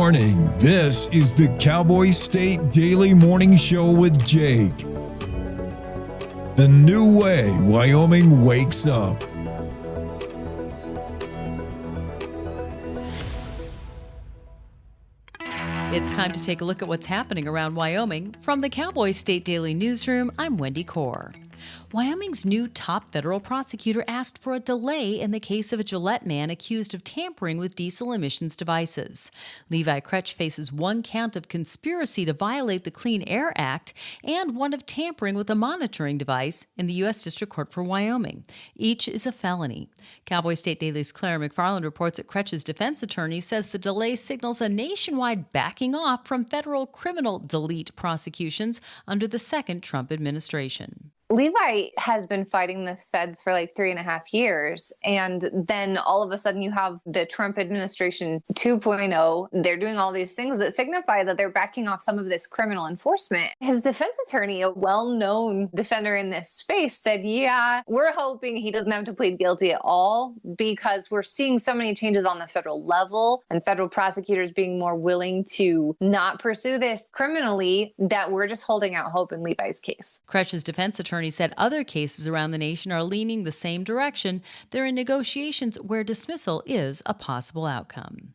warning, this is the Cowboy State Daily Morning Show with Jake. The new way Wyoming wakes up. It's time to take a look at what's happening around Wyoming. From the Cowboy State Daily Newsroom, I'm Wendy Core. Wyoming's new top federal prosecutor asked for a delay in the case of a Gillette man accused of tampering with diesel emissions devices. Levi Kretsch faces one count of conspiracy to violate the Clean Air Act and one of tampering with a monitoring device in the U.S. District Court for Wyoming. Each is a felony. Cowboy State Daily's Claire McFarland reports that Kretsch's defense attorney says the delay signals a nationwide backing off from federal criminal delete prosecutions under the second Trump administration. Levi has been fighting the feds for like 3.5 years. And then all of a sudden you have the Trump administration 2.0. They're doing all these things that signify that they're backing off some of this criminal enforcement. His defense attorney, a well-known defender in this space, said, yeah, we're hoping he doesn't have to plead guilty at all because we're seeing so many changes on the federal level and federal prosecutors being more willing to not pursue this criminally that we're just holding out hope in Levi's case. Kretsch's defense attorney said other cases around the nation are leaning the same direction. They're in negotiations where dismissal is a possible outcome.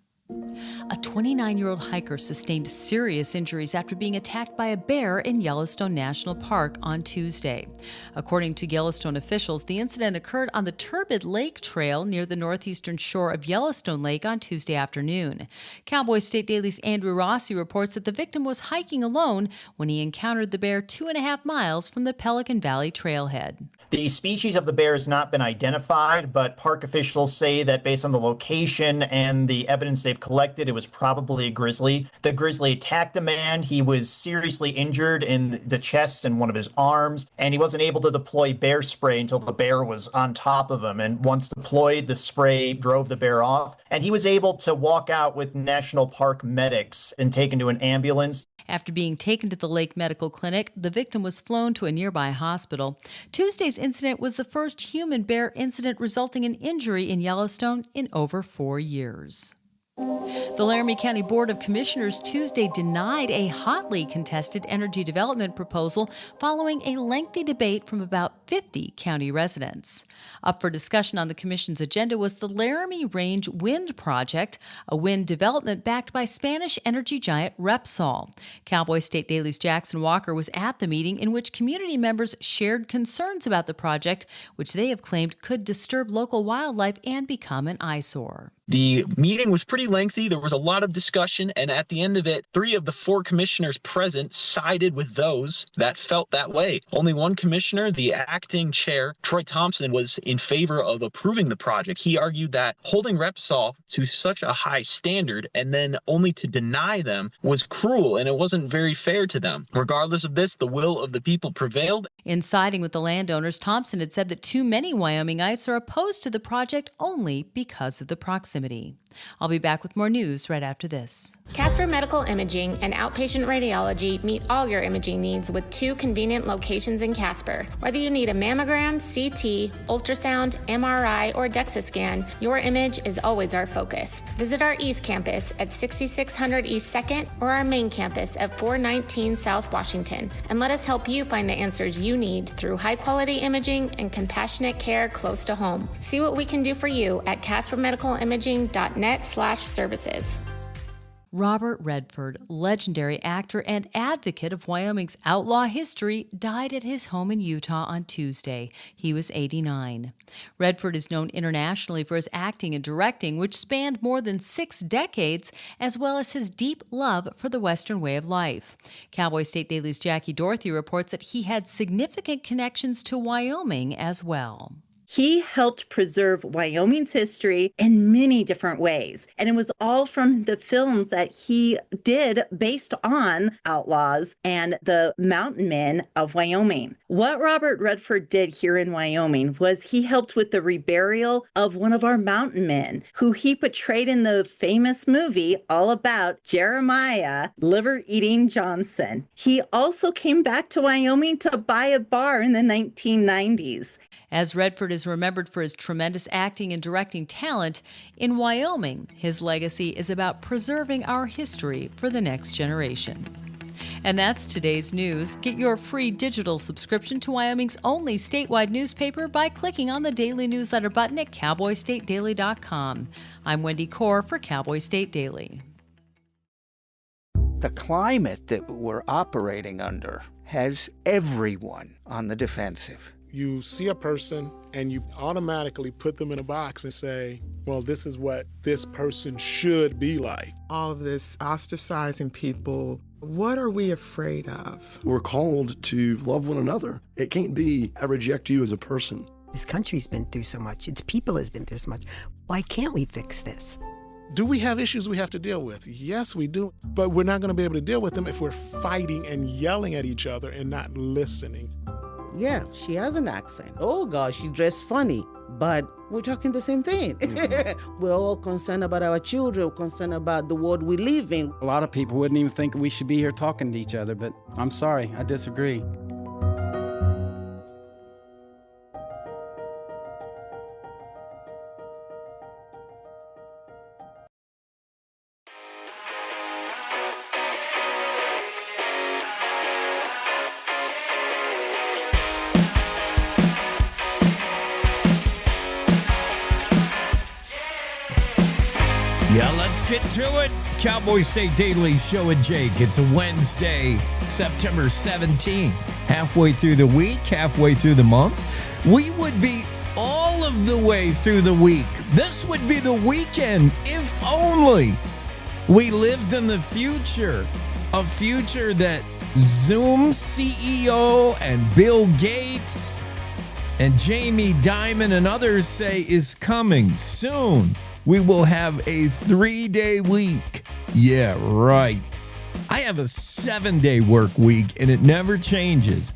A 29-year-old hiker sustained serious injuries after being attacked by a bear in Yellowstone National Park on Tuesday. According to Yellowstone officials, the incident occurred on the Turbid Lake Trail near the northeastern shore of Yellowstone Lake on Tuesday afternoon. Cowboy State Daily's Andrew Rossi reports that the victim was hiking alone when he encountered the bear 2.5 miles from the Pelican Valley trailhead. The species of the bear has not been identified, but park officials say that based on the location and the evidence they've collected, it was probably a grizzly. The grizzly attacked the man. He was seriously injured in the chest and one of his arms, and he wasn't able to deploy bear spray until the bear was on top of him. And once deployed, the spray drove the bear off, and he was able to walk out with National Park medics and taken to an ambulance. After being taken to the Lake Medical Clinic, the victim was flown to a nearby hospital. Tuesday's incident was the first human bear incident resulting in injury in Yellowstone in over 4 years. The Laramie County Board of Commissioners Tuesday denied a hotly contested energy development proposal following a lengthy debate from about 50 county residents. Up for discussion on the commission's agenda was the Laramie Range Wind Project, a wind development backed by Spanish energy giant Repsol. Cowboy State Daily's Jackson Walker was at the meeting in which community members shared concerns about the project, which they have claimed could disturb local wildlife and become an eyesore. The meeting was pretty lengthy. There was a lot of discussion, and at the end of it, 3 of the 4 commissioners present sided with those that felt that way. Only one commissioner, the acting chair, Troy Thompson, was in favor of approving the project. He argued that holding Repsol to such a high standard and then only to deny them was cruel, and it wasn't very fair to them. Regardless of this, the will of the people prevailed. In siding with the landowners, Thompson had said that too many Wyomingites are opposed to the project only because of the proximity. I'll be back with more news right after this. Casper Medical Imaging and Outpatient Radiology meet all your imaging needs with 2 convenient locations in Casper. Whether you need a mammogram, CT, ultrasound, MRI, or DEXA scan, your image is always our focus. Visit our East Campus at 6600 East 2nd or our main campus at 419 South Washington, and let us help you find the answers you need through high-quality imaging and compassionate care close to home. See what we can do for you at caspermedicalimaging.net/services. Robert Redford, legendary actor and advocate of Wyoming's outlaw history, died at his home in Utah on Tuesday. He was 89. Redford is known internationally for his acting and directing, which spanned more than 6 decades, as well as his deep love for the Western way of life. Cowboy State Daily's Jackie Dorothy reports that he had significant connections to Wyoming as well. He helped preserve Wyoming's history in many different ways. And it was all from the films that he did based on outlaws and the mountain men of Wyoming. What Robert Redford did here in Wyoming was he helped with the reburial of one of our mountain men, who he portrayed in the famous movie all about Jeremiah Liver-Eating Johnson. He also came back to Wyoming to buy a bar in the 1990s. As Redford is remembered for his tremendous acting and directing talent, in Wyoming, his legacy is about preserving our history for the next generation. And that's today's news. Get your free digital subscription to Wyoming's only statewide newspaper by clicking on the daily newsletter button at cowboystatedaily.com. I'm Wendy Core for Cowboy State Daily. The climate that we're operating under has everyone on the defensive. You see a person and you automatically put them in a box and say, well, this is what this person should be like. All of this ostracizing people, what are we afraid of? We're called to love one another. It can't be, I reject you as a person. This country's been through so much. Its people has been through so much. Why can't we fix this? Do we have issues we have to deal with? Yes, we do. But we're not going to be able to deal with them if we're fighting and yelling at each other and not listening. Yeah, she has an accent. Oh, gosh, she dressed funny. But we're talking the same thing. We're all concerned about our children, concerned about the world we live in. A lot of people wouldn't even think we should be here talking to each other, but I'm sorry, I disagree. Yeah, let's get to it. Cowboy State Daily Show with Jake. It's a Wednesday, September 17th. Halfway through the week, halfway through the month. We would be all of the way through the week. This would be the weekend, if only we lived in the future. A future that Zoom CEO and Bill Gates and Jamie Dimon and others say is coming soon. We will have a 3-day week. Yeah, right. I have a 7-day work week, and it never changes.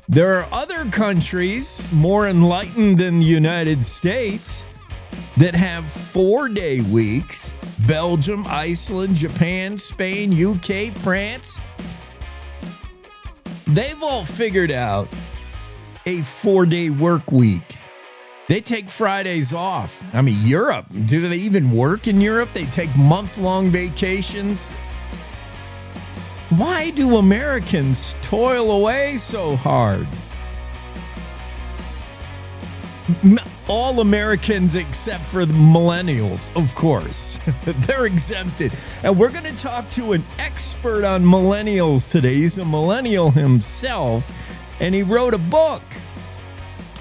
There are other countries more enlightened than the United States that have 4-day weeks. Belgium, Iceland, Japan, Spain, UK, France. They've all figured out a 4-day work week. They take Fridays off. I mean, Europe, do they even work in Europe? They take month-long vacations. Why do Americans toil away so hard? All Americans except for the millennials, of course. They're exempted. And we're going to talk to an expert on millennials today. He's a millennial himself, and he wrote a book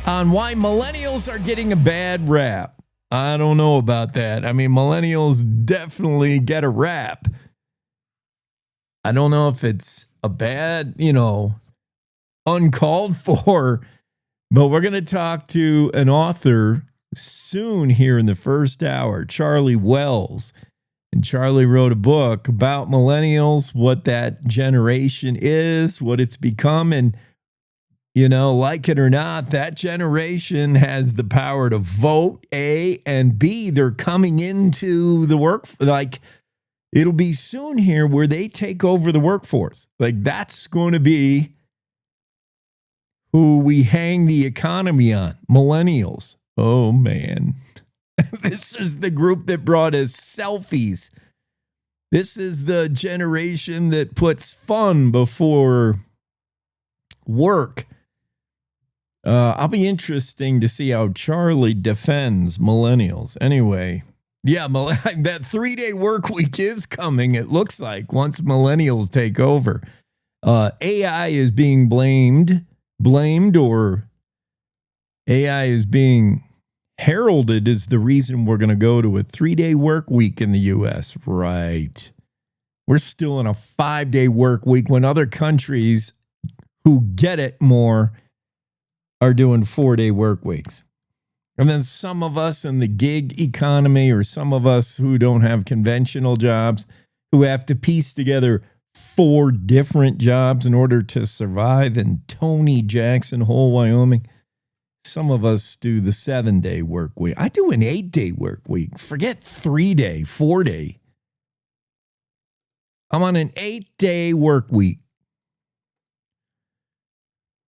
on why millennials are getting a bad rap. I don't know about that. I mean, millennials definitely get a rap. I don't know if it's a bad, uncalled for, but we're going to talk to an author soon here in the first hour, Charlie Wells. And Charlie wrote a book about millennials, what that generation is, what it's become, and like it or not, that generation has the power to vote, A, and B, they're coming into the work. Like, it'll be soon here where they take over the workforce. Like, that's going to be who we hang the economy on, millennials. Oh, man. This is the group that brought us selfies. This is the generation that puts fun before work. I'll be interesting to see how Charlie defends millennials. Anyway, yeah, that 3-day work week is coming, it looks like, once millennials take over. AI is being blamed, or AI is being heralded as the reason we're going to go to a 3-day work week in the U.S. Right. We're still in a 5-day work week when other countries who get it more are doing 4-day work weeks. And then some of us in the gig economy, or some of us who don't have conventional jobs, who have to piece together 4 different jobs in order to survive in Tony Jackson Hole, Wyoming. Some of us do the 7-day work week. I do an 8-day work week. Forget 3-day, 4-day. I'm on an 8-day work week.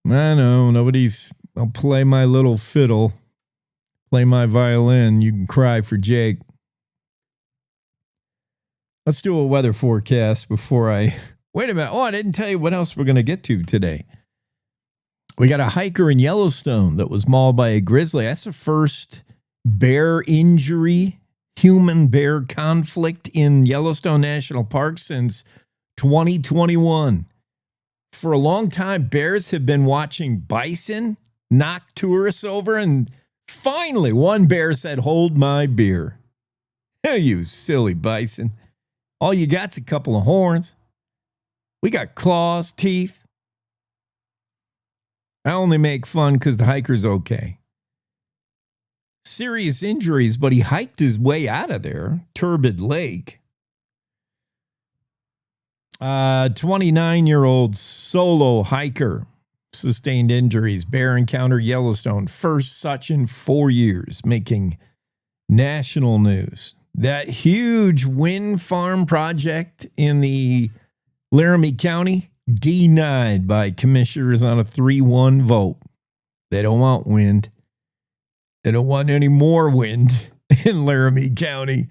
I know nobody's I'll play my little fiddle, play my violin. You can cry for Jake. Let's do a weather forecast before I... Wait a minute. Oh, I didn't tell you what else we're going to get to today. We got a hiker in Yellowstone that was mauled by a grizzly. That's the first bear injury, human-bear conflict in Yellowstone National Park since 2021. For a long time, bears have been watching bison knock tourists over, and finally one bear said, "Hold my beer." You silly bison. All you got's a couple of horns. We got claws, teeth. I only make fun because the hiker's okay. Serious injuries, but he hiked his way out of there. Turbid Lake. 29-year-old solo hiker sustained injuries. Bear encounter Yellowstone. First such in 4 years, making national news. That huge wind farm project in the Laramie County denied by commissioners on a 3-1 vote. They don't want wind. They don't want any more wind in Laramie County.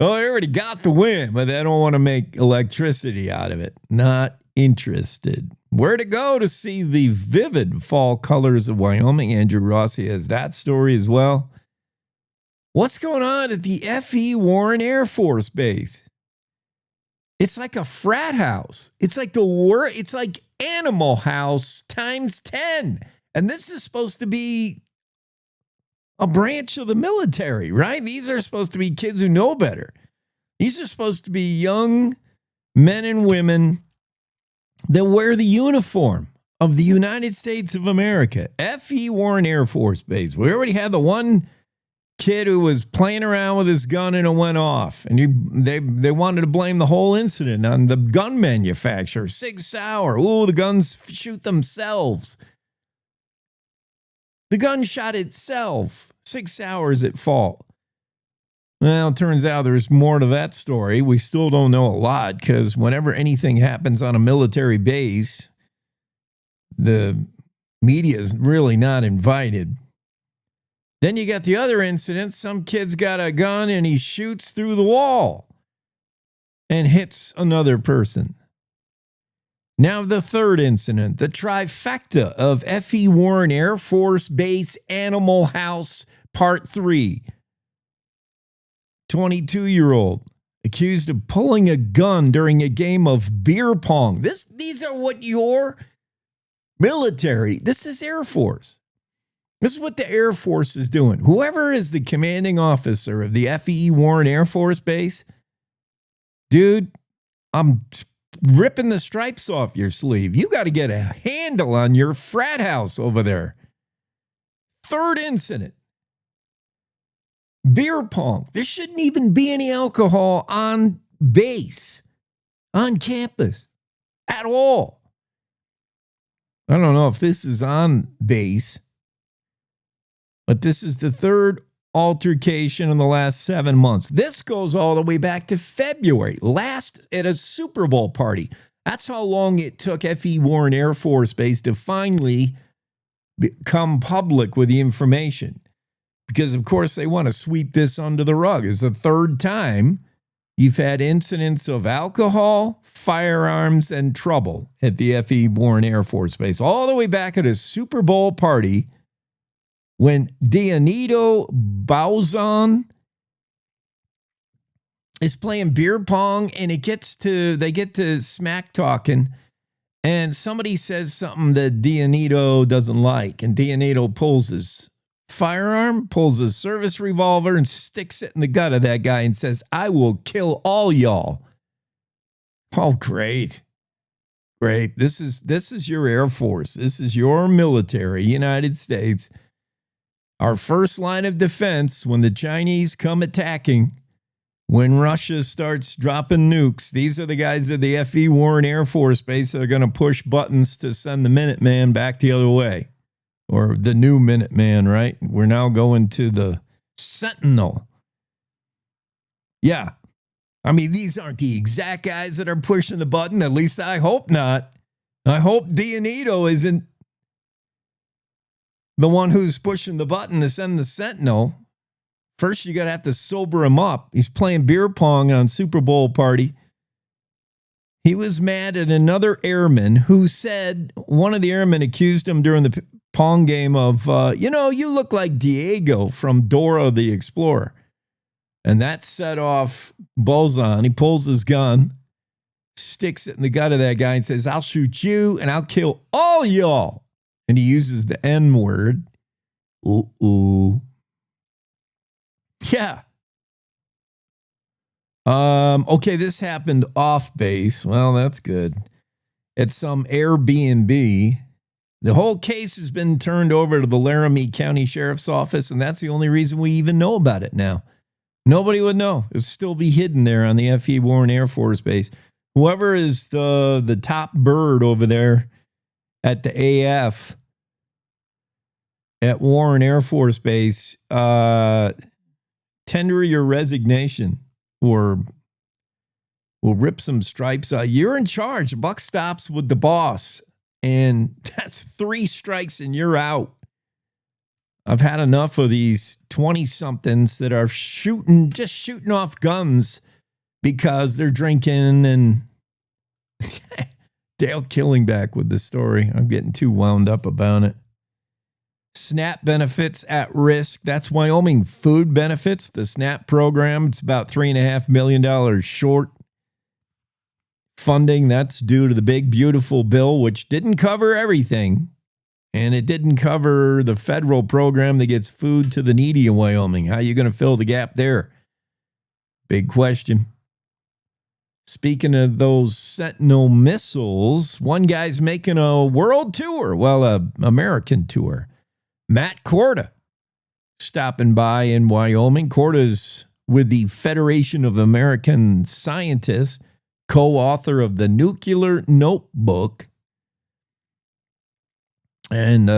Oh, they already got the wind, but they don't want to make electricity out of it. Not interested. Where to go to see the vivid fall colors of Wyoming? Andrew Rossi has that story as well. What's going on at the F.E. Warren Air Force Base? It's like a frat house. It's like it's like Animal House times 10. And this is supposed to be a branch of the military, right? These are supposed to be kids who know better. These are supposed to be young men and women that wear the uniform of the United States of America. F.E. Warren Air Force Base. We already had the one kid who was playing around with his gun and it went off. And they wanted to blame the whole incident on the gun manufacturer. Sig Sauer. Ooh, the guns shoot themselves. The gun shot itself. 6 hours at fault. Well, it turns out there's more to that story. We still don't know a lot because whenever anything happens on a military base, the media is really not invited. Then you got the other incident. Some kid's got a gun and he shoots through the wall and hits another person. Now the third incident, the trifecta of F.E. Warren Air Force Base Animal House Part 3. 22-year-old accused of pulling a gun during a game of beer pong. These are what your military, this is Air Force. This is what the Air Force is doing. Whoever is the commanding officer of the F.E. Warren Air Force Base, dude, I'm ripping the stripes off your sleeve. You got to get a handle on your frat house over there. Third incident. Beer pong. There shouldn't even be any alcohol on base, on campus, at all. I don't know if this is on base, but this is the third altercation in the last 7 months. This goes all the way back to February, last at a Super Bowl party. That's how long it took F.E. Warren Air Force Base to finally become public with the information. Because, of course, they want to sweep this under the rug. It's the third time you've had incidents of alcohol, firearms, and trouble at the F.E. Warren Air Force Base. All the way back at a Super Bowl party when Dianito Bauzon is playing beer pong and they get to smack talking and somebody says something that Dianito doesn't like, and Dianito pulls his firearm, pulls his service revolver and sticks it in the gut of that guy and says, "I will kill all y'all." Oh, great. Great. This is your Air Force. This is your military, United States. Our first line of defense when the Chinese come attacking, when Russia starts dropping nukes, these are the guys at the F.E. Warren Air Force Base that are going to push buttons to send the Minuteman back the other way. Or the new Minuteman, right? We're now going to the Sentinel. Yeah. I mean, these aren't the exact guys that are pushing the button. At least I hope not. I hope Dianito isn't the one who's pushing the button to send the Fentanyl. First, you got to have to sober him up. He's playing beer pong on Super Bowl party. He was mad at another airman who said, one of the airmen accused him during the pong game of, you look like Diego from Dora the Explorer. And that set off Bullseye. He pulls his gun, sticks it in the gut of that guy and says, I'll shoot you and I'll kill all y'all. And he uses the N-word. Ooh. Yeah. Okay, this happened off base. Well, that's good. At some Airbnb. The whole case has been turned over to the Laramie County Sheriff's Office, and that's the only reason we even know about it now. Nobody would know. It'll still be hidden there on the F.E. Warren Air Force Base. Whoever is the top bird over there at the AF at Warren Air Force Base, tender your resignation or we'll rip some stripes out. You're in charge. The buck stops with the boss. And that's 3 strikes and you're out. I've had enough of these 20-somethings that are shooting off guns because they're drinking. And Dale Killingback with the story. I'm getting too wound up about it. SNAP benefits at risk. That's Wyoming food benefits. The SNAP program, it's about $3.5 million short. Funding, that's due to the big, beautiful bill, which didn't cover everything. And it didn't cover the federal program that gets food to the needy in Wyoming. How are you going to fill the gap there? Big question. Speaking of those Sentinel missiles, one guy's making a world tour. Well, an American tour. Matt Korda stopping by in Wyoming. Korda's with the Federation of American Scientists, co-author of the Nuclear Notebook. And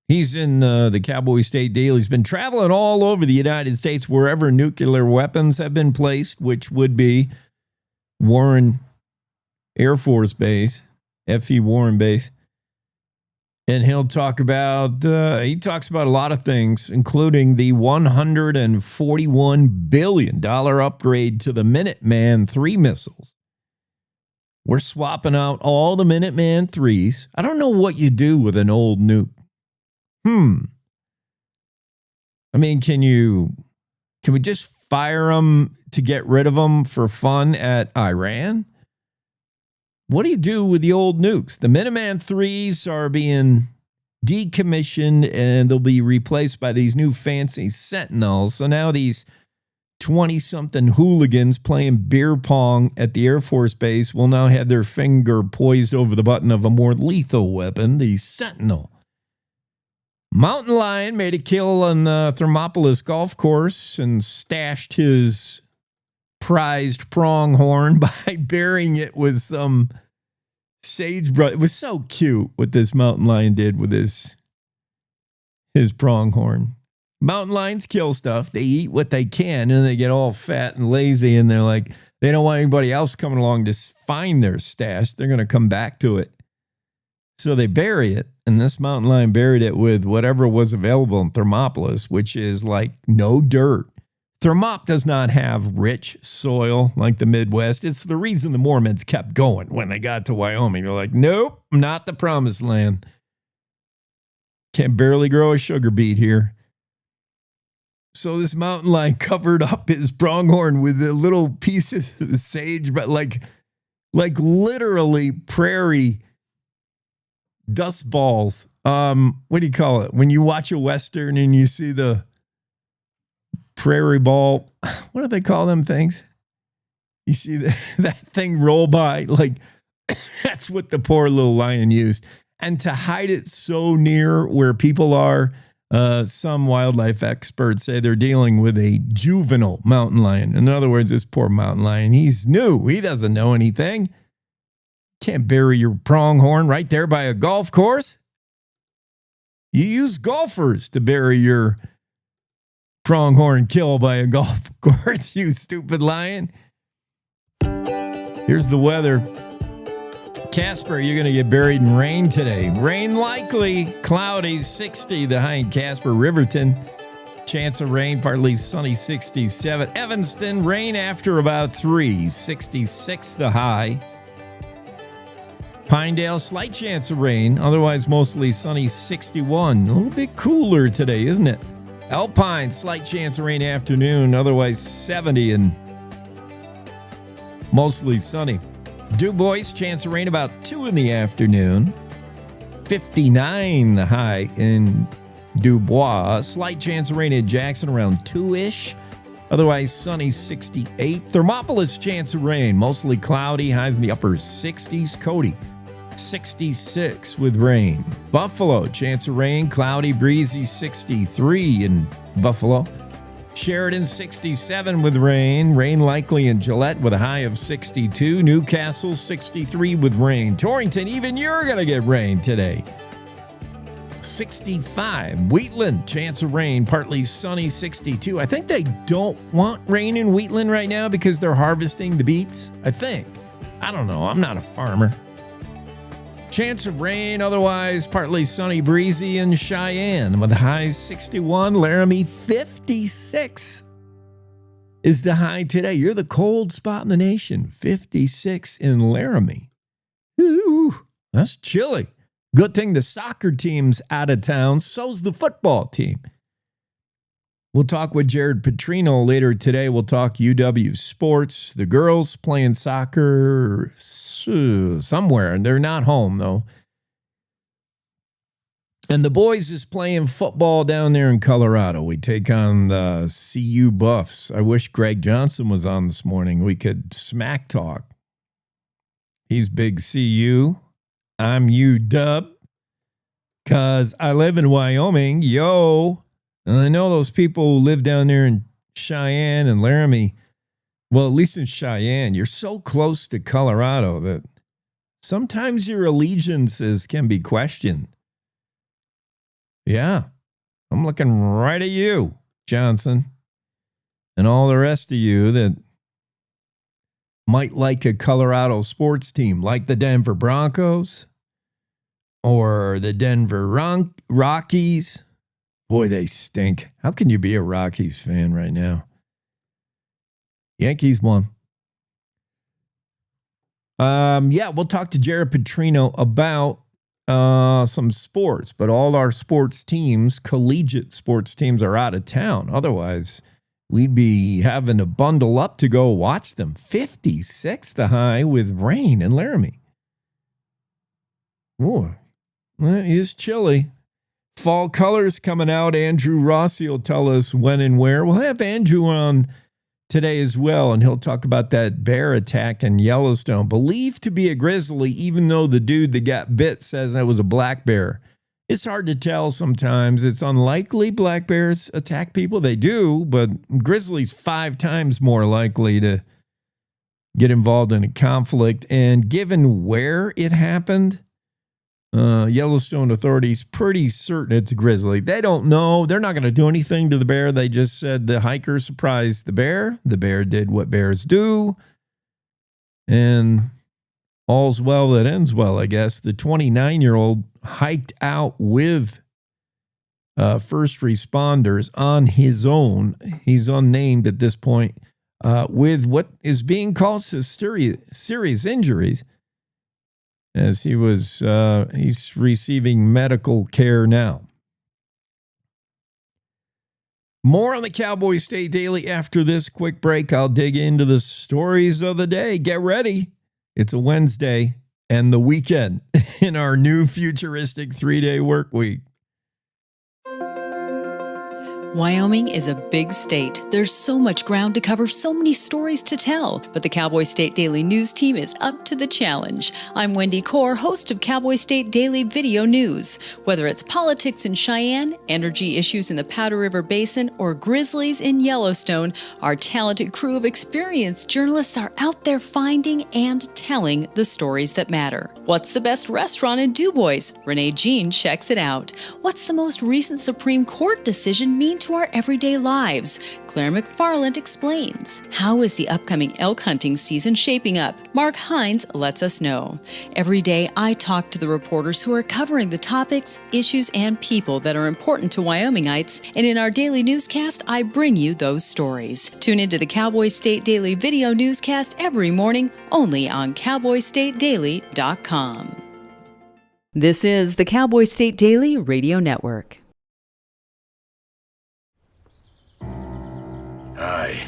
he's in the Cowboy State Daily. He's been traveling all over the United States wherever nuclear weapons have been placed, which would be Warren Air Force Base, F.E. Warren Base. And he talks about a lot of things, including the $141 billion upgrade to the Minuteman III missiles. We're swapping out all the Minuteman IIIs. I don't know what you do with an old nuke. I mean, can we just fire them to get rid of them for fun at Iran? What do you do with the old nukes? The Minuteman IIIs are being decommissioned and they'll be replaced by these new fancy Sentinels. So now these 20-something hooligans playing beer pong at the Air Force Base will now have their finger poised over the button of a more lethal weapon, the Sentinel. Mountain lion made a kill on the Thermopolis golf course and stashed his prized pronghorn by burying it with some sagebrush. It was so cute what this mountain lion did with his pronghorn. Mountain lions kill stuff. They eat what they can, and they get all fat and lazy, and they're like, they don't want anybody else coming along to find their stash. They're going to come back to it. So they bury it, and this mountain lion buried it with whatever was available in Thermopolis, which is like no dirt. Thermop does not have rich soil like the Midwest. It's the reason the Mormons kept going when they got to Wyoming. They're like, nope, not the promised land. Can barely grow a sugar beet here. So this mountain lion covered up his pronghorn with the little pieces of the sage, but like literally prairie dust balls. What do you call it? When you watch a Western and you see the prairie ball, what do they call them things? You see that thing roll by, like that's what the poor little lion used. And to hide it so near where people are, some wildlife experts say they're dealing with a juvenile mountain lion. In other words, this poor mountain lion, he's new. He doesn't know anything. Can't bury your pronghorn right there by a golf course. You use golfers to bury your pronghorn kill by a golf course, you stupid lion. Here's the weather. Casper, you're going to get buried in rain today. Rain likely, cloudy, 60 the high in Casper. Riverton, chance of rain, partly sunny, 67. Evanston, rain after about 3, 66 the high. Pinedale, slight chance of rain, otherwise mostly sunny, 61. A little bit cooler today, isn't it? Alpine, slight chance of rain afternoon, otherwise 70 and mostly sunny. Dubois, chance of rain about 2 in the afternoon. 59 the high in Dubois. Slight chance of rain in Jackson around 2-ish. Otherwise sunny, 68. Thermopolis, chance of rain, mostly cloudy, highs in the upper 60s. Cody, 66 with rain. Buffalo, chance of rain, cloudy, breezy, 63 in Buffalo. Sheridan, 67 with rain. Rain likely in Gillette with a high of 62. Newcastle, 63 with rain. Torrington, even you're going to get rain today. 65. Wheatland, chance of rain, partly sunny, 62. I think they don't want rain in Wheatland right now because they're harvesting the beets, I think. I don't know. I'm not a farmer. Chance of rain, otherwise partly sunny, breezy in Cheyenne with the highs 61. Laramie, 56 is the high today. You're the cold spot in the nation. 56 in Laramie. Ooh, that's chilly. Good thing the soccer team's out of town. So's the football team. We'll talk with Jared Petrino later today. We'll talk UW sports. The girls playing soccer somewhere, and they're not home, though. And the boys is playing football down there in Colorado. We take on the CU Buffs. I wish Greg Johnson was on this morning. We could smack talk. He's big CU. I'm UW because I live in Wyoming. Yo. And I know those people who live down there in Cheyenne and Laramie. Well, at least in Cheyenne, you're so close to Colorado that sometimes your allegiances can be questioned. Yeah, I'm looking right at you, Johnson, and all the rest of you that might like a Colorado sports team, like the Denver Broncos or the Denver Rockies. Boy, they stink. How can you be a Rockies fan right now? Yankees won. Yeah, we'll talk to Jared Petrino about some sports, but all our sports teams, collegiate sports teams, are out of town. Otherwise, we'd be having to bundle up to go watch them. 56 the high with rain in Laramie. Ooh, it is chilly. Fall colors coming out. Andrew Rossi will tell us when and where. We'll have Andrew on today as well, and he'll talk about that bear attack in Yellowstone. Believed to be a grizzly, even though the dude that got bit says that was a black bear. It's hard to tell sometimes. It's unlikely black bears attack people. They do, but grizzlies 5 times more likely to get involved in a conflict. And given where it happened, Yellowstone authorities pretty certain it's a grizzly. They don't know. They're not going to do anything to the bear. They just said the hiker surprised the bear. The bear did what bears do. And all's well that ends well, I guess. The 29-year-old hiked out with first responders on his own. He's unnamed at this point, with what is being called serious injuries. As he's receiving medical care now. More on the Cowboy State Daily after this quick break. I'll dig into the stories of the day. Get ready. It's a Wednesday and the weekend in our new futuristic 3-day work week. Wyoming is a big state. There's so much ground to cover, so many stories to tell. But the Cowboy State Daily News team is up to the challenge. I'm Wendy Core, host of Cowboy State Daily Video News. Whether it's politics in Cheyenne, energy issues in the Powder River Basin, or grizzlies in Yellowstone, our talented crew of experienced journalists are out there finding and telling the stories that matter. What's the best restaurant in Dubois? Renee Jean checks it out. What's the most recent Supreme Court decision mean to into our everyday lives. Claire McFarland explains. How is the upcoming elk hunting season shaping up? Mark Hines lets us know. Every day, I talk to the reporters who are covering the topics, issues, and people that are important to Wyomingites, and in our daily newscast, I bring you those stories. Tune into the Cowboy State Daily video newscast every morning, only on CowboyStateDaily.com. This is the Cowboy State Daily Radio Network. Hi.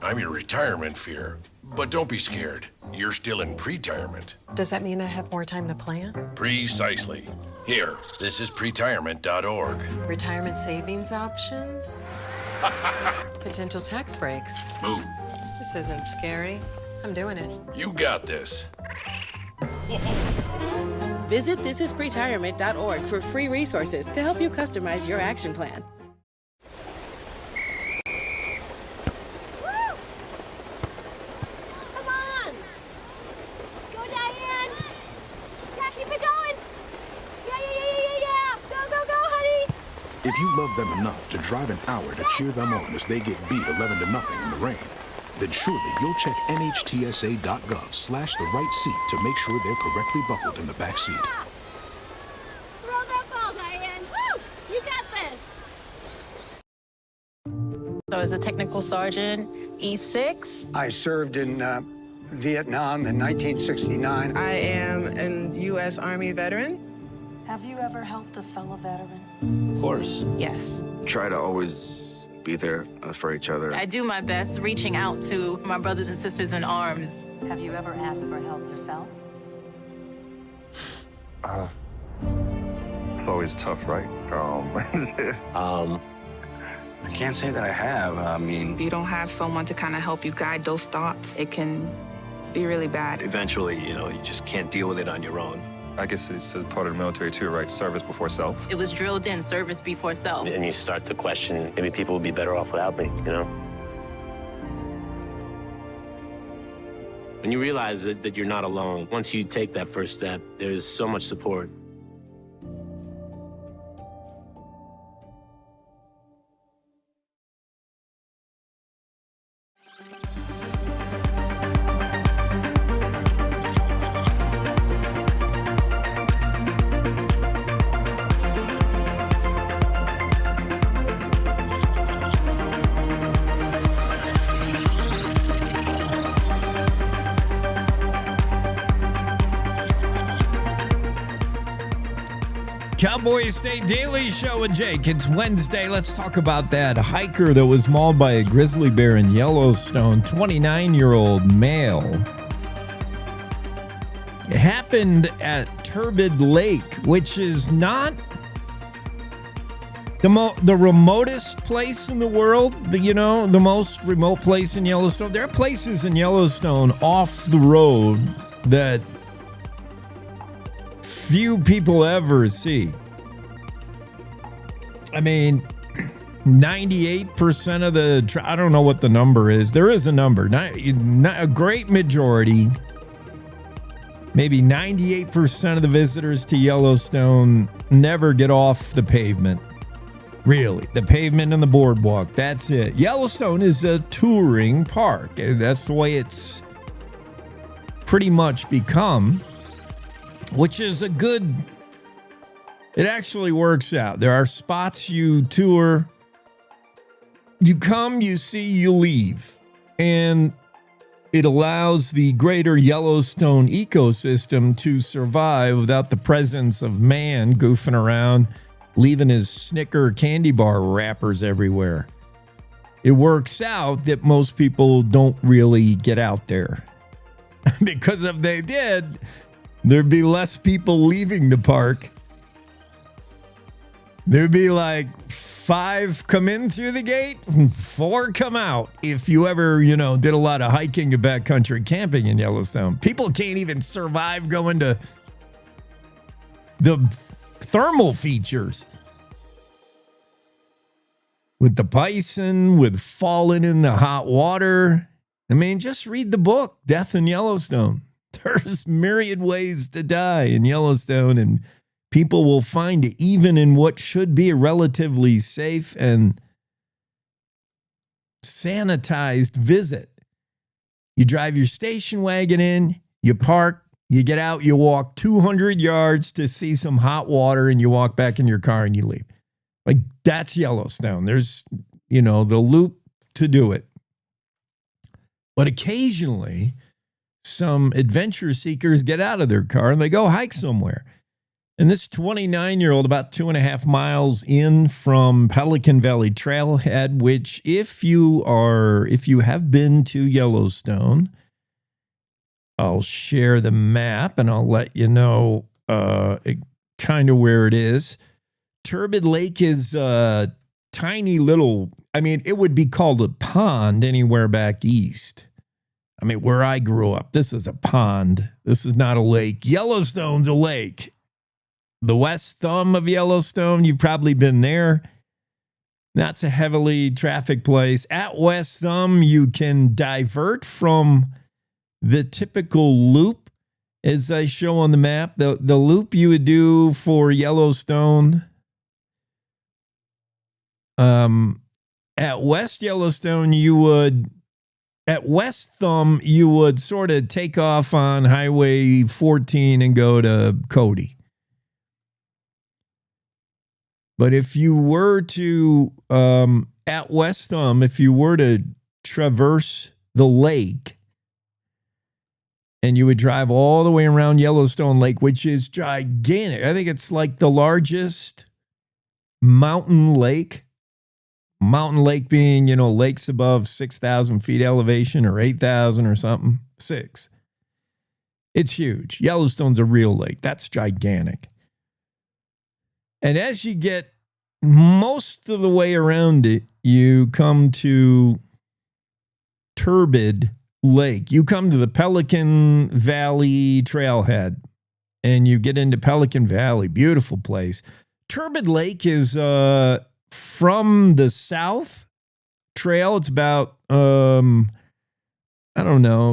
I'm your retirement fear, but don't be scared. You're still in pre-retirement. Does that mean I have more time to plan? Precisely. Here, this is pretirement.org. Retirement savings options? Potential tax breaks. Move. This isn't scary. I'm doing it. You got this. Visit thisispretirement.org for free resources to help you customize your action plan. If you love them enough to drive an hour to cheer them on as they get beat 11-0 in the rain, then surely you'll check NHTSA.gov/the-right seat to make sure they're correctly buckled in the back seat. Throw that ball, Diane. Woo! You got this. So as a technical sergeant, E6. I served in Vietnam in 1969. I am an U.S. Army veteran. Have you ever helped a fellow veteran? Of course. Yes. Try to always be there for each other. I do my best reaching out to my brothers and sisters in arms. Have you ever asked for help yourself? It's always tough, right? I can't say that I have. I mean, If you don't have someone to kind of help you guide those thoughts, it can be really bad. eventually, you just can't deal with it on your own. I guess it's a part of the military too, right? Service before self. It was drilled in, service before self. And you start to question, maybe people would be better off without me, When you realize that you're not alone, once you take that first step, there's so much support. Cowboy State Daily Show with Jake. It's Wednesday. Let's talk about that hiker that was mauled by a grizzly bear in Yellowstone, 29-year-old male. It happened at Turbid Lake, which is not the remotest place in the world, the most remote place in Yellowstone. There are places in Yellowstone off the road that few people ever see. I mean, 98% of the, I don't know what the number is. There is a number, not a great majority, maybe 98% of the visitors to Yellowstone never get off the pavement. Really, the pavement and the boardwalk, that's it. Yellowstone is a touring park. That's the way it's pretty much become, which is a good, it actually works out. There are spots you tour, you come, you see, you leave. And it allows the greater Yellowstone ecosystem to survive without the presence of man goofing around, leaving his Snicker candy bar wrappers everywhere. It works out that most people don't really get out there. Because if they did, there'd be less people leaving the park. There'd be like 5 come in through the gate, 4 come out. If you ever, did a lot of hiking and backcountry camping in Yellowstone, people can't even survive going to the thermal features. With the bison, with falling in the hot water. I mean, just read the book, Death in Yellowstone. There's myriad ways to die in Yellowstone, and People will find it even in what should be a relatively safe and sanitized visit. You drive your station wagon in, you park, you get out, you walk 200 yards to see some hot water, and you walk back in your car and you leave. Like, that's Yellowstone. There's, the loop to do it. But occasionally, some adventure seekers get out of their car and they go hike somewhere. And this 29-year-old, about 2.5 miles in from Pelican Valley Trailhead, which if you have been to Yellowstone, I'll share the map and I'll let you know kind of where it is. Turbid Lake is a tiny little, it would be called a pond anywhere back east. Where I grew up, this is a pond. This is not a lake. Yellowstone's a lake. The west thumb of Yellowstone, you've probably been there. That's a heavily trafficked place. At West Thumb, you can divert from the typical loop, as I show on the map. The loop you would do for Yellowstone. At West Yellowstone, at West Thumb, you would sort of take off on Highway 14 and go to Cody. But if you were to, at West Thumb, if you were to traverse the lake and you would drive all the way around Yellowstone Lake, which is gigantic. I think it's like the largest mountain lake. Mountain lake being, lakes above 6,000 feet elevation or 8,000 or something. 6. It's huge. Yellowstone's a real lake. That's gigantic. And as you get most of the way around it, you come to Turbid Lake. You come to the Pelican Valley Trailhead, and you get into Pelican Valley. Beautiful place. Turbid Lake is from the south trail. It's about,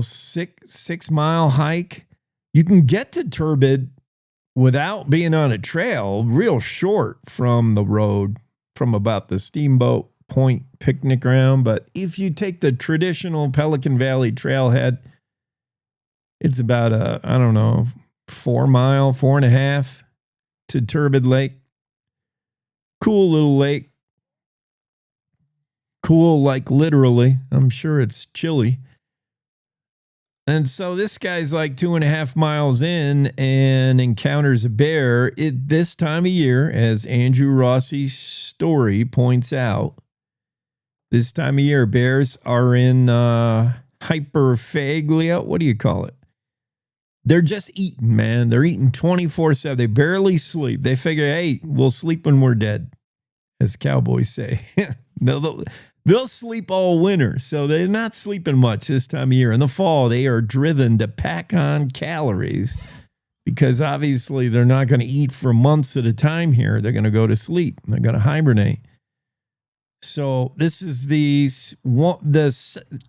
6 mile hike. You can get to Turbid without being on a trail, real short from the road, from about the Steamboat Point picnic ground. But if you take the traditional Pelican Valley trailhead, it's about 4 mile, 4.5 to Turbid Lake. Cool little lake. Cool, like literally. I'm sure it's chilly. And so this guy's like 2.5 miles in and encounters a bear. This time of year, as Andrew Rossi's story points out, this time of year, bears are in hyperphagia. What do you call it? They're just eating, man. They're eating 24/7. They barely sleep. They figure, hey, we'll sleep when we're dead, as cowboys say. They'll sleep all winter, so they're not sleeping much this time of year. In the fall, they are driven to pack on calories because obviously they're not going to eat for months at a time here. They're going to go to sleep. They're going to hibernate. So this is the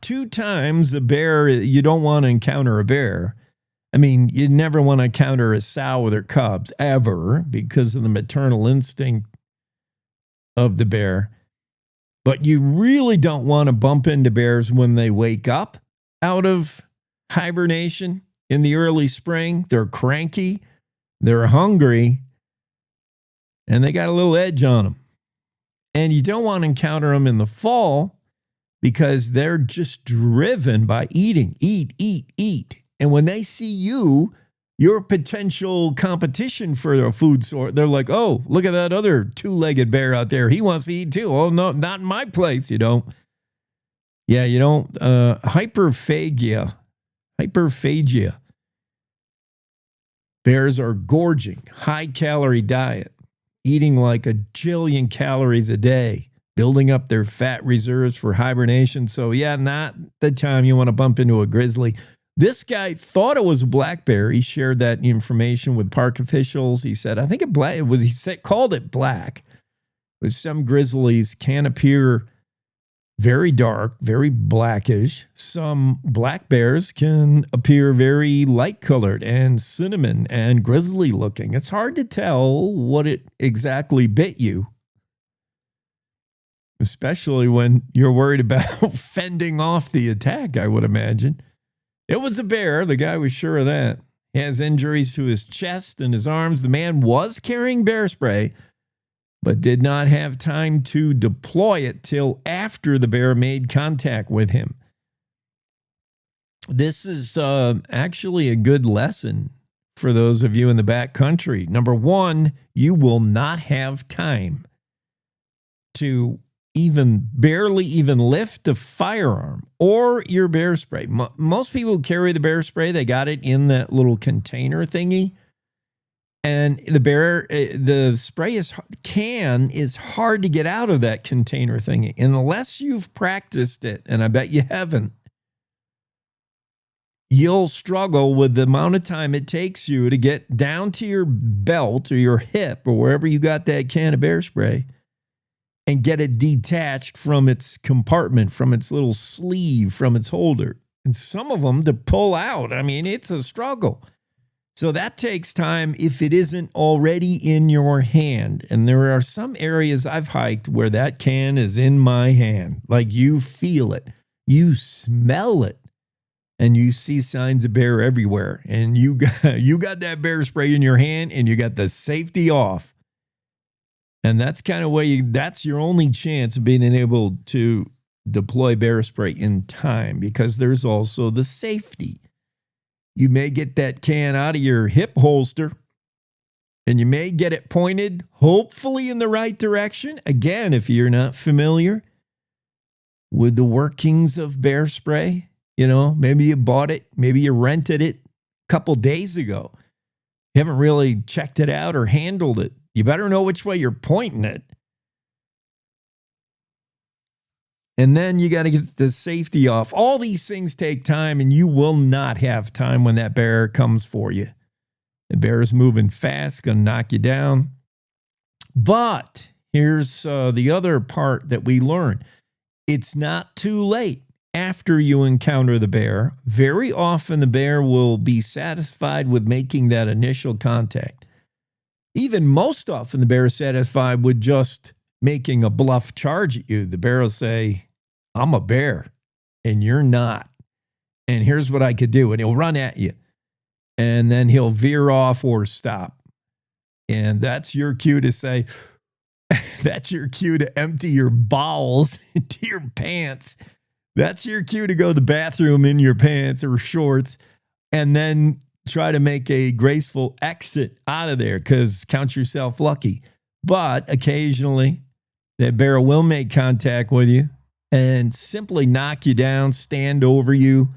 2 times a bear. You don't want to encounter a bear. You never want to encounter a sow with her cubs, ever, because of the maternal instinct of the bear. But you really don't want to bump into bears when they wake up out of hibernation in the early spring. They're cranky, they're hungry, and they got a little edge on them. And you don't want to encounter them in the fall because they're just driven by eating, eat. And when they see you, you're a potential competition for their food source. They're like, oh, look at that other 2-legged bear out there. He wants to eat too. Oh, no, not in my place. You don't. Yeah, you don't. Hyperphagia. Bears are gorging, high-calorie diet, eating like a jillion calories a day, building up their fat reserves for hibernation. So, yeah, not the time you want to bump into a grizzly. This guy thought it was a black bear. He shared that information with park officials. He said, I think called it black. But some grizzlies can appear very dark, very blackish. Some black bears can appear very light-colored and cinnamon and grizzly-looking. It's hard to tell what it exactly bit you, especially when you're worried about fending off the attack, I would imagine. It was a bear. The guy was sure of that. He has injuries to his chest and his arms. The man was carrying bear spray, but did not have time to deploy it till after the bear made contact with him. This is actually a good lesson for those of you in the back country. Number one, you will not have time to barely lift a firearm or your bear spray. Most people who carry the bear spray, they got it in that little container thingy. And the spray can is hard to get out of that container thingy unless you've practiced it, and I bet you haven't. You'll struggle with the amount of time it takes you to get down to your belt or your hip or wherever you got that can of bear spray and get it detached from its compartment, from its little sleeve, from its holder. And some of them to pull out, I mean, it's a struggle. So that takes time if it isn't already in your hand. And there are some areas I've hiked where that can is in my hand. Like you feel it, you smell it, and you see signs of bear everywhere. And you got that bear spray in your hand and you got the safety off. And that's kind of that's your only chance of being able to deploy bear spray in time, because there's also the safety. You may get that can out of your hip holster and you may get it pointed, hopefully in the right direction. Again, if you're not familiar with the workings of bear spray, maybe you bought it, maybe you rented it a couple days ago. You haven't really checked it out or handled it. You better know which way you're pointing it. And then you got to get the safety off. All these things take time, and you will not have time when that bear comes for you. The bear is moving fast, going to knock you down. But here's the other part that we learn. It's not too late after you encounter the bear. Very often the bear will be satisfied with making that initial contact. Even most often the bear is satisfied with just making a bluff charge at you. The bear will say, I'm a bear and you're not. And here's what I could do. And he'll run at you. And then he'll veer off or stop. And that's your cue to say, that's your cue to empty your bowels into your pants. That's your cue to go to the bathroom in your pants or shorts and then try to make a graceful exit out of there, because count yourself lucky. But occasionally that bear will make contact with you and simply knock you down, stand over you,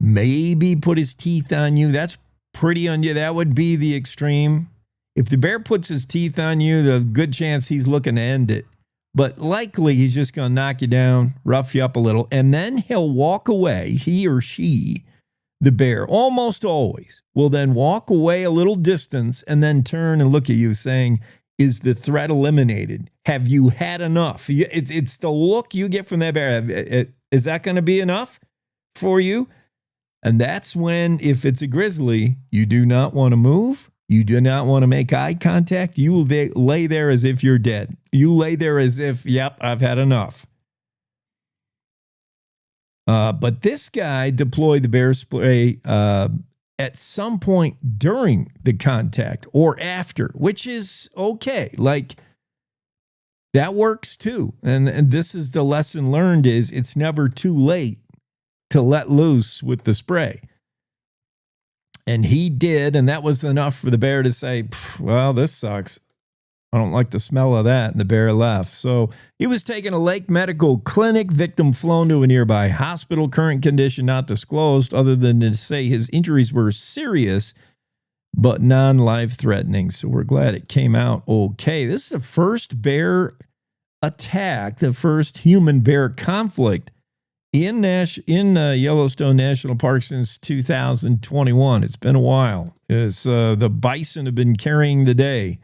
maybe put his teeth on you. That's pretty on you. That would be the extreme. If the bear puts his teeth on you, the good chance he's looking to end it. But likely he's just going to knock you down, rough you up a little, and then he'll walk away, he or she, the bear, almost always, will then walk away a little distance and then turn and look at you saying, is the threat eliminated? Have you had enough? It's the look you get from that bear. Is that going to be enough for you? And that's when, if it's a grizzly, you do not want to move. You do not want to make eye contact. You will lay there as if you're dead. You lay there as if, yep, I've had enough. But this guy deployed the bear spray at some point during the contact or after, which is okay. Like, that works too. And this is the lesson learned, is it's never too late to let loose with the spray. And he did, and that was enough for the bear to say, well, this sucks. I don't like the smell of that. And the bear left. So he was taken to Lake Medical Clinic, victim flown to a nearby hospital, current condition not disclosed, other than to say his injuries were serious, but non-life-threatening. So we're glad it came out okay. This is the first bear attack, the first human-bear conflict in Yellowstone National Park since 2021. It's been a while. The bison have been carrying the day.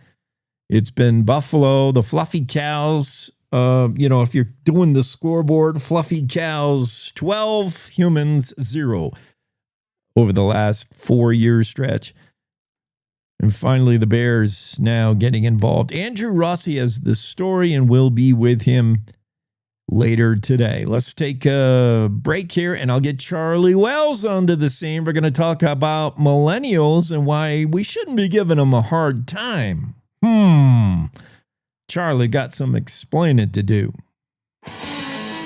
It's been buffalo, the fluffy cows, if you're doing the scoreboard, fluffy cows, 12, humans, 0 over the last 4-year stretch. And finally, the Bears now getting involved. Andrew Rossi has the story, and we'll be with him later today. Let's take a break here, and I'll get Charlie Wells onto the scene. We're going to talk about millennials and why we shouldn't be giving them a hard time. Charlie got some explaining to do.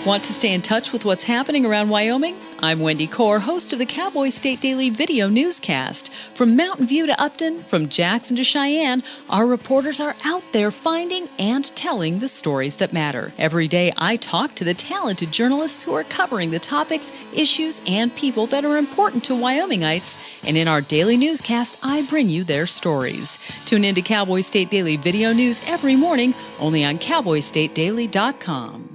Want to stay in touch with what's happening around Wyoming? I'm Wendy Core, host of the Cowboy State Daily video newscast. From Mountain View to Upton, from Jackson to Cheyenne, our reporters are out there finding and telling the stories that matter. Every day, I talk to the talented journalists who are covering the topics, issues, and people that are important to Wyomingites. And in our daily newscast, I bring you their stories. Tune in to Cowboy State Daily video news every morning, only on CowboyStateDaily.com.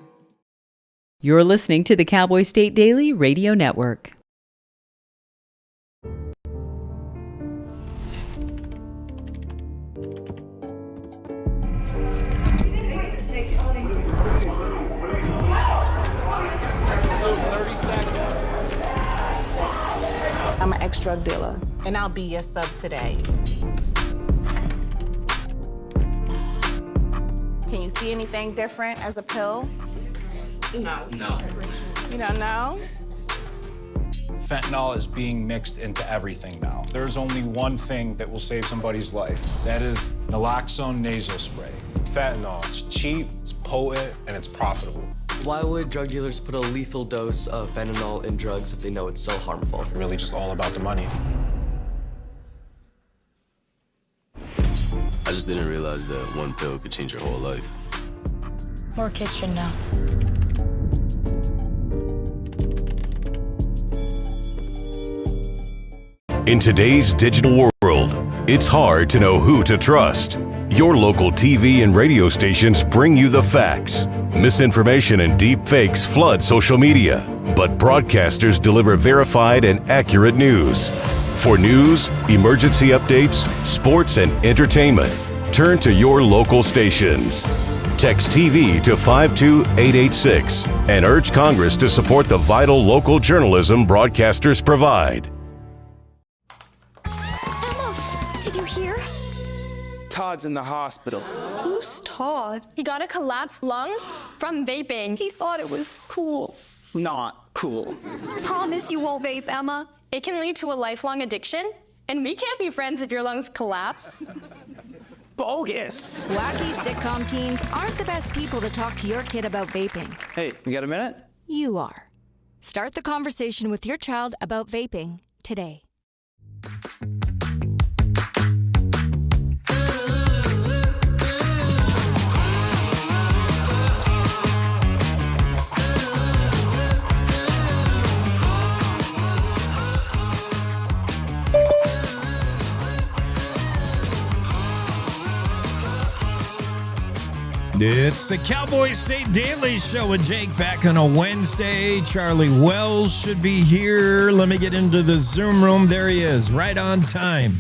You're listening to the Cowboy State Daily Radio Network. I'm an ex-drug dealer, and I'll be your sub today. Can you see anything different as a pill? No. You don't know? Fentanyl is being mixed into everything now. There's only one thing that will save somebody's life. That is naloxone nasal spray. Fentanyl, it's cheap, it's potent, and it's profitable. Why would drug dealers put a lethal dose of fentanyl in drugs if they know it's so harmful? Really just all about the money. I just didn't realize that one pill could change your whole life. More kids should know. In today's digital world, it's hard to know who to trust. Your local TV and radio stations bring you the facts. Misinformation and deep fakes flood social media, but broadcasters deliver verified and accurate news. For news, emergency updates, sports, and entertainment, turn to your local stations. Text TV to 52886 and urge Congress to support the vital local journalism broadcasters provide. Did you hear? Todd's in the hospital. Who's Todd? He got a collapsed lung from vaping. He thought it was cool. Not cool. Promise you won't vape, Emma. It can lead to a lifelong addiction, and we can't be friends if your lungs collapse. Bogus. Wacky sitcom teens aren't the best people to talk to your kid about vaping. Hey, you got a minute? You are. Start the conversation with your child about vaping today. It's the Cowboy State Daily Show with Jake back on a Wednesday. Charlie Wells should be here. Let me get into the Zoom room. There he is, right on time.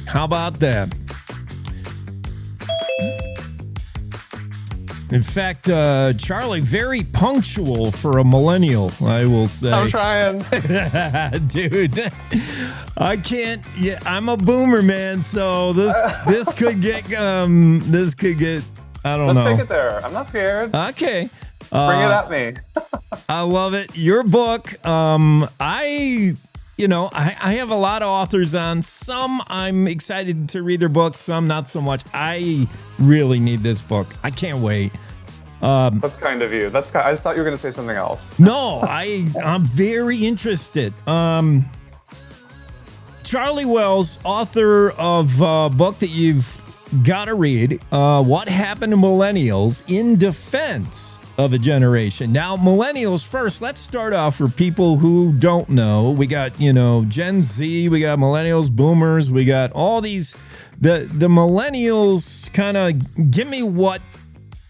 How about that? In fact, Charlie, very punctual for a millennial, I will say. I'm trying. Dude, I can't. Yeah, I'm a boomer, man. So this could get I don't know. Let's take it there. I'm not scared. Okay. Bring it at me. I love it. Your book. I have a lot of authors on. Some I'm excited to read their books, some not so much. I really need this book. I can't wait. That's kind of you. I just thought you were going to say something else. No, I'm very interested. Charlie Wells, author of a book that you've got to read, What Happened to Millennials in Defense of a Generation. Now, millennials first. Let's start off for people who don't know. We got, Gen Z, we got millennials, boomers, we got all these. The millennials kind of give me what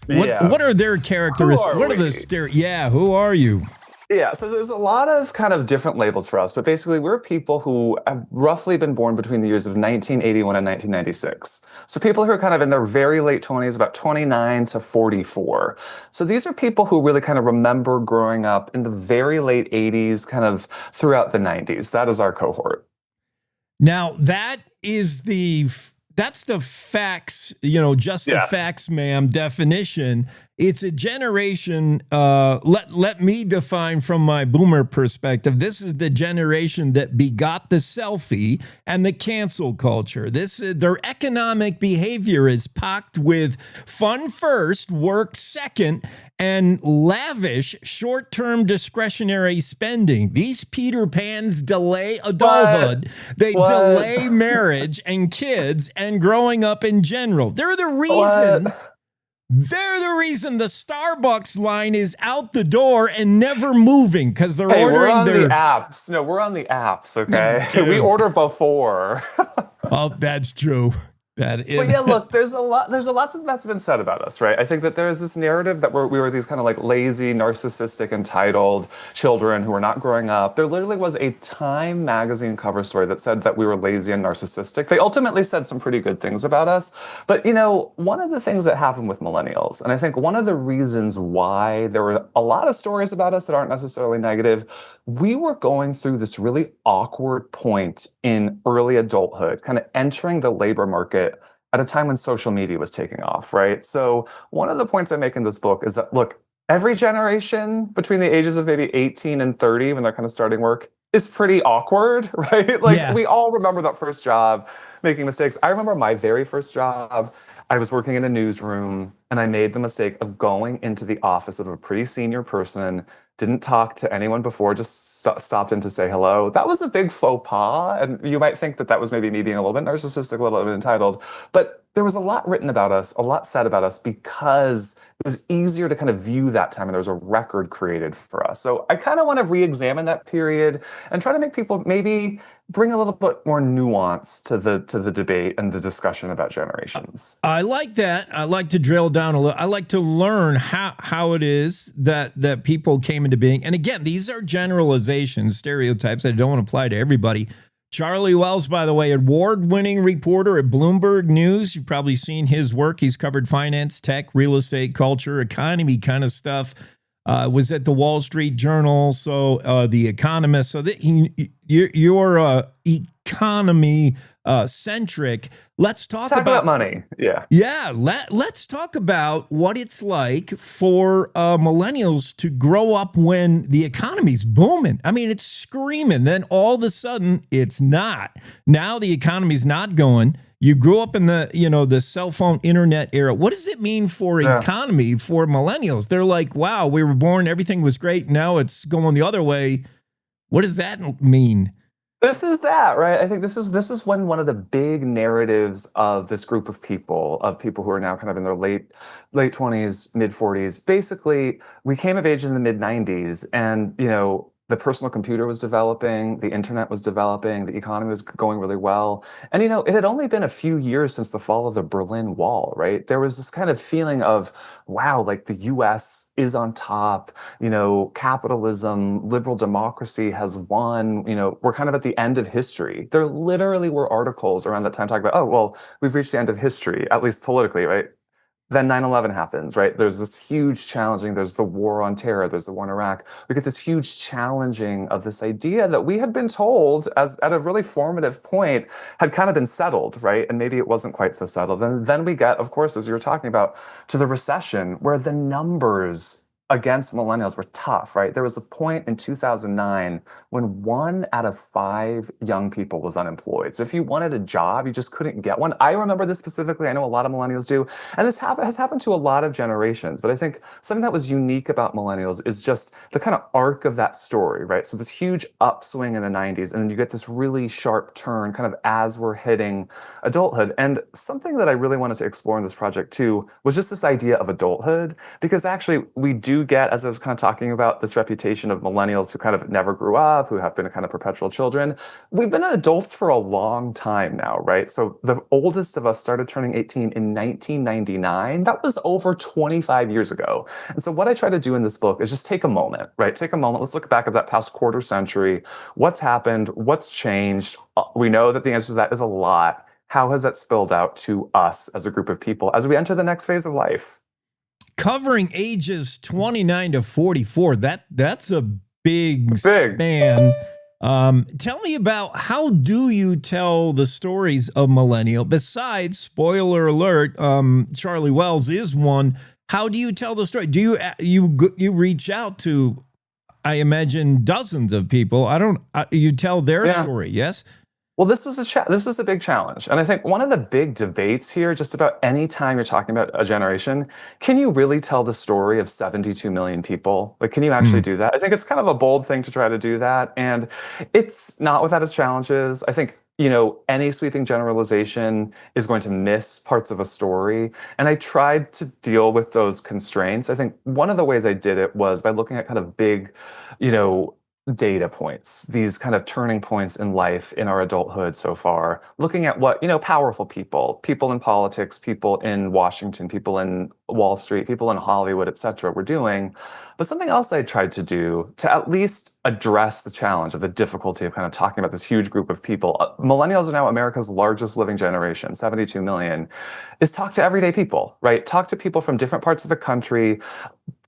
are their characteristics? What are the who are you? Yeah, so there's a lot of kind of different labels for us, but basically we're people who have roughly been born between the years of 1981 and 1996. So people who are kind of in their very late 20s, about 29 to 44. So these are people who really kind of remember growing up in the very late 80s, kind of throughout the 90s. That is our cohort. Now, that's the facts, just the facts, ma'am, definition. It's a generation, let me define from my boomer perspective. This is the generation that begot the selfie and the cancel culture. Their economic behavior is packed with fun first, work second, and lavish short-term discretionary spending. These Peter Pans delay adulthood. They delay marriage and kids and growing up in general. They're the reason. They're the reason the Starbucks line is out the door and never moving because they're ordering we're on their the apps. No, we're on the apps, okay? We order before. Oh, that's true. But yeah, look, there's a lot that's been said about us, right? I think that there's this narrative that we were these kind of like lazy, narcissistic, entitled children who were not growing up. There literally was a Time magazine cover story that said that we were lazy and narcissistic. They ultimately said some pretty good things about us. But, one of the things that happened with millennials, and I think one of the reasons why there were a lot of stories about us that aren't necessarily negative, we were going through this really awkward point in early adulthood, kind of entering the labor market at a time when social media was taking off, right? So one of the points I make in this book is that, look, every generation between the ages of maybe 18 and 30, when they're kind of starting work, is pretty awkward, right? We all remember that first job, making mistakes. I remember my very first job. I was working in a newsroom, and I made the mistake of going into the office of a pretty senior person, didn't talk to anyone before, just stopped in to say hello. That was a big faux pas, and you might think that was maybe me being a little bit narcissistic, a little bit entitled, but there was a lot written about us, a lot said about us, because it was easier to kind of view that time, and there was a record created for us. So I kind of want to re-examine that period and try to make people maybe bring a little bit more nuance to the debate and the discussion about generations. I like that. I like to drill down a little. I like to learn how it is that people came into being. And again, these are generalizations, stereotypes that don't apply to everybody. Charlie Wells, by the way, award-winning reporter at Bloomberg News. You've probably seen his work. He's covered finance, tech, real estate, culture, economy kind of stuff. Was at the Wall Street Journal, so The Economist. So you're economy centric. Let's talk about money. Yeah. Yeah. Let's talk about what it's like for millennials to grow up when the economy's booming. I mean, it's screaming. Then all of a sudden, it's not. Now the economy's not going. You grew up in the cell phone internet era. What does it mean for economy for millennials? They're like, wow, we were born, everything was great. Now it's going the other way. What does that mean? This is that, right? I think this is when one of the big narratives of this group of people who are now kind of in their late 20s, mid 40s. Basically, we came of age in the mid 90s, and the personal computer was developing, the internet was developing, the economy was going really well. And, it had only been a few years since the fall of the Berlin Wall, right? There was this kind of feeling of, wow, like the US is on top, capitalism, liberal democracy has won, we're kind of at the end of history. There literally were articles around that time talking about, oh, well, we've reached the end of history, at least politically, right? Then 9/11 happens, right? There's this huge challenging, there's the war on terror, there's the war in Iraq. We get this huge challenging of this idea that we had been told as at a really formative point had kind of been settled, right? And maybe it wasn't quite so settled. And then we get, of course, as you were talking about, to the recession where the numbers against millennials were tough, right? There was a point in 2009 when 1 out of 5 young people was unemployed. So if you wanted a job, you just couldn't get one. I remember this specifically. I know a lot of millennials do. And this has happened to a lot of generations. But I think something that was unique about millennials is just the kind of arc of that story, right? So this huge upswing in the 90s, and then you get this really sharp turn kind of as we're hitting adulthood. And something that I really wanted to explore in this project too was just this idea of adulthood, because actually we do do get, as I was kind of talking about, this reputation of millennials who kind of never grew up, who have been kind of perpetual children. We've been adults for a long time now, right? So the oldest of us started turning 18 in 1999. That was over 25 years ago. And so what I try to do in this book is just take a moment, right? Take a moment. Let's look back at that past quarter century. What's happened? What's changed? We know that the answer to that is a lot. How has that spilled out to us as a group of people as we enter the next phase of life? Covering ages 29 to 44, that's a big span. Tell me about, how do you tell the stories of Millennial? Besides, spoiler alert, Charlie Wells is one. How do you tell the story? Do you reach out to, I imagine, dozens of people? You tell their story, yes? Well, this was a big challenge. And I think one of the big debates here, just about any time you're talking about a generation, can you really tell the story of 72 million people? Like, can you actually do that? I think it's kind of a bold thing to try to do that. And it's not without its challenges. I think, any sweeping generalization is going to miss parts of a story. And I tried to deal with those constraints. I think one of the ways I did it was by looking at kind of big, data points, these kind of turning points in life in our adulthood so far, looking at what, powerful people in politics, people in Washington, people in Wall Street, people in Hollywood, et cetera, were doing. But something else I tried to do to at least address the challenge of the difficulty of kind of talking about this huge group of people. Millennials are now America's largest living generation, 72 million, is talk to everyday people, right? Talk to people from different parts of the country,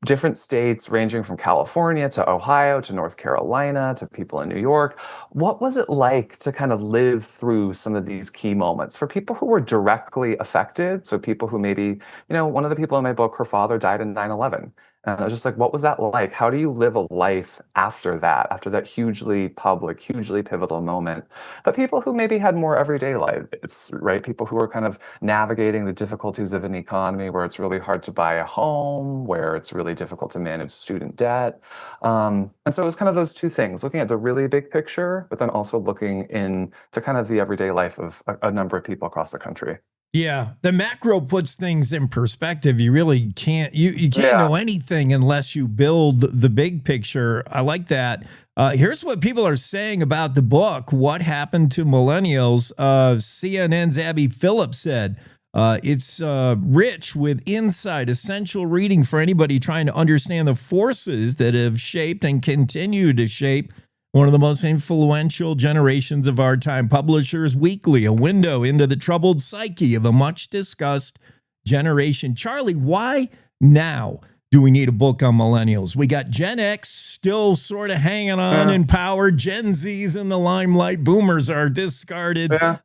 different states ranging from California to Ohio to North Carolina to people in New York. What was it like to kind of live through some of these key moments for people who were directly affected? So people who maybe, one of the people in my book, her father died in 9/11. And I was just like, what was that like? How do you live a life after that hugely public, hugely pivotal moment? But people who maybe had more everyday lives, right? People who are kind of navigating the difficulties of an economy where it's really hard to buy a home, where it's really difficult to manage student debt. And so it was kind of those two things, looking at the really big picture, but then also looking into kind of the everyday life of a number of people across the country. Yeah, the macro puts things in perspective. You really can't, you can't know anything unless you build the big picture. I like that. Here's what people are saying about the book, What Happened to Millennials. CNN's Abby Phillips said, it's rich with insight, essential reading for anybody trying to understand the forces that have shaped and continue to shape one of the most influential generations of our time. Publishers Weekly, a window into the troubled psyche of a much-discussed generation. Charlie, why now do we need a book on millennials? We got Gen X still sort of hanging on in power. Gen Z's in the limelight. Boomers are discarded. The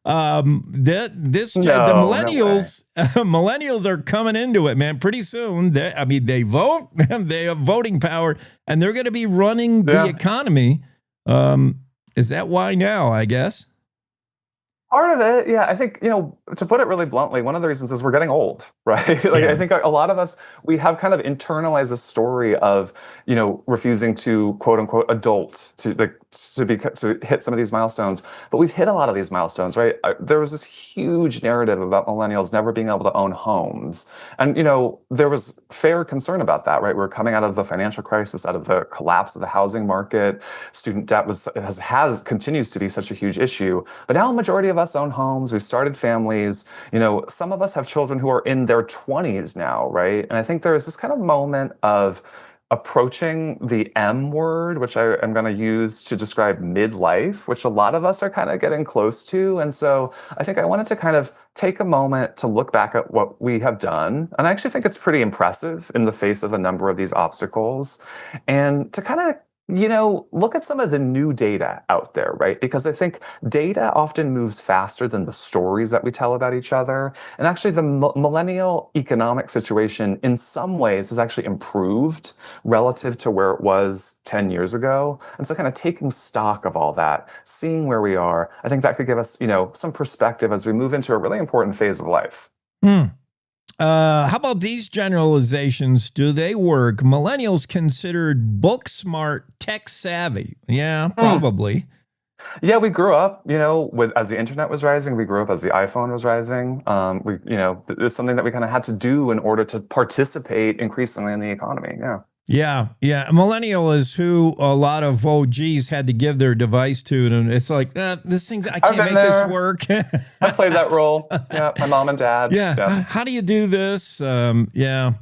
millennials, millennials are coming into it, man. Pretty soon, they vote. They have voting power, and they're going to be running the economy. Is that why now, I guess? Part of it, yeah. I think, to put it really bluntly, one of the reasons is we're getting old, right? I think a lot of us, we have kind of internalized a story of, refusing to quote unquote adult to hit some of these milestones. But we've hit a lot of these milestones, right? There was this huge narrative about millennials never being able to own homes. And, there was fair concern about that, right? We're coming out of the financial crisis, out of the collapse of the housing market. Student debt continues to be such a huge issue. But now a majority of us own homes. We've started families. Some of us have children who are in their 20s now, right? And I think there is this kind of moment of approaching the M word, which I am going to use to describe midlife, which a lot of us are kind of getting close to. And so I think I wanted to kind of take a moment to look back at what we have done. And I actually think it's pretty impressive in the face of a number of these obstacles, and to kind of look at some of the new data out there, right? Because I think data often moves faster than the stories that we tell about each other. And actually, the millennial economic situation in some ways has actually improved relative to where it was 10 years ago. And so kind of taking stock of all that, seeing where we are, I think that could give us, some perspective as we move into a really important phase of life. How about these generalizations? Do they work? Millennials considered book smart, tech savvy. Yeah, probably. Yeah, we grew up, as the internet was rising, we grew up as the iPhone was rising. It's something that we kind of had to do in order to participate increasingly in the economy. Yeah. Yeah, yeah. A millennial is who a lot of OGs had to give their device to, and it's like, this thing's, I can't make this work. I played that role. Yeah, my mom and dad. Yeah. How do you do this? Yeah.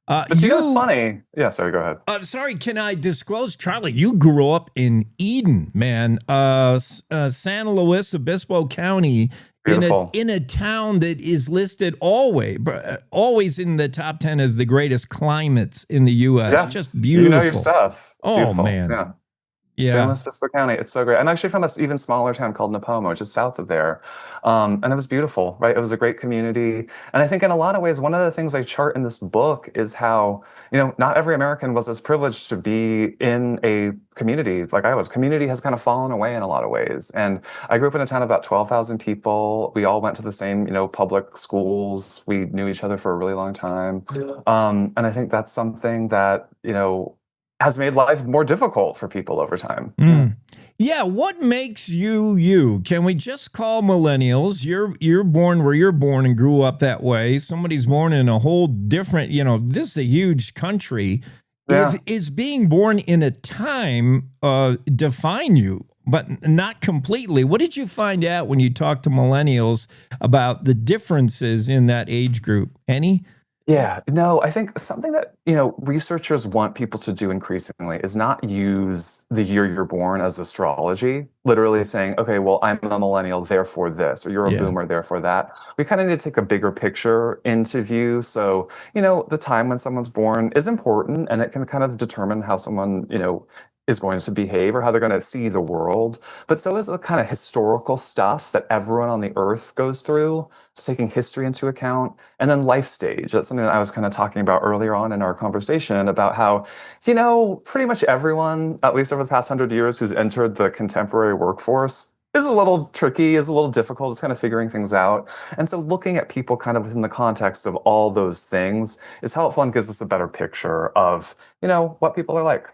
But you know what's funny? Yeah, sorry, go ahead. Sorry, can I disclose, Charlie, you grew up in Eden, man. San Luis Obispo County. In a town that is listed always in the top 10 as the greatest climates in the U.S. Yes, just beautiful. You know your stuff. Oh, beautiful. man. Yeah. San Luis Obispo County. It's so great. I'm actually from an even smaller town called Napomo, just south of there. And it was beautiful, right? It was a great community. And I think in a lot of ways, one of the things I chart in this book is how, not every American was as privileged to be in a community like I was. Community has kind of fallen away in a lot of ways. And I grew up in a town of about 12,000 people. We all went to the same, public schools. We knew each other for a really long time. And I think that's something that, has made life more difficult for people over time. Yeah, what makes you you? Can we just call millennials? You're born where you're born and grew up that way. Somebody's born in a whole different, this is a huge country. Yeah. Is being born in a time define you, but not completely? What did you find out when you talked to millennials about the differences in that age group? Any? Yeah, no, I think something that, researchers want people to do increasingly is not use the year you're born as astrology, literally saying, okay, well, I'm a millennial, therefore this, or you're a boomer, therefore that. We kind of need to take a bigger picture into view. So, the time when someone's born is important, and it can kind of determine how someone, is going to behave or how they're going to see the world. But so is the kind of historical stuff that everyone on the earth goes through. So taking history into account, and then life stage. That's something that I was kind of talking about earlier on in our conversation about how, pretty much everyone, at least over the past 100 years, who's entered the contemporary workforce is a little tricky, is a little difficult, it's kind of figuring things out. And so looking at people kind of within the context of all those things is helpful and gives us a better picture of, what people are like.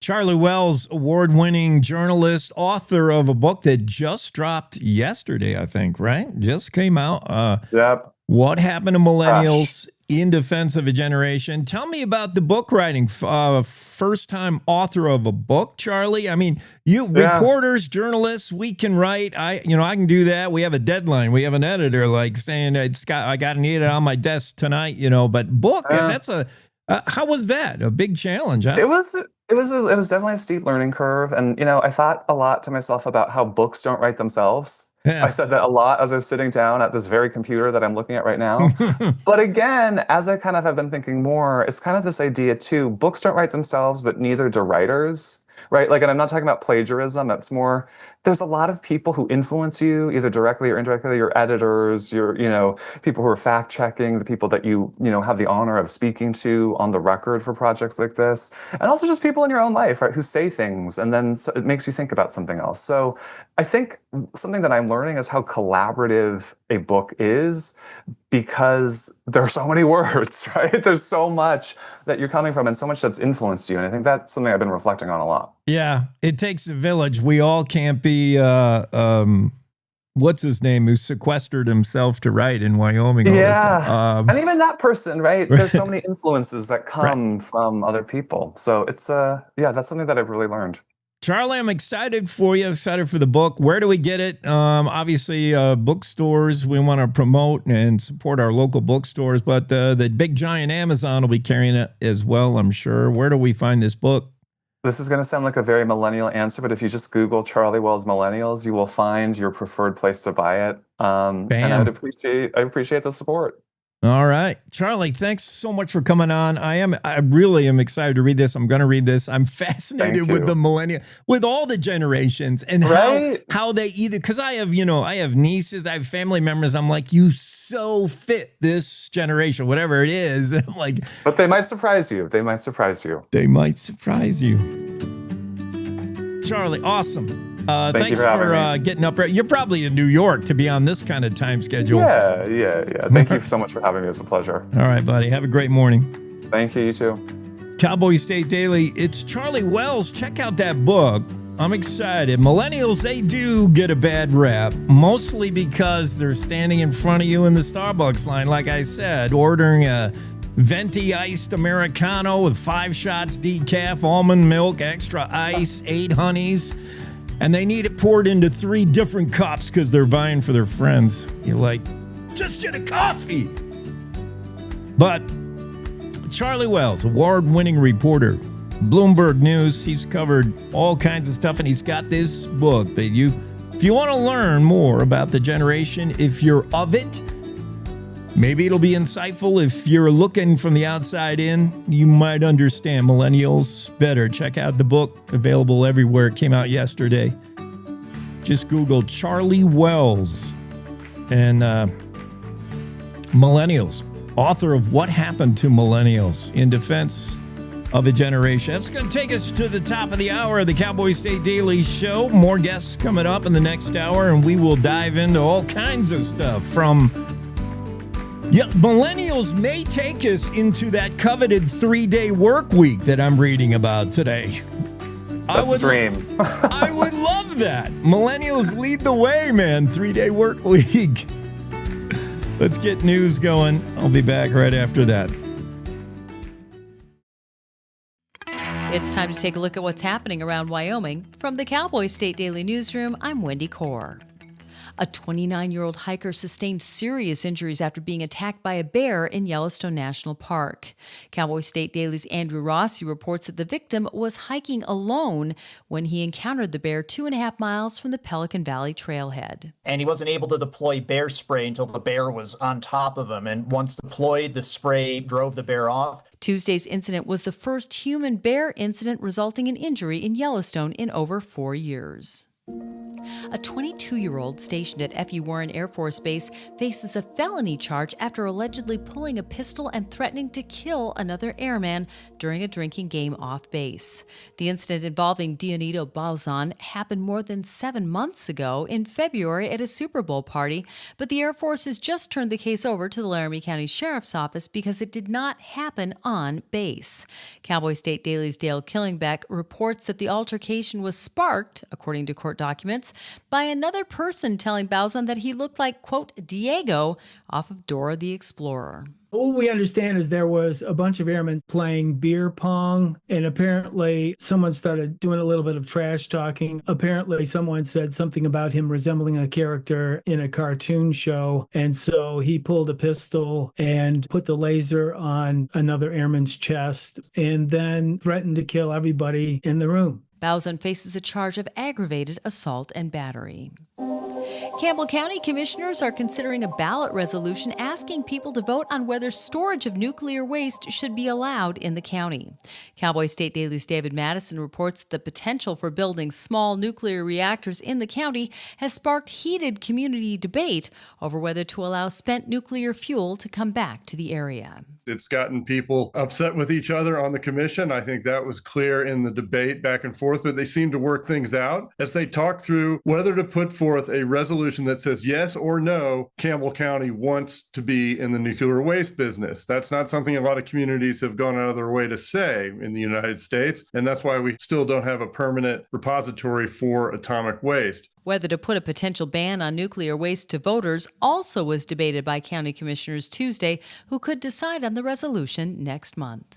Charlie Wells, award-winning journalist, author of a book that just dropped yesterday, I think, right? Just came out. Yep. What Happened to Millennials in Defense of a Generation. Tell me about the book writing. First-time author of a book, Charlie. I mean, reporters, journalists, we can write. I can do that. We have a deadline. We have an editor like saying, I got to need it on my desk tonight, but book, that's a... how was that? A big challenge, huh? It was definitely a steep learning curve. And, I thought a lot to myself about how books don't write themselves. Yeah. I said that a lot as I was sitting down at this very computer that I'm looking at right now. But again, as I kind of have been thinking more, it's kind of this idea too, books don't write themselves, but neither do writers. Right? Like, and I'm not talking about plagiarism. It's more, there's a lot of people who influence you, either directly or indirectly, your editors, your, people who are fact checking, the people that you have the honor of speaking to on the record for projects like this. And also just people in your own life, right, who say things and then it makes you think about something else. So I think something that I'm learning is how collaborative a book is, because there are so many words, right? There's so much that you're coming from and so much that's influenced you. And I think that's something I've been reflecting on a lot. Yeah, it takes a village. We all can't be, what's his name, who sequestered himself to write in Wyoming all the time. And even that person, right? There's so many influences that come from other people. So it's, that's something that I've really learned. Charlie, I'm excited for you. Excited for the book. Where do we get it? Obviously, bookstores. We want to promote and support our local bookstores, but the big giant Amazon will be carrying it as well, I'm sure. Where do we find this book? This is going to sound like a very millennial answer, but if you just Google Charlie Wells Millennials, you will find your preferred place to buy it. And I appreciate the support. All right. Charlie, thanks so much for coming on. I really am excited to read this. I'm going to read this. I'm fascinated with the millennial, with all the generations and how they either, because I have nieces, I have family members. I'm like, you so fit this generation, whatever it is. I'm like, but they might surprise you. They might surprise you. Charlie, awesome. Thanks for getting up. You're probably in New York to be on this kind of time schedule. Yeah. Thank you so much for having me. It's a pleasure. All right, buddy. Have a great morning. Thank you. You too. Cowboy State Daily. It's Charlie Wells. Check out that book. I'm excited. Millennials, they do get a bad rap, mostly because they're standing in front of you in the Starbucks line, like I said, ordering a venti iced Americano with 5 shots decaf, almond milk, extra ice, 8 honeys. And they need it poured into 3 different cups because they're buying for their friends. You're like, just get a coffee. But Charlie Wells, award-winning reporter, Bloomberg News, he's covered all kinds of stuff, and he's got this book that if you want to learn more about the generation, if you're of it, maybe it'll be insightful. If you're looking from the outside in, you might understand millennials better. Check out the book, available everywhere. It came out yesterday. Just Google Charlie Wells and Millennials, author of What Happened to Millennials in Defense of a Generation. That's going to take us to the top of the hour of the Cowboy State Daily Show. More guests coming up in the next hour, and we will dive into all kinds of stuff from... Yeah, millennials may take us into that coveted 3-day work week that I'm reading about today. That's a dream. I would love that. Millennials lead the way, man. 3-day work week. Let's get news going. I'll be back right after that. It's time to take a look at what's happening around Wyoming. From the Cowboy State Daily Newsroom, I'm Wendy Kaur. A 29-year-old hiker sustained serious injuries after being attacked by a bear in Yellowstone National Park. Cowboy State Daily's Andrew Rossi reports that the victim was hiking alone when he encountered the bear 2.5 miles from the Pelican Valley trailhead. And he wasn't able to deploy bear spray until the bear was on top of him. And once deployed, the spray drove the bear off. Tuesday's incident was the first human bear incident resulting in injury in Yellowstone in over 4 years. A 22-year-old stationed at F.E. Warren Air Force Base faces a felony charge after allegedly pulling a pistol and threatening to kill another airman during a drinking game off base. The incident involving Dionito Bauzon happened more than 7 months ago in February at a Super Bowl party, but the Air Force has just turned the case over to the Laramie County Sheriff's Office because it did not happen on base. Cowboy State Daily's Dale Killingbeck reports that the altercation was sparked, according to court documents, by another person telling Bauzon that he looked like, quote, Diego off of Dora the Explorer. All we understand is there was a bunch of airmen playing beer pong, and apparently someone started doing a little bit of trash talking. Apparently someone said something about him resembling a character in a cartoon show, and so he pulled a pistol and put the laser on another airman's chest and then threatened to kill everybody in the room. Bauzon faces a charge of aggravated assault and battery. Campbell County commissioners are considering a ballot resolution asking people to vote on whether storage of nuclear waste should be allowed in the county. Cowboy State Daily's David Madison reports that the potential for building small nuclear reactors in the county has sparked heated community debate over whether to allow spent nuclear fuel to come back to the area. It's gotten people upset with each other on the commission. I think that was clear in the debate back and forth, but they seem to work things out as they talk through whether to put forth a resolution that says yes or no, Campbell County wants to be in the nuclear waste business. That's not something a lot of communities have gone out of their way to say in the United States, and that's why we still don't have a permanent repository for atomic waste. Whether to put a potential ban on nuclear waste to voters also was debated by county commissioners Tuesday, who could decide on the resolution next month.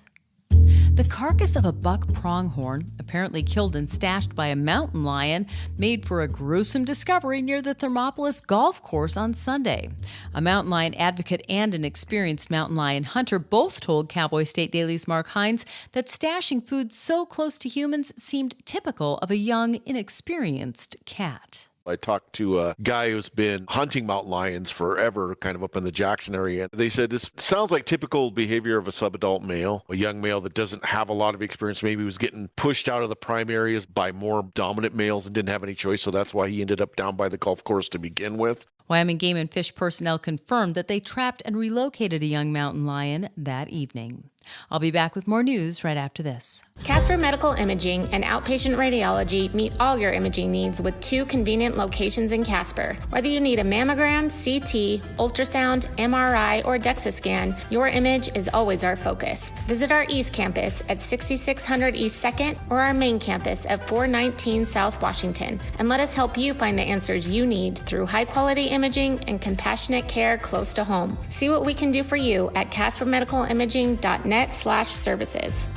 The carcass of a buck pronghorn, apparently killed and stashed by a mountain lion, made for a gruesome discovery near the Thermopolis golf course on Sunday. A mountain lion advocate and an experienced mountain lion hunter both told Cowboy State Daily's Mark Hines that stashing food so close to humans seemed typical of a young, inexperienced cat. I talked to a guy who's been hunting mountain lions forever, kind of up in the Jackson area. They said this sounds like typical behavior of a subadult male, a young male that doesn't have a lot of experience. Maybe was getting pushed out of the prime areas by more dominant males and didn't have any choice, so that's why he ended up down by the golf course to begin with. Wyoming Game and Fish personnel confirmed that they trapped and relocated a young mountain lion that evening. I'll be back with more news right after this. Casper Medical Imaging and Outpatient Radiology meet all your imaging needs with 2 convenient locations in Casper. Whether you need a mammogram, CT, ultrasound, MRI, or DEXA scan, your image is always our focus. Visit our East Campus at 6600 East 2nd or our main campus at 419 South Washington, and let us help you find the answers you need through high-quality imaging and compassionate care close to home. See what we can do for you at caspermedicalimaging.net/services.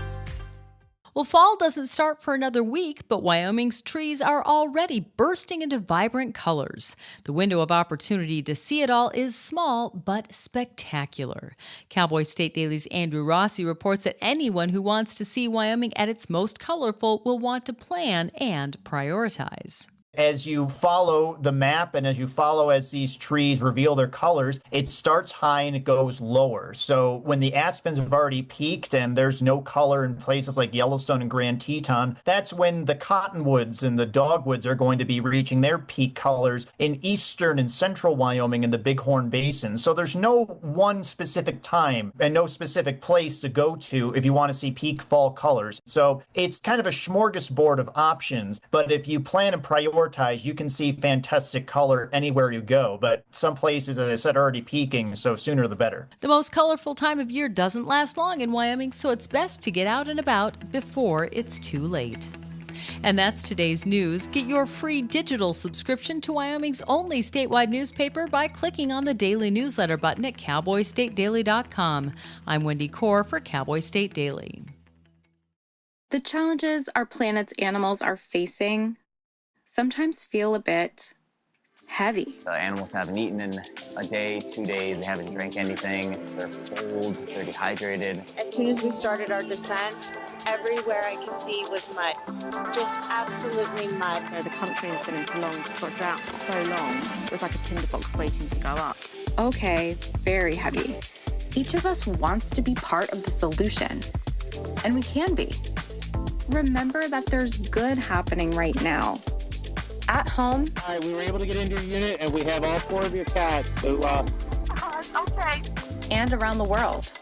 Well, fall doesn't start for another week, but Wyoming's trees are already bursting into vibrant colors. The window of opportunity to see it all is small, but spectacular. Cowboy State Daily's Andrew Rossi reports that anyone who wants to see Wyoming at its most colorful will want to plan and prioritize. As you follow the map and as you follow as these trees reveal their colors, it starts high and it goes lower. So when the aspens have already peaked and there's no color in places like Yellowstone and Grand Teton, that's when the cottonwoods and the dogwoods are going to be reaching their peak colors in eastern and central Wyoming and the Bighorn Basin. So there's no one specific time and no specific place to go to if you want to see peak fall colors. So it's kind of a smorgasbord of options, but if you plan and prioritize, you can see fantastic color anywhere you go, but some places, as I said, are already peaking, so sooner the better. The most colorful time of year doesn't last long in Wyoming, so it's best to get out and about before it's too late. And that's today's news. Get your free digital subscription to Wyoming's only statewide newspaper by clicking on the daily newsletter button at cowboystatedaily.com. I'm Wendy Core for Cowboy State Daily. The challenges our planet's animals are facing sometimes feel a bit heavy. The animals haven't eaten in a day, 2 days, they haven't drank anything, they're cold, they're dehydrated. As soon as we started our descent, everywhere I could see was mud, just absolutely mud. The country has been in prolonged drought for so long, it was like a tinderbox waiting to go up. Okay, very heavy. Each of us wants to be part of the solution, and we can be. Remember that there's good happening right now. At home. All right, we were able to get into your unit, and we have all 4 of your cats. So, okay. And around the world.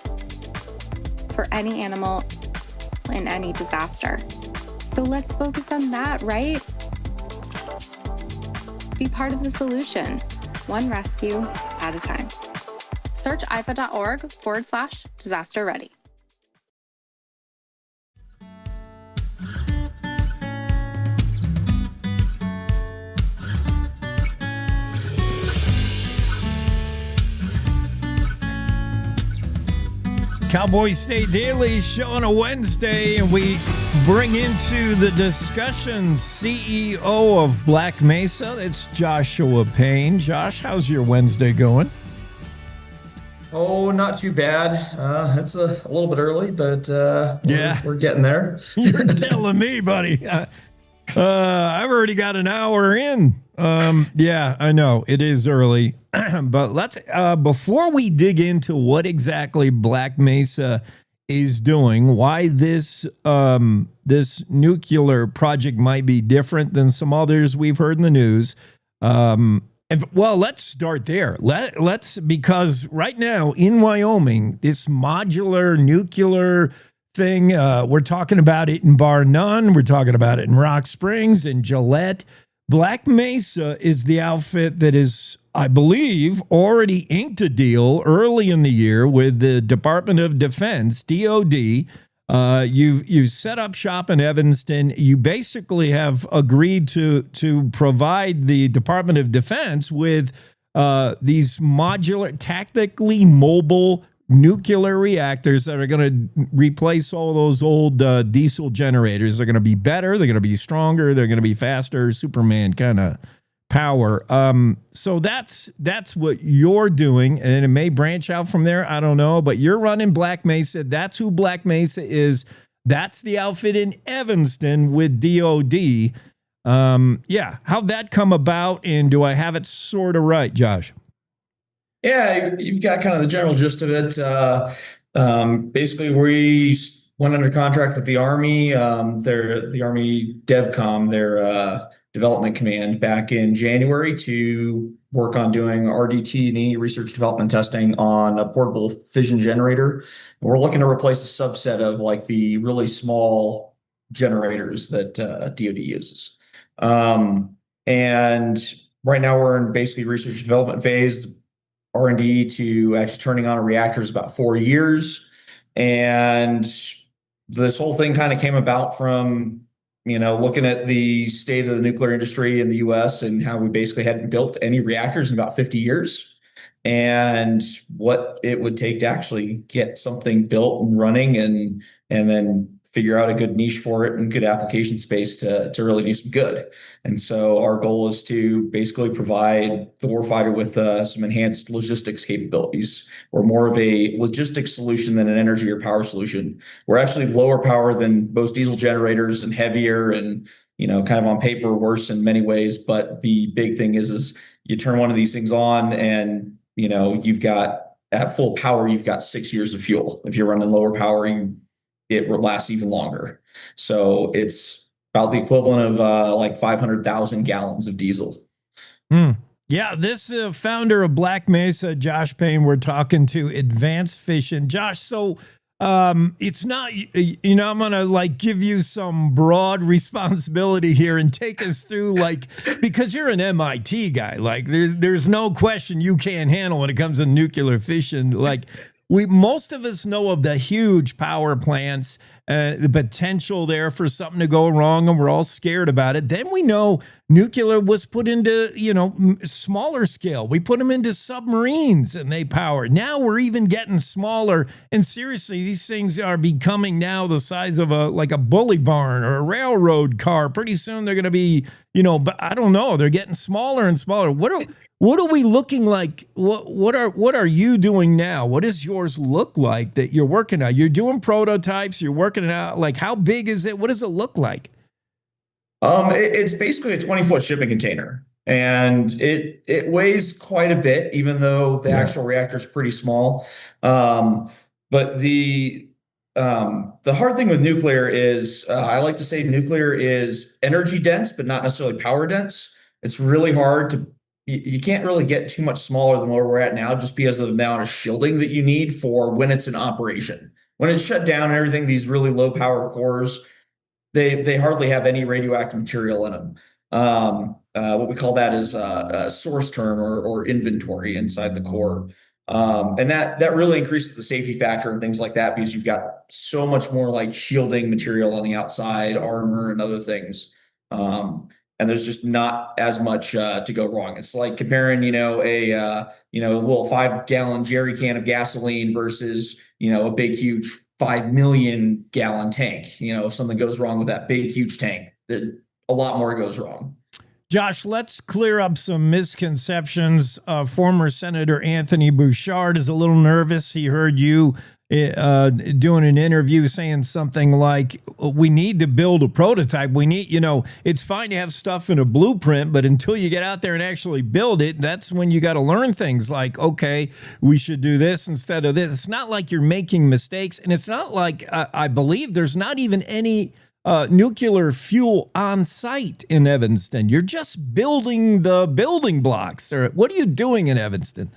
For any animal in any disaster. So let's focus on that, right? Be part of the solution, one rescue at a time. Search ifa.org/disaster ready. Cowboy State Daily show on a Wednesday, and we bring into the discussion CEO of Black Mesa. It's Joshua Payne. Josh, how's your Wednesday going? Oh, not too bad. It's a little bit early, but we're getting there. You're telling me, buddy. I've already got an hour in. Yeah, I know it is early, but let's before we dig into what exactly Black Mesa is doing, why this this nuclear project might be different than some others we've heard in the news. Well, let's start there. Let's because right now in Wyoming, this modular nuclear thing, we're talking about it in Bar None, we're talking about it in Rock Springs and Gillette. Black Mesa is the outfit that is, I believe, already inked a deal early in the year with the Department of Defense, DOD. You've set up shop in Evanston. You basically have agreed to provide the Department of Defense with these modular, tactically mobile nuclear reactors that are going to replace all those old diesel generators. They're going to be better. They're going to be stronger. They're going to be faster. Superman kind of power. So that's what you're doing, and it may branch out from there. I don't know, but you're running Black Mesa. That's who Black Mesa is. That's the outfit in Evanston with DOD. Yeah, how'd that come about, and do I have it sort of right, Josh? Yeah, you've got kind of the general gist of it. Basically, we went under contract with the Army. They're the Army DevCom. They're Development Command back in January to work on doing RDT&E, research development testing, on a portable fission generator. And we're looking to replace a subset of like the really small generators that DoD uses. And right now we're in basically research development phase. R&D to actually turning on a reactor is about 4 years. And this whole thing kind of came about from, looking at the state of the nuclear industry in the US and how we basically hadn't built any reactors in about 50 years, and what it would take to actually get something built and running, and then figure out a good niche for it and good application space to really do some good. And so our goal is to basically provide the warfighter with some enhanced logistics capabilities. We're more of a logistics solution than an energy or power solution. We're actually lower power than most diesel generators and heavier, and kind of on paper worse in many ways. But the big thing is you turn one of these things on and you've got, at full power, you've got 6 years of fuel. If you're running lower power, it will last even longer. So it's about the equivalent of like 500,000 gallons of diesel. Yeah, this founder of Black Mesa, Josh Payne, we're talking to Advanced Fission. Josh, so it's not, I'm going to give you some broad responsibility here and take us through, because you're an MIT guy, there's no question you can't handle when it comes to nuclear fission. Most of us know of the huge power plants, the potential there for something to go wrong, and we're all scared about it. Then we know nuclear was put into, smaller scale. We put them into submarines and they power. Now we're even getting smaller. And seriously, these things are becoming now the size of a bully barn or a railroad car. Pretty soon they're going to be, but I don't know. They're getting smaller and smaller. What are we looking like? What are you doing now? What does yours look like that you're working on? You're doing prototypes. You're working it out. How big is it? What does it look like? It's basically a 20-foot shipping container, and it weighs quite a bit, even though the actual reactor is pretty small. But the hard thing with nuclear is, I like to say nuclear is energy dense, but not necessarily power dense. It's really hard you can't really get too much smaller than where we're at now, just because of the amount of shielding that you need for when it's in operation. When it's shut down and everything, these really low power cores, they hardly have any radioactive material in them. What we call that is a source term or inventory inside the core. And that really increases the safety factor and things like that, because you've got so much more shielding material on the outside, armor and other things. And there's just not as much to go wrong. It's like comparing, a little 5-gallon jerry can of gasoline versus, a big, huge 5 million gallon tank. If something goes wrong with that big, huge tank, a lot more goes wrong. Josh, let's clear up some misconceptions. Former Senator Anthony Bouchard is a little nervous. He heard you doing an interview saying something like, we need to build a prototype. We need, it's fine to have stuff in a blueprint, but until you get out there and actually build it, that's when you got to learn things like, okay, we should do this instead of this. It's not like you're making mistakes. And it's not like, I believe there's not even any nuclear fuel on site in Evanston. You're just building the building blocks. What are you doing in Evanston?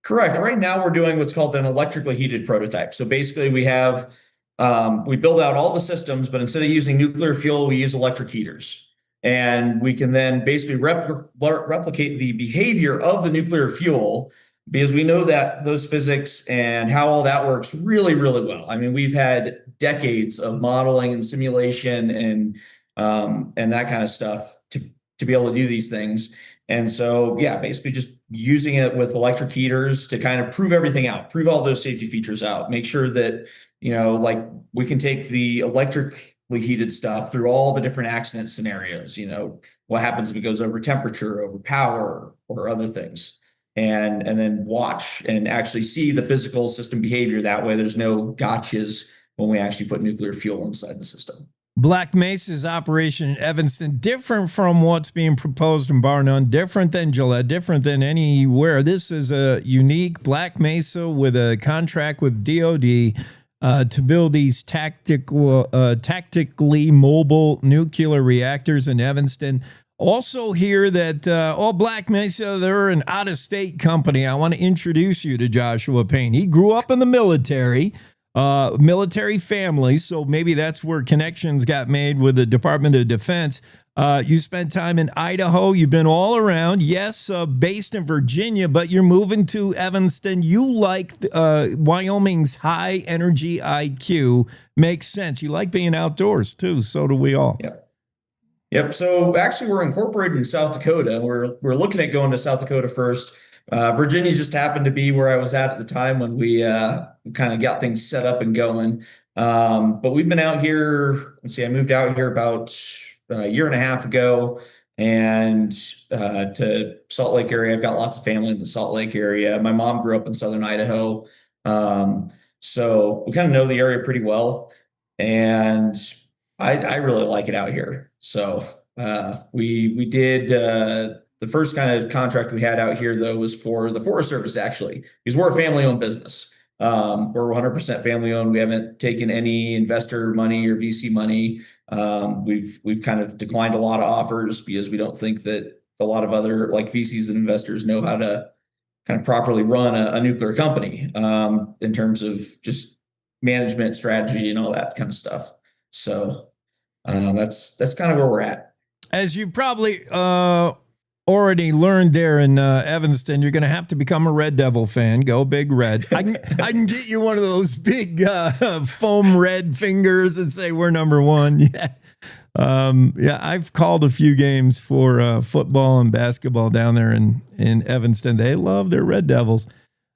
Correct. Right now, we're doing what's called an electrically heated prototype. So basically, we have we build out all the systems, but instead of using nuclear fuel, we use electric heaters, and we can then basically replicate the behavior of the nuclear fuel, because we know that those physics and how all that works really, really well. I mean, we've had decades of modeling and simulation and that kind of stuff to be able to do these things. And so, yeah, basically just using it with electric heaters to kind of prove everything out, prove all those safety features out, make sure that, we can take the electrically heated stuff through all the different accident scenarios. What happens if it goes over temperature, over power, or other things, and then watch and actually see the physical system behavior. That way there's no gotchas when we actually put nuclear fuel inside the system. Black Mesa's operation in Evanston, different from what's being proposed in Bar None, different than Gillette, different than anywhere. This is a unique Black Mesa with a contract with DOD. to build these tactically mobile nuclear reactors in Evanston. Also hear that Black Mesa, they're an out-of-state company. I want to introduce you to Joshua Payne. He grew up in the military family, so maybe that's where connections got made with the Department of Defense. You spent time in Idaho. You've been all around. Yes, based in Virginia, but you're moving to Evanston. You like Wyoming's high energy IQ. Makes sense. You like being outdoors, too. So do we all. Yep. So actually, we're incorporated in South Dakota. We're looking at going to South Dakota first. Virginia just happened to be where I was at the time when we kind of got things set up and going. But we've been out here. Let's see, I moved out here about a year and a half ago, and to Salt Lake area. I've got lots of family in the Salt Lake area. My mom grew up in Southern Idaho, so we kind of know the area pretty well, and I really like it out here. So we did the first kind of contract we had out here, though, was for the Forest Service, actually, because we're a family-owned business. We're 100% family-owned. We haven't taken any investor money or VC money. We've kind of declined a lot of offers because we don't think that a lot of other like VCs and investors know how to kind of properly run a nuclear company in terms of just management strategy and all that kind of stuff. So that's kind of where we're at. As you probably already learned there in Evanston, you're going to have to become a Red Devil fan. Go Big Red. I can get you one of those big foam red fingers and say we're number one. Yeah. I've called a few games for football and basketball down there in Evanston. They love their Red Devils.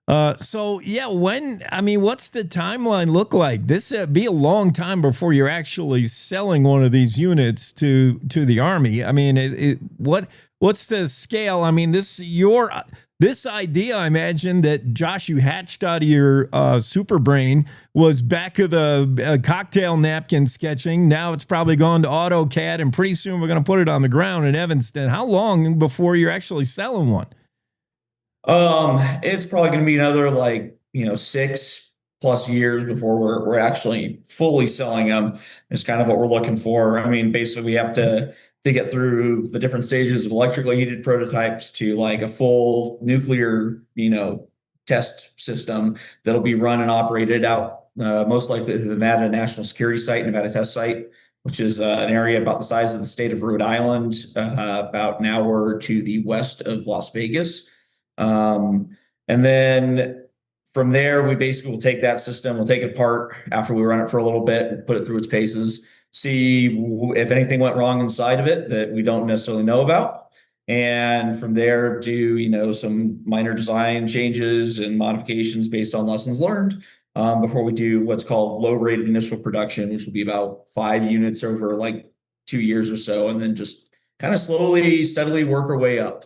What's the timeline look like? This be a long time before you're actually selling one of these units to the Army. I mean, what's the scale? I mean, this idea, I imagine, that Josh, you hatched out of your super brain was back of the cocktail napkin sketching. Now it's probably gone to AutoCAD, and pretty soon we're going to put it on the ground in Evanston. How long before you're actually selling one? It's probably going to be another 6+ years before we're actually fully selling them. It's kind of what we're looking for. I mean, basically we have to get through the different stages of electrically heated prototypes to like a full nuclear, test system that'll be run and operated out most likely to the Nevada National Security Site, Nevada Test Site, which is an area about the size of the state of Rhode Island, about an hour to the west of Las Vegas. And then from there, we basically will take that system, we'll take it apart after we run it for a little bit and put it through its paces, see if anything went wrong inside of it that we don't necessarily know about. And from there, do, some minor design changes and modifications based on lessons learned before we do what's called low rate initial production, which will be about 5 units over 2 years or so, and then just kind of slowly, steadily work our way up.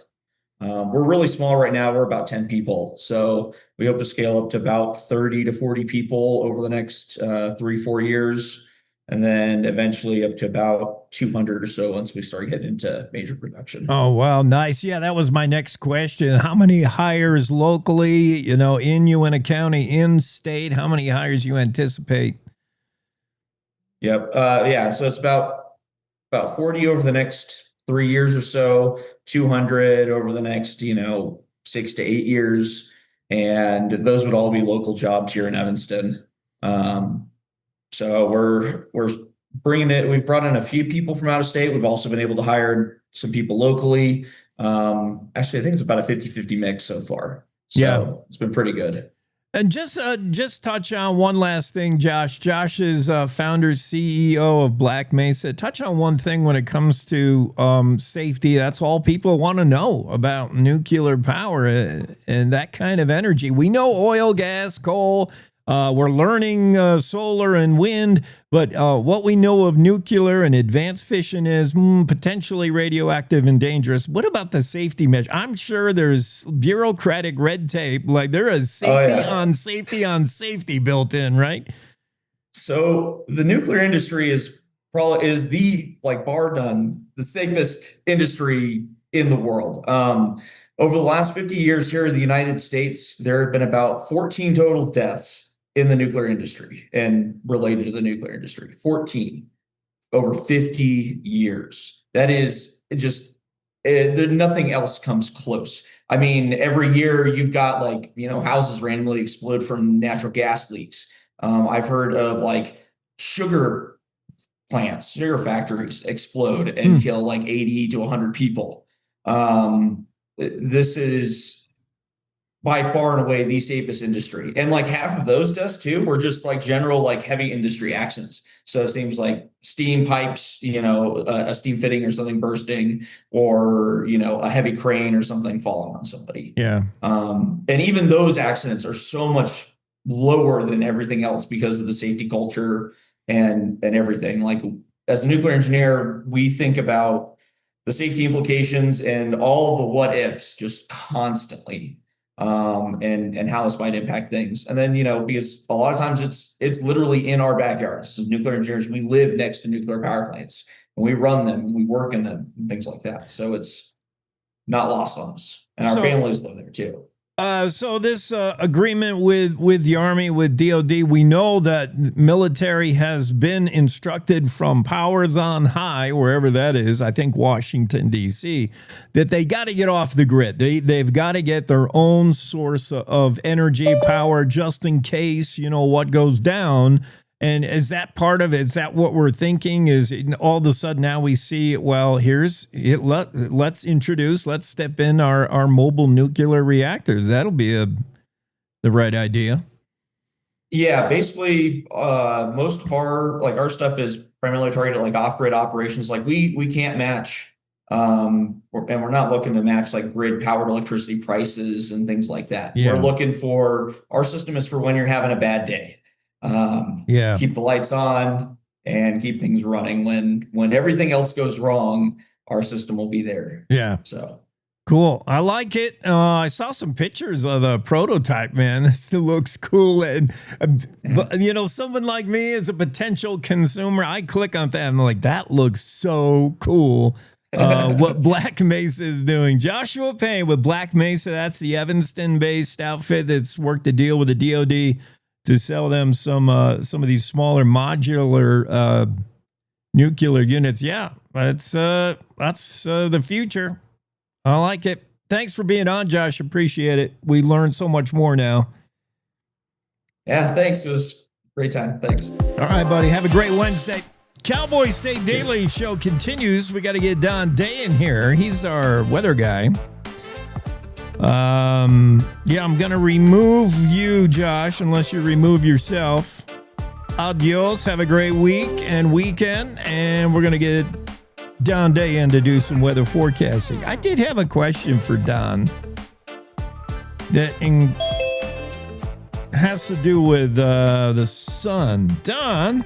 We're really small right now. We're about 10 people. So we hope to scale up to about 30 to 40 people over the next 3-4 years. And then eventually up to about 200 or so once we start getting into major production. Oh, wow. Nice. Yeah, that was my next question. How many hires locally, in Uintah County, in state? How many hires you anticipate? Yep. So it's about 40 over the next 3 years or so, 200 over the next, 6 to 8 years. And those would all be local jobs here in Evanston. So we're bringing it. We've brought in a few people from out of state. We've also been able to hire some people locally. Actually, I think it's about a 50-50 mix so far. So It's been pretty good. And just touch on one last thing, Josh. Josh is founder, CEO of Black Mesa. Touch on one thing when it comes to safety. That's all people want to know about nuclear power and that kind of energy. We know oil, gas, coal. We're learning solar and wind, but what we know of nuclear and advanced fission is potentially radioactive and dangerous. What about the safety measure? I'm sure there's bureaucratic red tape, like there is safety on safety on safety built in, right? So the nuclear industry is the bar none, the safest industry in the world. Over the last 50 years here in the United States, there have been about 14 total deaths in the nuclear industry and related to the nuclear industry. 14 over 50 years. That is just, nothing else comes close. I mean, every year you've got like, houses randomly explode from natural gas leaks. I've heard of like sugar plants, sugar factories explode and kill like 80 to 100 people. This is by far and away the safest industry. And like half of those deaths too were just like general like heavy industry accidents. So it seems like steam pipes, a steam fitting or something bursting, or, a heavy crane or something falling on somebody. Yeah. And even those accidents are so much lower than everything else because of the safety culture and everything. Like as a nuclear engineer, we think about the safety implications and all the what ifs just constantly. And how this might impact things. And then, because a lot of times it's literally in our backyards. As nuclear engineers, we live next to nuclear power plants and we run them and we work in them and things like that. So it's not lost on us, and our families live there too. So this agreement with the Army, with DOD, we know that military has been instructed from powers on high, wherever that is, I think Washington, D.C., that they got to get off the grid. They've got to get their own source of energy, power, just in case, what goes down. And is that part of it? Is that what we're thinking? Is all of a sudden now we see, well, let's step in our mobile nuclear reactors. That'll be the right idea. Yeah, basically, most of our stuff is primarily targeted like off-grid operations. Like we can't match, and we're not looking to match like grid powered electricity prices and things like that. Yeah. We're looking for, our system is for when you're having a bad day. Keep the lights on and keep things running. When everything else goes wrong, our system will be there. Yeah. So cool. I like it. I saw some pictures of the prototype, man. This looks cool. And, someone like me as a potential consumer, I click on that and I'm like, that looks so cool. What Black Mesa is doing. Joshua Payne with Black Mesa. That's the Evanston-based outfit that's worked a deal with the DOD to sell them some of these smaller modular nuclear units. Yeah, that's the future. I like it. Thanks for being on, Josh. Appreciate it. We learned so much more now. Yeah, thanks. It was a great time. Thanks. All right, buddy. Have a great Wednesday. Cowboy State Daily Show continues. We got to get Don Day in here. He's our weather guy. I'm going to remove you, Josh, unless you remove yourself. Adios. Have a great week and weekend. And we're going to get Don Day in to do some weather forecasting. I did have a question for Don that has to do with the sun. Don,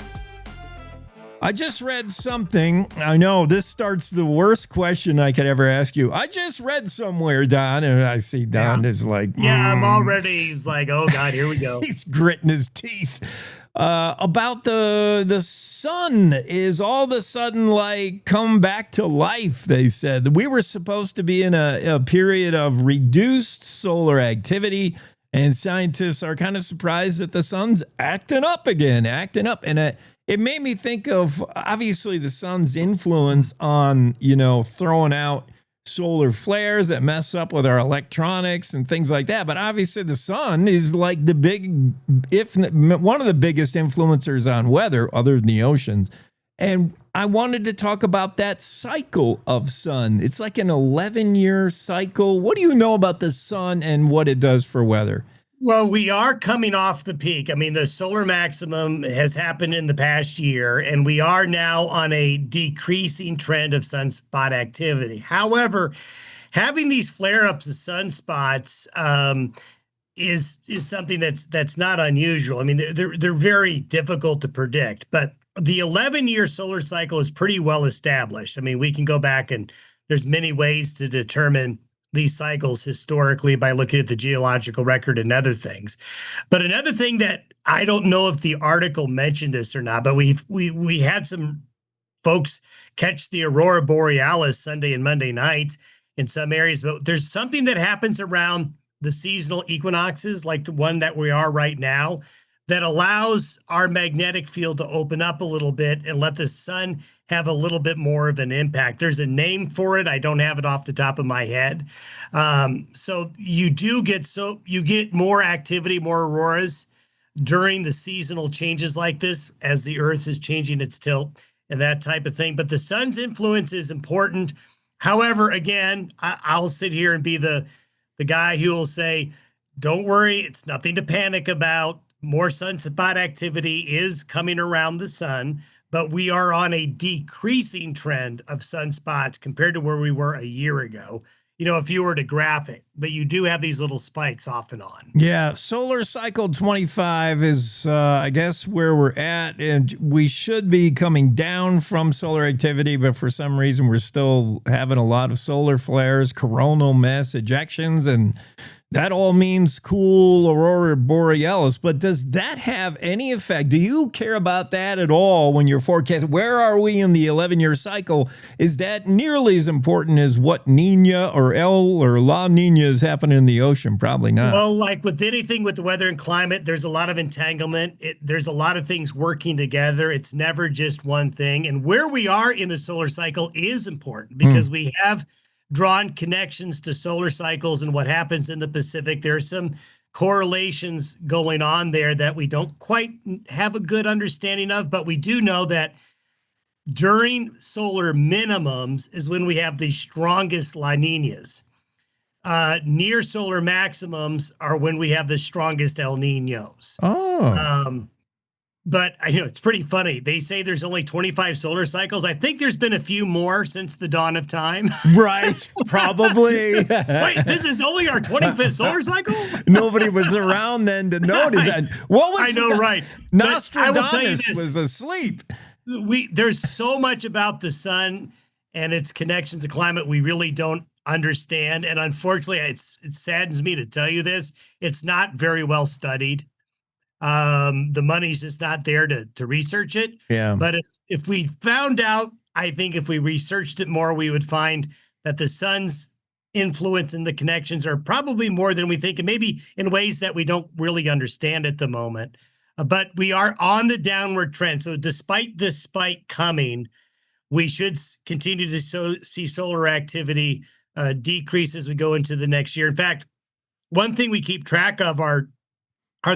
I just read something. I know this starts the worst question I could ever ask you. I just read somewhere, Don, and I see Don is like, I'm already, he's like, oh God, here we go. He's gritting his teeth. About the sun is all of a sudden like come back to life, they said. We were supposed to be in a period of reduced solar activity, and scientists are kind of surprised that the sun's acting up again. And it made me think of, obviously, the sun's influence on, throwing out solar flares that mess up with our electronics and things like that. But obviously the sun is like one of the biggest influencers on weather other than the oceans. And I wanted to talk about that cycle of sun. It's like an 11-year cycle. What do you know about the sun and what it does for weather? Well, we are coming off the peak. I mean, the solar maximum has happened in the past year, and we are now on a decreasing trend of sunspot activity. However, having these flare-ups of sunspots is something that's not unusual. I mean, they're very difficult to predict, but the 11-year solar cycle is pretty well established. I mean, we can go back and there's many ways to determine these cycles historically by looking at the geological record and other things. But another thing that I don't know if the article mentioned this or not, but we had some folks catch the aurora borealis Sunday and Monday nights in some areas, but there's something that happens around the seasonal equinoxes, like the one that we are right now, that allows our magnetic field to open up a little bit and let the sun have a little bit more of an impact. There's a name for it. I don't have it off the top of my head. So you get more activity, more auroras during the seasonal changes like this as the Earth is changing its tilt and that type of thing. But the sun's influence is important. However, again, I'll sit here and be the guy who will say, don't worry, it's nothing to panic about. More sunspot activity is coming around the sun, but we are on a decreasing trend of sunspots compared to where we were a year ago. If you were to graph it, but you do have these little spikes off and on. Yeah, solar cycle 25 is, I guess, where we're at, and we should be coming down from solar activity, but for some reason we're still having a lot of solar flares, coronal mass ejections, and that all means cool aurora borealis. But does that have any effect? Do you care about that at all when you're forecasting? Where are we in the 11-year cycle? Is that nearly as important as what Nina or El or La Nina is happening in the ocean? Probably not. Well, like with anything with the weather and climate, there's a lot of entanglement. There's a lot of things working together. It's never just one thing. And where we are in the solar cycle is important because we have drawn connections to solar cycles and what happens in the Pacific. There's some correlations going on there that we don't quite have a good understanding of, but we do know that during solar minimums is when we have the strongest La Ninas. Near solar maximums are when we have the strongest El Ninos. But it's pretty funny. They say there's only 25 solar cycles. I think there's been a few more since the dawn of time. Right, probably. Wait, this is only our 25th solar cycle? Nobody was around then to notice that. What was I know, right. Nostradamus was asleep. There's so much about the sun and its connections to climate we really don't understand. And unfortunately, it saddens me to tell you this. It's not very well studied. The money's just not there to research it. Yeah. But if we found out, I think if we researched it more, we would find that the sun's influence and the connections are probably more than we think, and maybe in ways that we don't really understand at the moment. But we are on the downward trend. So despite this spike coming, we should continue to see solar activity decrease as we go into the next year. In fact, one thing we keep track of are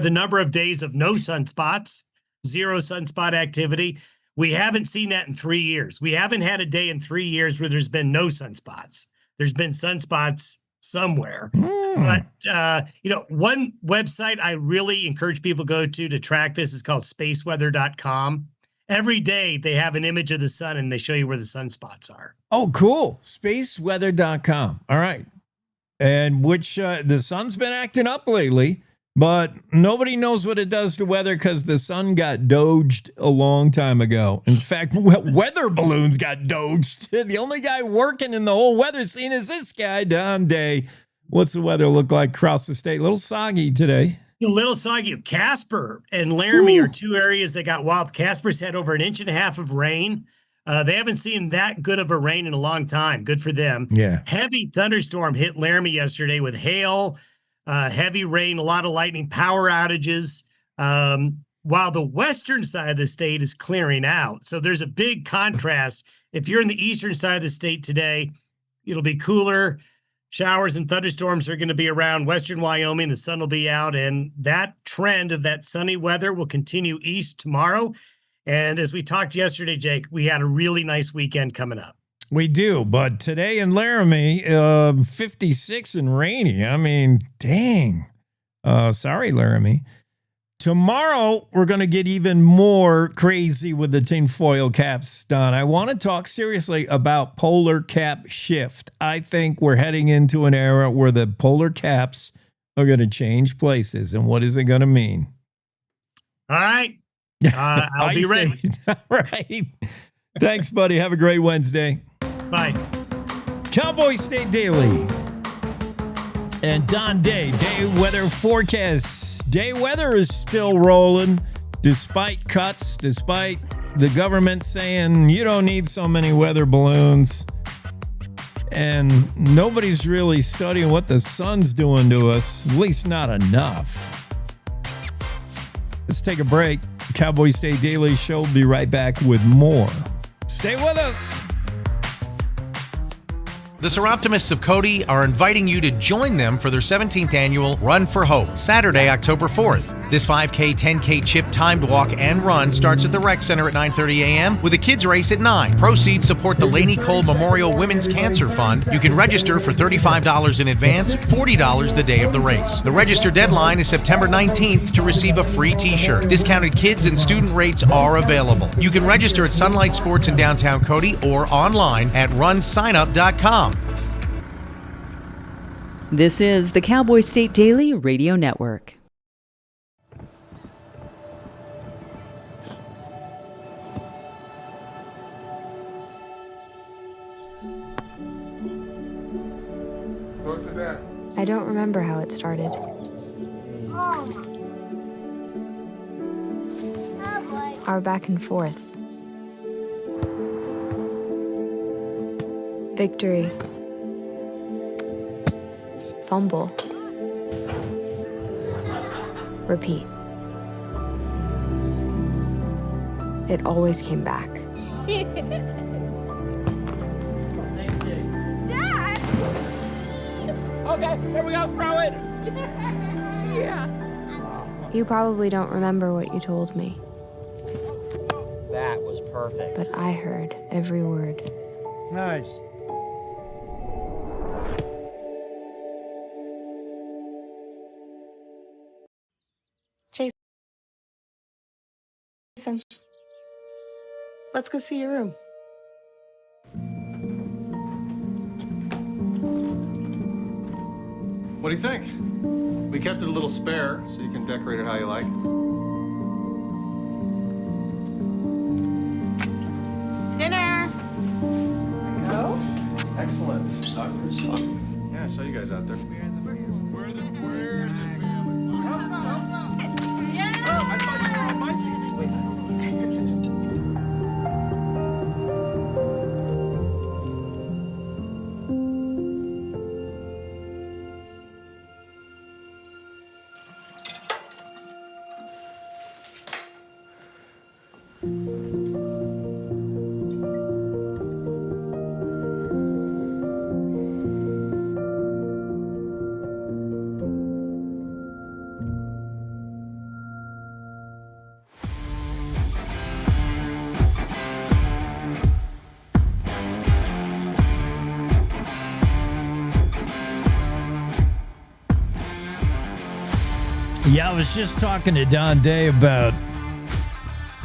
the number of days of no sunspots, zero sunspot activity. We haven't seen that in 3 years. We haven't had a day in 3 years where there's been no sunspots. There's been sunspots somewhere. But, one website I really encourage people to go to track this is called spaceweather.com. Every day they have an image of the sun and they show you where the sunspots are. Oh, cool. Spaceweather.com. All right. And which the sun's been acting up lately. But nobody knows what it does to weather because the sun got doged a long time ago. In fact, weather balloons got doged. The only guy working in the whole weather scene is this guy, Don Day. What's the weather look like across the state? A little soggy today. A little soggy. Casper and Laramie are two areas that got wild. Casper's had over 1.5 inches of rain. They haven't seen that good of a rain in a long time. Good for them. Yeah. Heavy thunderstorm hit Laramie yesterday with hail. Heavy rain, a lot of lightning, power outages, while the western side of the state is clearing out. So there's a big contrast. If you're in the eastern side of the state today, it'll be cooler. Showers and thunderstorms are going to be around western Wyoming. The sun will be out, and that trend of that sunny weather will continue east tomorrow. And as we talked yesterday, Jake, we had a really nice weekend coming up. We do, but today in Laramie, 56 and rainy. I mean, dang. Sorry, Laramie. Tomorrow, we're going to get even more crazy with the tinfoil caps, Don. I want to talk seriously about polar cap shift. I think we're heading into an era where the polar caps are going to change places. And what is it going to mean? All right. I'll be ready. All right. Thanks, buddy. Have a great Wednesday. Bye. Cowboy State Daily and Don Day. Day weather forecasts. Day weather is still rolling despite cuts, despite the government saying you don't need so many weather balloons. And nobody's really studying what the sun's doing to us, at least not enough. Let's take a break. Cowboy State Daily Show will be right back with more. Stay with us. The Seroptimists of Cody are inviting you to join them for their 17th annual Run for Hope, Saturday, October 4th. This 5K, 10K chip timed walk and run starts at the Rec Center at 9:30 a.m. with a kids race at 9. Proceeds support the Laney Cole Memorial Women's Cancer Fund. You can register for $35 in advance, $40 the day of the race. The register deadline is September 19th to receive a free t-shirt. Discounted kids and student rates are available. You can register at Sunlight Sports in downtown Cody or online at runsignup.com. This is the Cowboy State Daily Radio Network. I don't remember how it started. Our back and forth. Victory. Fumble. Repeat. It always came back. Dad! Okay, here we go, throw it! Yeah. You probably don't remember what you told me, That was perfect. but I heard every word. Nice. Jason, let's go see your room. What do you think? We kept it a little spare, so you can decorate it how you like. Dinner! Go. Excellent. Soccer is fun. Yeah, I saw you guys out there. Yeah, I was just talking to Don Day about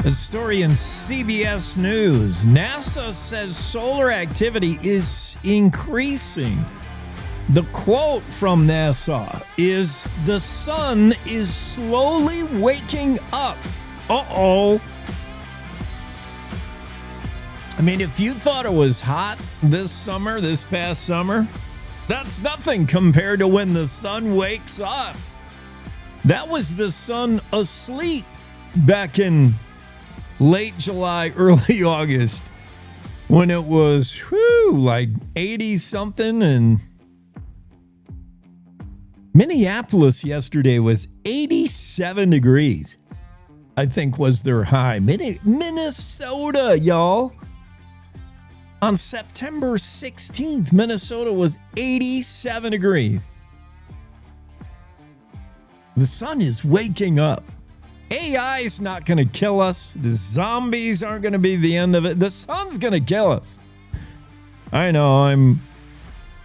a story in CBS News. NASA says solar activity is increasing. The quote from NASA is, "The sun is slowly waking up." Uh-oh. I mean, if you thought it was hot this past summer, that's nothing compared to when the sun wakes up. That was the sun asleep back in late July, early August, when it was like 80 something. And Minneapolis yesterday was 87 degrees, I think was their high. Minnesota, y'all. On September 16th, Minnesota was 87 degrees. The sun is waking up. AI is not going to kill us. The zombies aren't going to be the end of it. The sun's going to kill us. I know, I'm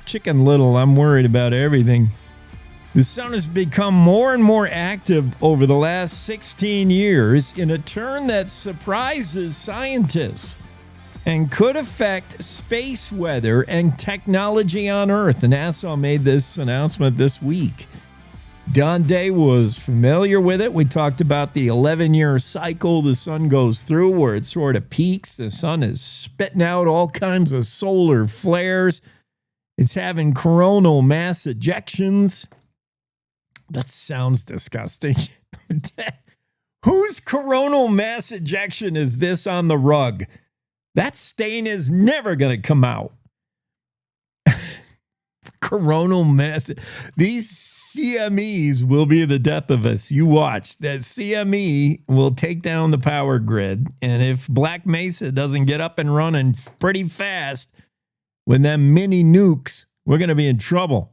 Chicken Little. I'm worried about everything. The sun has become more and more active over the last 16 years in a turn that surprises scientists and could affect space weather and technology on Earth. And NASA made this announcement this week. Don Day was familiar with it. We talked about the 11-year cycle the sun goes through where it sort of peaks. The sun is spitting out all kinds of solar flares. It's having coronal mass ejections. That sounds disgusting. Whose coronal mass ejection is this on the rug? That stain is never going to come out. coronal mass. These CMEs will be the death of us. You watch. That CME will take down the power grid. And if Black Mesa doesn't get up and running pretty fast with them mini nukes, we're going to be in trouble.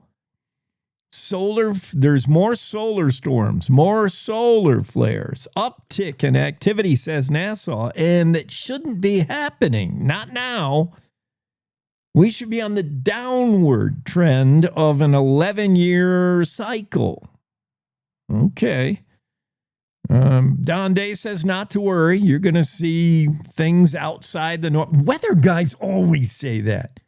There's more solar storms, more solar flares, uptick in activity, says NASA, and that shouldn't be happening. Not now. We should be on the downward trend of an 11-year cycle. Okay. Don Day says not to worry. You're going to see things outside the norm. Weather guys always say that.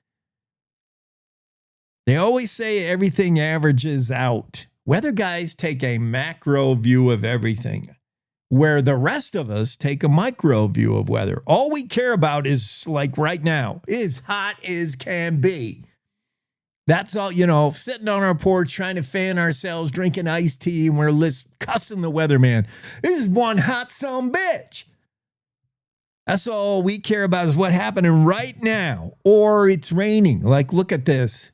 They always say everything averages out. Weather guys take a macro view of everything, where the rest of us take a micro view of weather. All we care about is, like right now, is hot as can be. That's all, sitting on our porch trying to fan ourselves, drinking iced tea, and we're cussing the weatherman. This is one hot son bitch. That's all we care about is what's happening right now. Or it's raining. Like, look at this.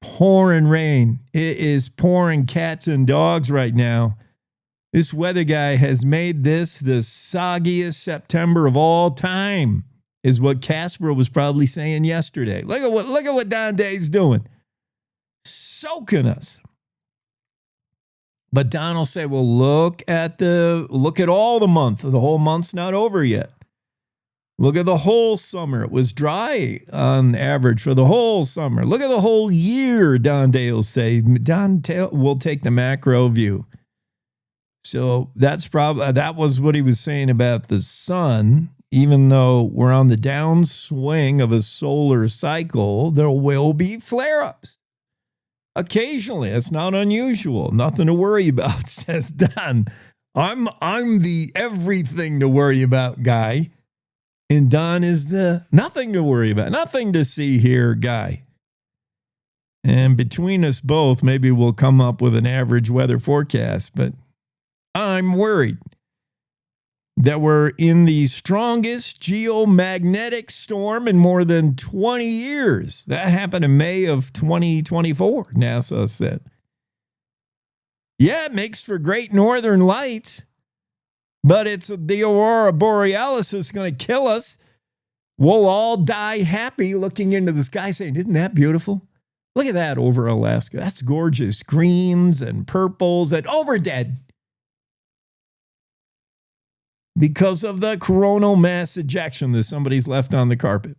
Pouring rain. It is pouring cats and dogs right now. This weather guy has made this the soggiest September of all time, is what Casper was probably saying yesterday. Look at what Don Day's doing. Soaking us. But Don will say, well, look at all the month. The whole month's not over yet. Look at the whole summer. It was dry on average for the whole summer. Look at the whole year, Don Day will say. Don Day will take the macro view. So that was what he was saying about the sun. Even though we're on the downswing of a solar cycle, there will be flare-ups. Occasionally. It's not unusual. Nothing to worry about, says Don. I'm the everything to worry about guy. And Don is the nothing to worry about, nothing to see here guy. And between us both, maybe we'll come up with an average weather forecast. But I'm worried that we're in the strongest geomagnetic storm in more than 20 years. That happened in May of 2024, NASA said. Yeah, it makes for great northern lights. But it's the aurora borealis is going to kill us. We'll all die happy looking into the sky saying, isn't that beautiful? Look at that over Alaska. That's gorgeous. Greens and purples. And we're dead. Because of the coronal mass ejection that somebody's left on the carpet.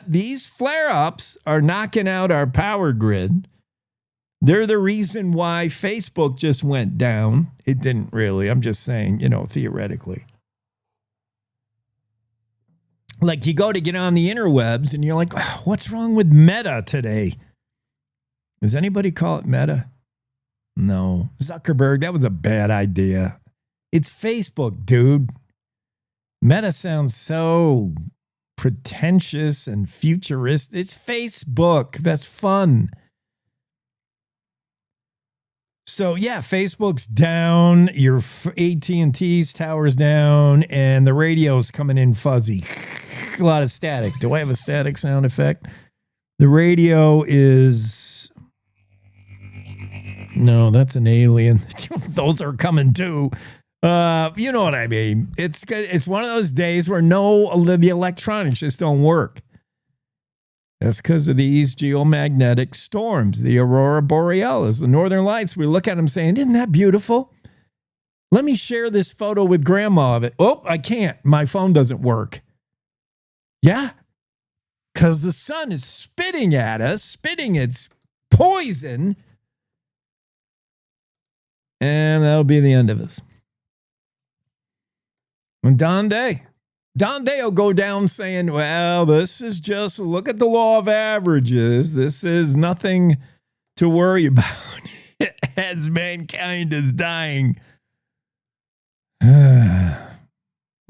These flare-ups are knocking out our power grid. They're the reason why Facebook just went down. It didn't really. I'm just saying, theoretically. Like you go to get on the interwebs and you're like, oh, what's wrong with Meta today? Does anybody call it Meta? No. Zuckerberg, that was a bad idea. It's Facebook, dude. Meta sounds so pretentious and futuristic. It's Facebook. That's fun. So, yeah, Facebook's down, your AT&T's tower's down, and the radio's coming in fuzzy. A lot of static. Do I have a static sound effect? The radio is... No, that's an alien. Those are coming too. You know what I mean. It's one of those days where the electronics just don't work. That's because of these geomagnetic storms, the aurora borealis, the northern lights. We look at them saying, isn't that beautiful? Let me share this photo with grandma of it. Oh, I can't. My phone doesn't work. Yeah, because the sun is spitting at us, spitting its poison. And that'll be the end of us. And Don Day will go down saying, well, this is just, look at the law of averages. This is nothing to worry about as mankind is dying. All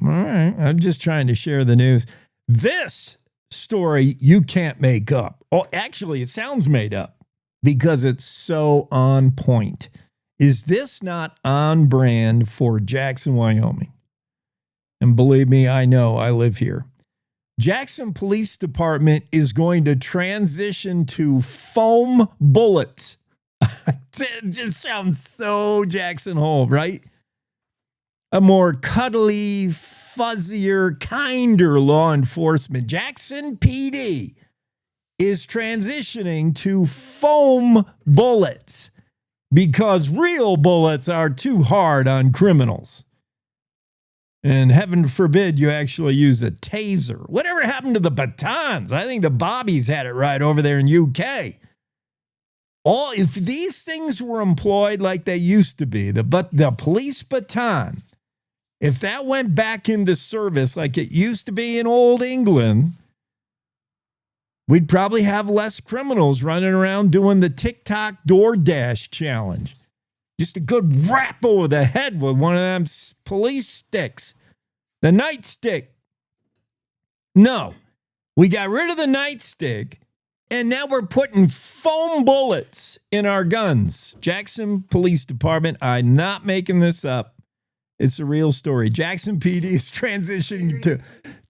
right. I'm just trying to share the news. This story you can't make up. Oh, actually, it sounds made up because it's so on point. Is this not on brand for Jackson, Wyoming? And believe me, I know, I live here. Jackson Police Department is going to transition to foam bullets. It just sounds so Jackson Hole, right? A more cuddly, fuzzier, kinder law enforcement. Jackson PD is transitioning to foam bullets because real bullets are too hard on criminals. And heaven forbid you actually use a taser. Whatever happened to the batons? I think the Bobbies had it right over there in UK. If these things were employed like they used to be, the police baton, if that went back into service like it used to be in old England, we'd probably have less criminals running around doing the TikTok DoorDash challenge. Just a good rap over the head with one of them police sticks. The nightstick. No, we got rid of the nightstick, and now we're putting foam bullets in our guns. Jackson Police Department, I'm not making this up. It's a real story. Jackson PD is transitioning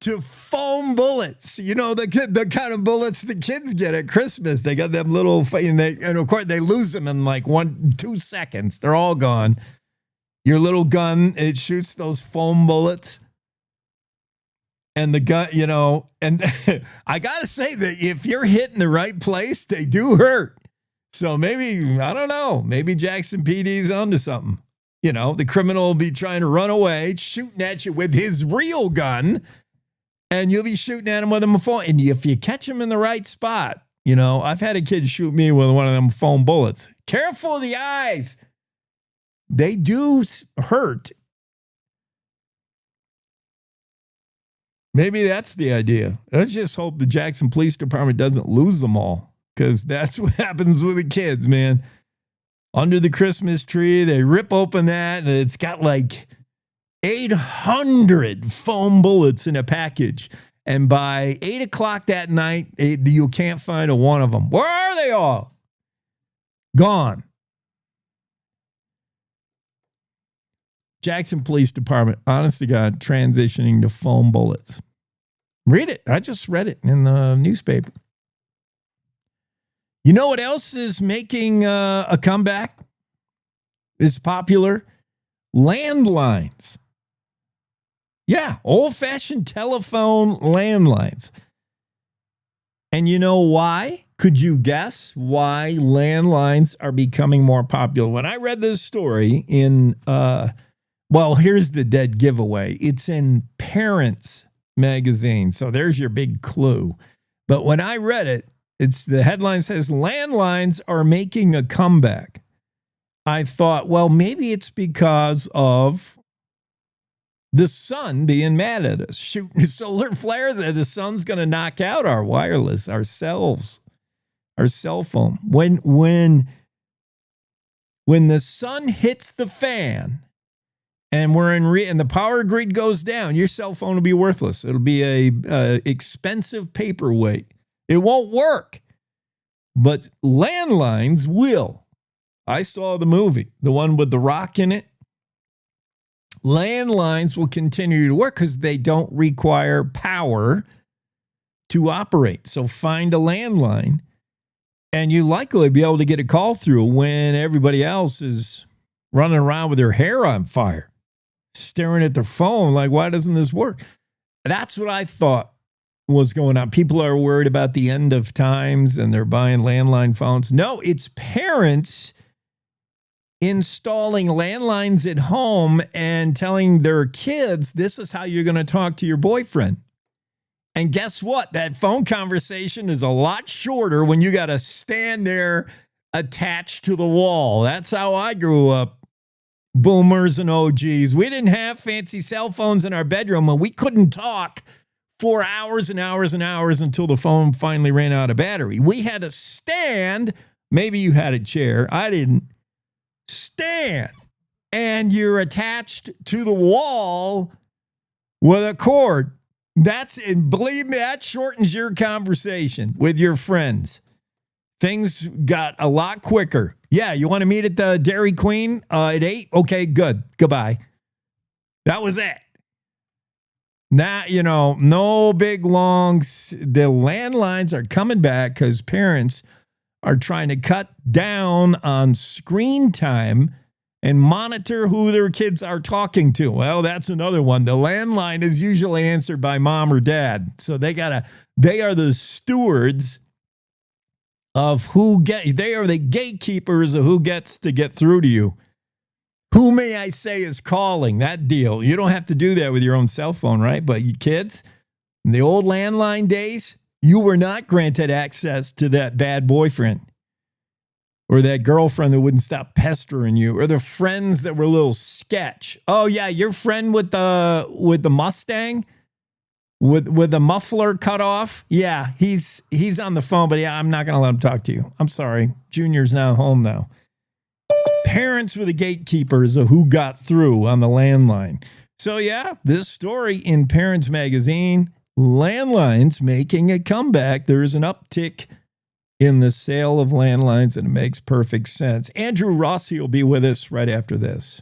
to foam bullets. You know, the kind of bullets the kids get at Christmas. They got them little, and of course they lose them in like 1-2 seconds. They're all gone. Your little gun, it shoots those foam bullets. And the gun, you know, and I got to say that if you're hitting the right place, they do hurt. So maybe, I don't know, maybe Jackson PD's onto something. You know, the criminal will be trying to run away, shooting at you with his real gun, and you'll be shooting at him with a foam. And if you catch him in the right spot, you know, I've had a kid shoot me with one of them foam bullets. Careful of the eyes. They do hurt. Maybe that's the idea. Let's just hope the Jackson Police Department doesn't lose them all, because that's what happens with the kids, man. Under the Christmas tree, they rip open that, and it's got like 800 foam bullets in a package. And by 8 o'clock that night, you can't find a one of them. Where are they all? Gone. Jackson Police Department, honest to God, transitioning to foam bullets. Read it. I just read it in the newspaper. You know what else is making a comeback? Is popular? Landlines. Yeah, old-fashioned telephone landlines. And you know why? Could you guess why landlines are becoming more popular? When I read this story in, here's the dead giveaway. It's in Parents magazine, so there's your big clue. But when I read it, the headline says, landlines are making a comeback. I thought, well, maybe it's because of the sun being mad at us, shooting solar flares at the sun's going to knock out our wireless, our cell phone. When the sun hits the fan and and the power grid goes down, your cell phone will be worthless. It'll be a expensive paperweight. It won't work. But landlines will. I saw the movie, the one with The Rock in it. Landlines will continue to work because they don't require power to operate. So find a landline, and you likely be able to get a call through when everybody else is running around with their hair on fire, staring at their phone like, why doesn't this work? That's what I thought was going on. People are worried about the end of times and they're buying landline phones. No, it's parents installing landlines at home and telling their kids, this is how you're going to talk to your boyfriend. And guess what? That phone conversation is a lot shorter when you got to stand there attached to the wall. That's how I grew up. Boomers and OGs. We didn't have fancy cell phones in our bedroom, and we couldn't talk for hours and hours and hours until the phone finally ran out of battery. We had to stand. Maybe you had a chair. I didn't. Stand. And you're attached to the wall with a cord. And believe me, that shortens your conversation with your friends. Things got a lot quicker. Yeah, you want to meet at the Dairy Queen at 8? Okay, good. Goodbye. That was it. Now, no big longs. The landlines are coming back because parents are trying to cut down on screen time and monitor who their kids are talking to. Well, that's another one. The landline is usually answered by mom or dad. So they are the stewards of they are the gatekeepers of who gets to get through to you. Who may I say is calling? That deal. You don't have to do that with your own cell phone, right? But you kids, in the old landline days, you were not granted access to that bad boyfriend or that girlfriend that wouldn't stop pestering you or the friends that were a little sketch. Oh, yeah, your friend with the Mustang with the muffler cut off. Yeah, he's on the phone, but yeah, I'm not going to let him talk to you. I'm sorry. Junior's not home now. Parents were the gatekeepers of who got through on the landline. So yeah, this story in Parents Magazine, landlines making a comeback. There is an uptick in the sale of landlines, and it makes perfect sense. Andrew Rossi will be with us right after this.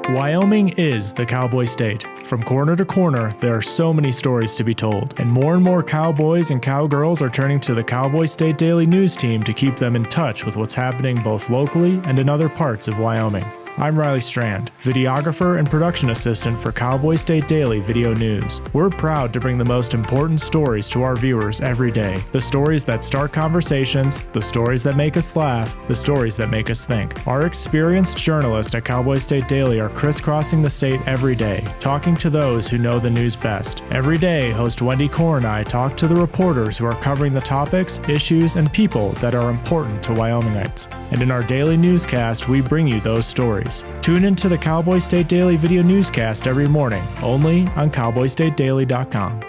Wyoming is the cowboy state. From corner to corner, there are so many stories to be told, and more cowboys and cowgirls are turning to the Cowboy State Daily News team to keep them in touch with what's happening both locally and in other parts of Wyoming. I'm Riley Strand, videographer and production assistant for Cowboy State Daily Video News. We're proud to bring the most important stories to our viewers every day. The stories that start conversations, the stories that make us laugh, the stories that make us think. Our experienced journalists at Cowboy State Daily are crisscrossing the state every day, talking to those who know the news best. Every day, host Wendy Core and I talk to the reporters who are covering the topics, issues, and people that are important to Wyomingites. And in our daily newscast, we bring you those stories. Tune into the Cowboy State Daily video newscast every morning, only on cowboystatedaily.com.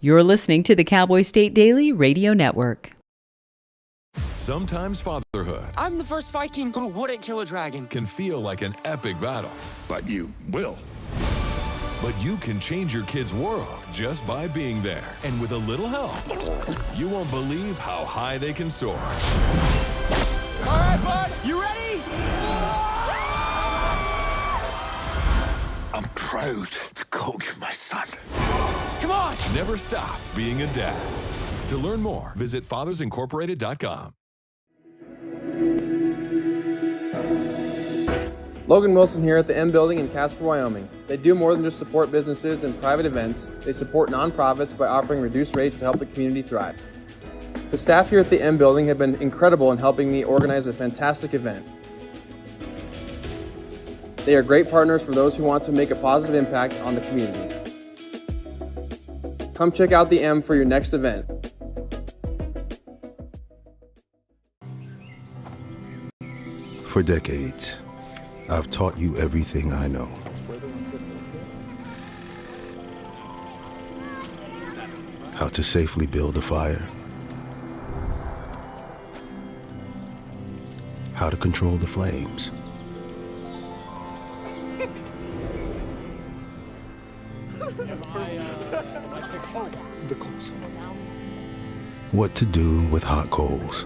You're listening to the Cowboy State Daily Radio Network. Sometimes fatherhood I'm the first Viking who wouldn't kill a dragon. can feel like an epic battle. But you will. But you can change your kid's world just by being there. And with a little help, you won't believe how high they can soar. All right, bud, you ready? I'm proud to call you my son. Come on! Never stop being a dad. To learn more, visit fathersincorporated.com. Logan Wilson here at the M Building in Casper, Wyoming. They do more than just support businesses and private events. They support nonprofits by offering reduced rates to help the community thrive. The staff here at the M Building have been incredible in helping me organize a fantastic event. They are great partners for those who want to make a positive impact on the community. Come check out the M for your next event. For decades, I've taught you everything I know. How to safely build a fire. How to control the flames. What to do with hot coals.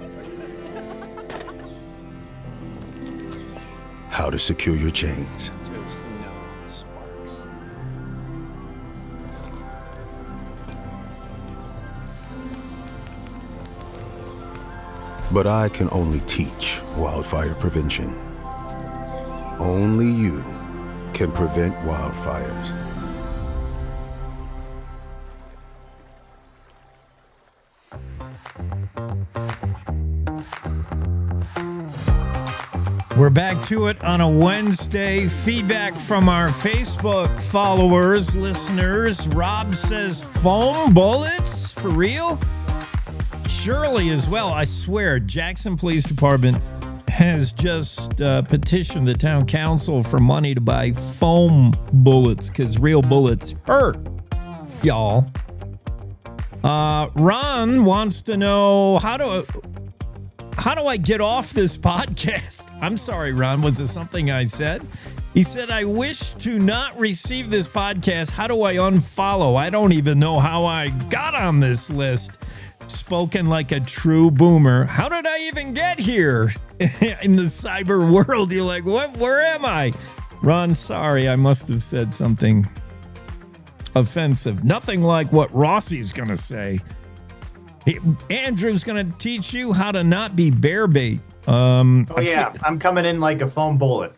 How to secure your chains. But I can only teach wildfire prevention. Only you can prevent wildfires. We're back to it on a Wednesday. Feedback from our Facebook followers, listeners. Rob says foam bullets? For real? Shirley as well. I swear, Jackson Police Department has just petitioned the town council for money to buy foam bullets because real bullets hurt, y'all. Ron wants to know how do I get off this podcast? I'm sorry, Ron. Was it something I said? He said, I wish to not receive this podcast. How do I unfollow? I don't even know how I got on this list. Spoken like a true boomer. How did I even get here? in the cyber world. You're like, what? Where am I? Ron, sorry, I must have said something offensive. Nothing like what Rossi's going to say. Andrew's going to teach you how to not be bear bait. I'm coming in like a foam bullet.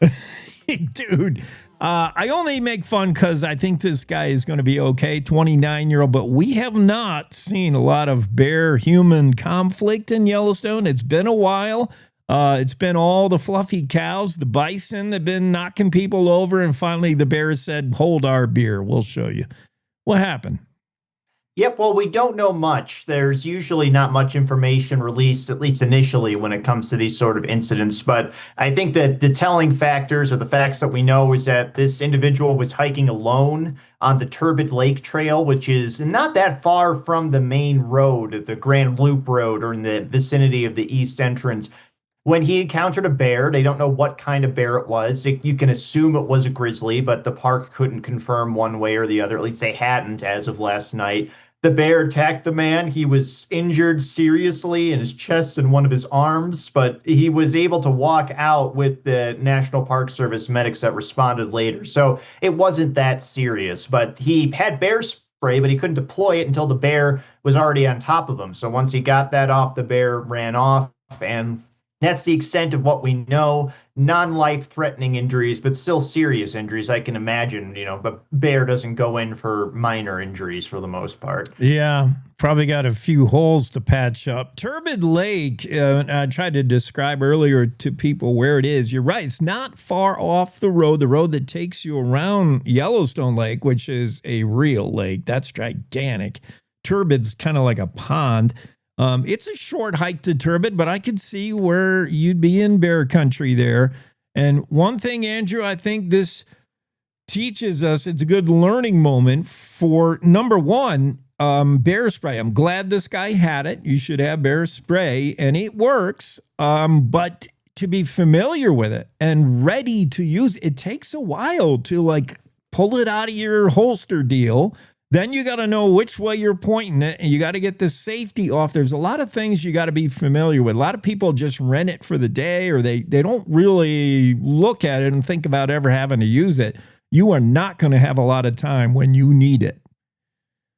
Dude, I only make fun because I think this guy is going to be okay, 29-year-old, but we have not seen a lot of bear-human conflict in Yellowstone. It's been a while. It's been all the fluffy cows, the bison that have been knocking people over, and finally the bears said, hold our beer, we'll show you. What happened? Yep, well, we don't know much. There's usually not much information released, at least initially, when it comes to these sort of incidents. But I think that the telling factors or the facts that we know is that this individual was hiking alone on the Turbid Lake Trail, which is not that far from the main road, the Grand Loop Road, or in the vicinity of the east entrance. When he encountered a bear, they don't know what kind of bear it was. You can assume it was a grizzly, but the park couldn't confirm one way or the other. At least they hadn't as of last night. The bear attacked the man. He was injured seriously in his chest and one of his arms, but he was able to walk out with the National Park Service medics that responded later. So it wasn't that serious, but he had bear spray, but he couldn't deploy it until the bear was already on top of him. So once he got that off, the bear ran off, and that's the extent of what we know. Non-life-threatening injuries, but still serious injuries. I can imagine, but bear doesn't go in for minor injuries for the most part. Yeah, probably got a few holes to patch up. Turbid Lake, I tried to describe earlier to people where it is. You're right. It's not far off the road that takes you around Yellowstone Lake, which is a real lake. That's gigantic. Turbid's kind of like a pond. It's a short hike to Turbid, but I could see where you'd be in bear country there. And one thing, Andrew, I think this teaches us, it's a good learning moment for, number one, bear spray. I'm glad this guy had it. You should have bear spray, and it works. But to be familiar with it and ready to use it takes a while to pull it out of your holster deal. Then you got to know which way you're pointing it, and you got to get the safety off. There's a lot of things you got to be familiar with. A lot of people just rent it for the day, or they don't really look at it and think about ever having to use it. You are not going to have a lot of time when you need it.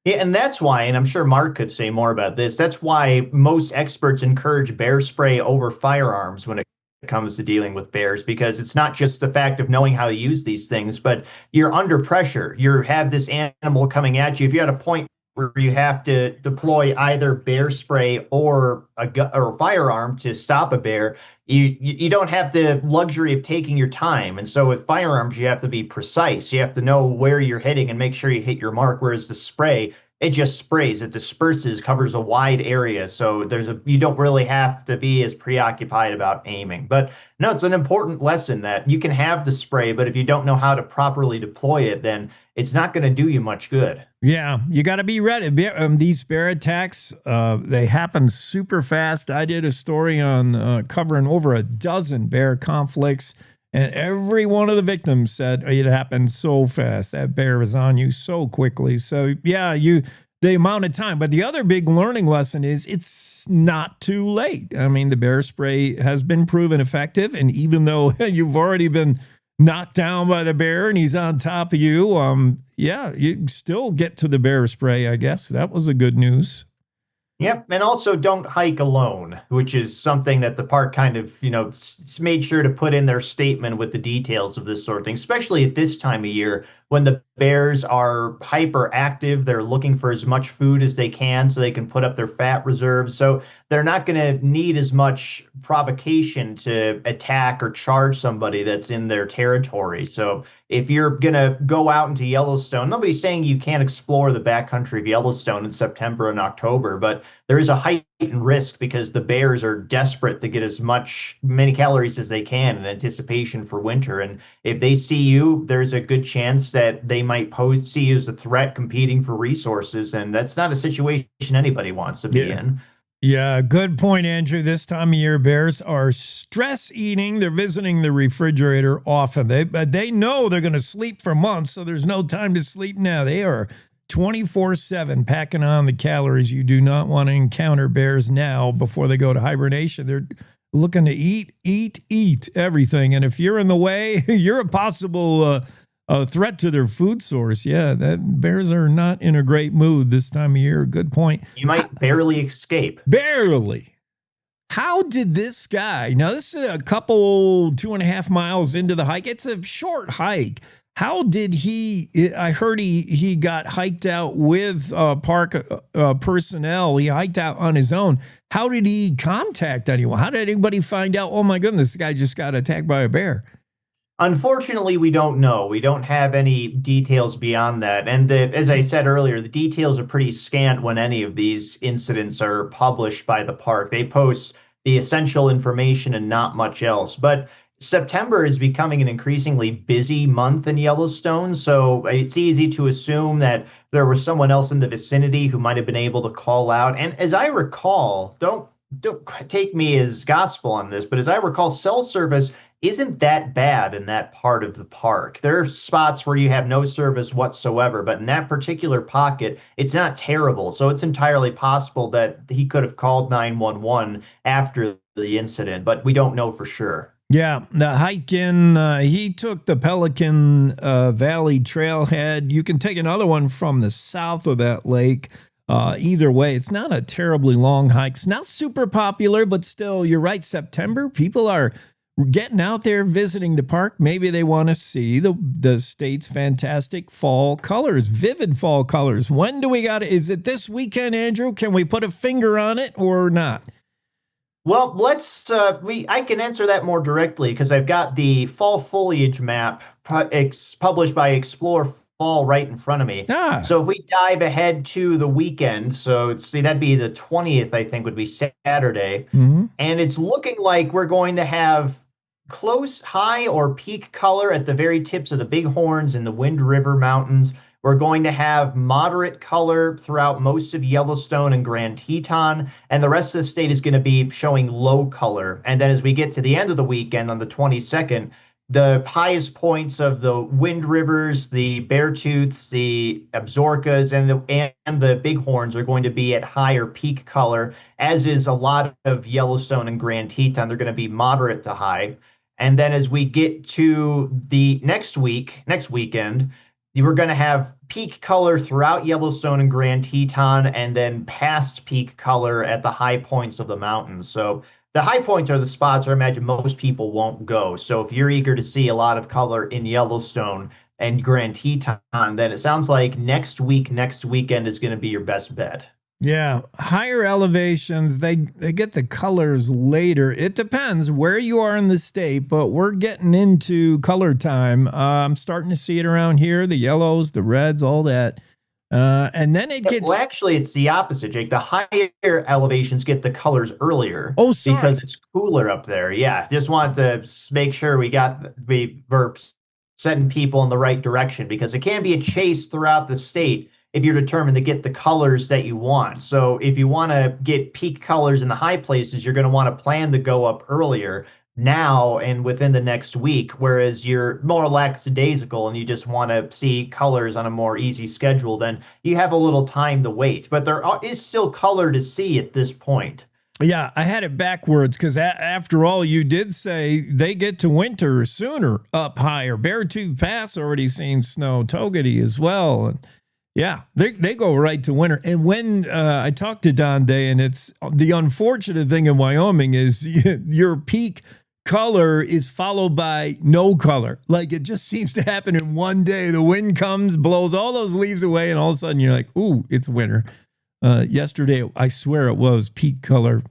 Yeah, and that's why, and I'm sure Mark could say more about this, that's why most experts encourage bear spray over firearms when it comes to dealing with bears, because it's not just the fact of knowing how to use these things, but you're under pressure. You have this animal coming at you. If you're at a point where you have to deploy either bear spray or a firearm to stop a bear, you don't have the luxury of taking your time. And so with firearms, you have to be precise. You have to know where you're hitting and make sure you hit your mark, whereas the spray, it just sprays, it disperses, covers a wide area. So you don't really have to be as preoccupied about aiming. But no, it's an important lesson that you can have the spray, but if you don't know how to properly deploy it, then it's not going to do you much good. Yeah, you got to be ready. These bear attacks, they happen super fast. I did a story on covering over a dozen bear conflicts, and every one of the victims said it happened so fast. That bear was on you so quickly. So yeah, the amount of time. But the other big learning lesson is it's not too late. I mean, the bear spray has been proven effective. And even though you've already been knocked down by the bear and he's on top of you, you still get to the bear spray, I guess. That was a good news. Yep. And also don't hike alone, which is something that the park kind of, made sure to put in their statement with the details of this sort of thing, especially at this time of year when the bears are hyperactive. They're looking for as much food as they can so they can put up their fat reserves. So they're not going to need as much provocation to attack or charge somebody that's in their territory. So if you're going to go out into Yellowstone, nobody's saying you can't explore the backcountry of Yellowstone in September and October, but there is a heightened risk because the bears are desperate to get many calories as they can in anticipation for winter. And if they see you, there's a good chance that they might see you as a threat competing for resources. And that's not a situation anybody wants to be in. Yeah, good point, Andrew. This time of year, bears are stress eating. They're visiting the refrigerator often. They know they're going to sleep for months, so there's no time to sleep now. They are 24/7 packing on the calories. You do not want to encounter bears now before they go to hibernation. looking to eat everything. And if you're in the way, you're a possible threat to their food source. Yeah, that bears are not in a great mood this time of year. Good point. You might barely escape. Barely. How did this guy, now this is a couple 2.5 miles into the hike. It's a short hike. How did I heard he got hiked out with park personnel. He hiked out on his own. How did he contact anyone? How did anybody find out, oh my goodness, this guy just got attacked by a bear? Unfortunately, we don't know. We don't have any details beyond that. And as I said earlier, the details are pretty scant when any of these incidents are published by the park. They post the essential information and not much else. But September is becoming an increasingly busy month in Yellowstone, so it's easy to assume that there was someone else in the vicinity who might have been able to call out. And as I recall, don't take me as gospel on this, but as I recall, cell service isn't that bad in that part of the park. There are spots where you have no service whatsoever, but in that particular pocket, it's not terrible. So it's entirely possible that he could have called 911 after the incident, but we don't know for sure. Yeah, the hike in, he took the Pelican Valley trailhead. You can take another one from the south of that lake. Either way, it's not a terribly long hike. It's not super popular, but still, you're right, September, people are getting out there visiting the park. Maybe they want to see the state's fantastic fall colors, vivid fall colors. When do we got it? Is it this weekend, Andrew? Can we put a finger on it or not? Well, let's I can answer that more directly because I've got the fall foliage map published by Explore Fall right in front of me. So if we dive ahead to the weekend, so that'd be the 20th, I think would be Saturday. Mm-hmm. And it's looking like we're going to have close, high, or peak color at the very tips of the Bighorns and the Wind River Mountains. We're going to have moderate color throughout most of Yellowstone and Grand Teton, and the rest of the state is going to be showing low color. And then as we get to the end of the weekend on the 22nd, the highest points of the Wind Rivers, the Beartooths, the Absarokas, and the Bighorns are going to be at higher peak color, as is a lot of Yellowstone and Grand Teton. They're going to be moderate to high. And then as we get to the next weekend, we're going to have peak color throughout Yellowstone and Grand Teton, and then past peak color at the high points of the mountains. So the high points are the spots where I imagine most people won't go. So if you're eager to see a lot of color in Yellowstone and Grand Teton, then it sounds like next weekend is going to be your best bet. Yeah, higher elevations, they get the colors later. It depends where you are in the state, but we're getting into color time. I'm starting to see it around here, the yellows, the reds, all that. And then it gets... Well, actually, it's the opposite, Jake. The higher elevations get the colors earlier. Oh, sorry. Because it's cooler up there. Yeah, just want to make sure we're setting people in the right direction, because it can be a chase throughout the state if you're determined to get the colors that you want. So if you want to get peak colors in the high places, you're going to want to plan to go up earlier now and within the next week, whereas you're more lackadaisical and you just want to see colors on a more easy schedule, then you have a little time to wait. But there is still color to see at this point. Yeah, I had it backwards because after all, you did say they get to winter sooner up higher. Beartooth Pass already seen snow, Togety as well. And yeah, they go right to winter. And when I talked to Don Day, and it's the unfortunate thing in Wyoming is your peak color is followed by no color. Like it just seems to happen in one day. The wind comes, blows all those leaves away, and all of a sudden you're like, ooh, it's winter. Yesterday, I swear it was peak color.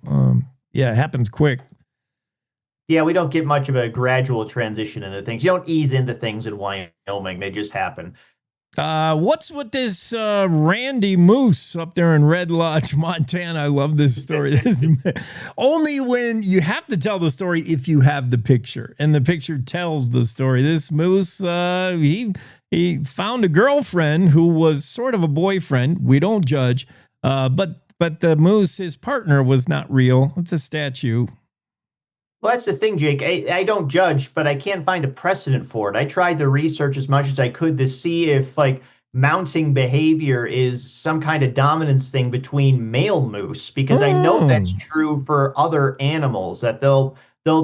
Yeah, it happens quick. Yeah, we don't get much of a gradual transition into things. You don't ease into things in Wyoming. They just happen. What's with this Randy Moose up there in Red Lodge, Montana? I love this story. Only when you have to tell the story if you have the picture, and the picture tells the story. This Moose, he found a girlfriend who was sort of a boyfriend. We don't judge, but the Moose, his partner, was not real. It's a statue. Well, that's the thing, Jake. I don't judge, but I can't find a precedent for it. I tried to research as much as I could to see if, like, mounting behavior is some kind of dominance thing between male moose, because I know that's true for other animals, that they'll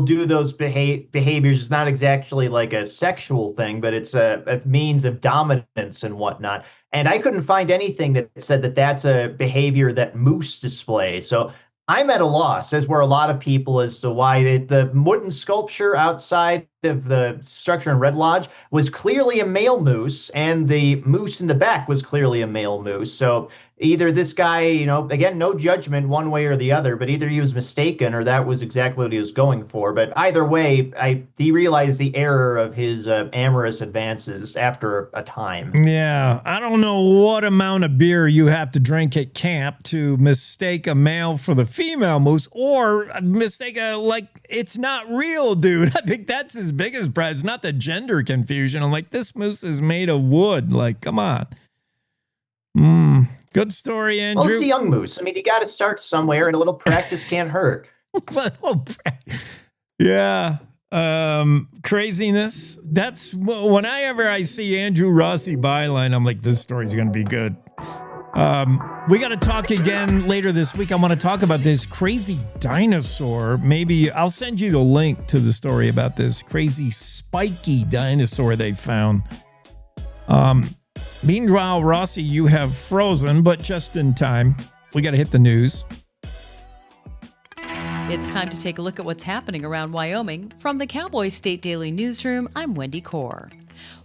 do those behaviors. It's not exactly like a sexual thing, but it's a means of dominance and whatnot. And I couldn't find anything that said that that's a behavior that moose display. So I'm at a loss, as were a lot of people, as to why the wooden sculpture outside of the structure in Red Lodge was clearly a male moose, and the moose in the back was clearly a male moose. So either this guy, again, no judgment one way or the other, but either he was mistaken or that was exactly what he was going for. But either way, he realized the error of his amorous advances after a time. Yeah, I don't know what amount of beer you have to drink at camp to mistake a male for the female moose, or mistake it's not real, dude. I think that's his biggest prize. It's not the gender confusion. I'm like, this moose is made of wood. Like, come on. Good story, Andrew. Well, it's a young moose. I mean, you got to start somewhere, and a little practice can't hurt. Yeah. Craziness. That's whenever I see Andrew Rossi byline, I'm like, this story's going to be good. We got to talk again later this week. I want to talk about this crazy dinosaur. Maybe I'll send you the link to the story about this crazy spiky dinosaur they found. Meanwhile, Rossi, you have frozen, but just in time. We got to hit the news. It's time to take a look at what's happening around Wyoming. From the Cowboy State Daily Newsroom, I'm Wendy Corr.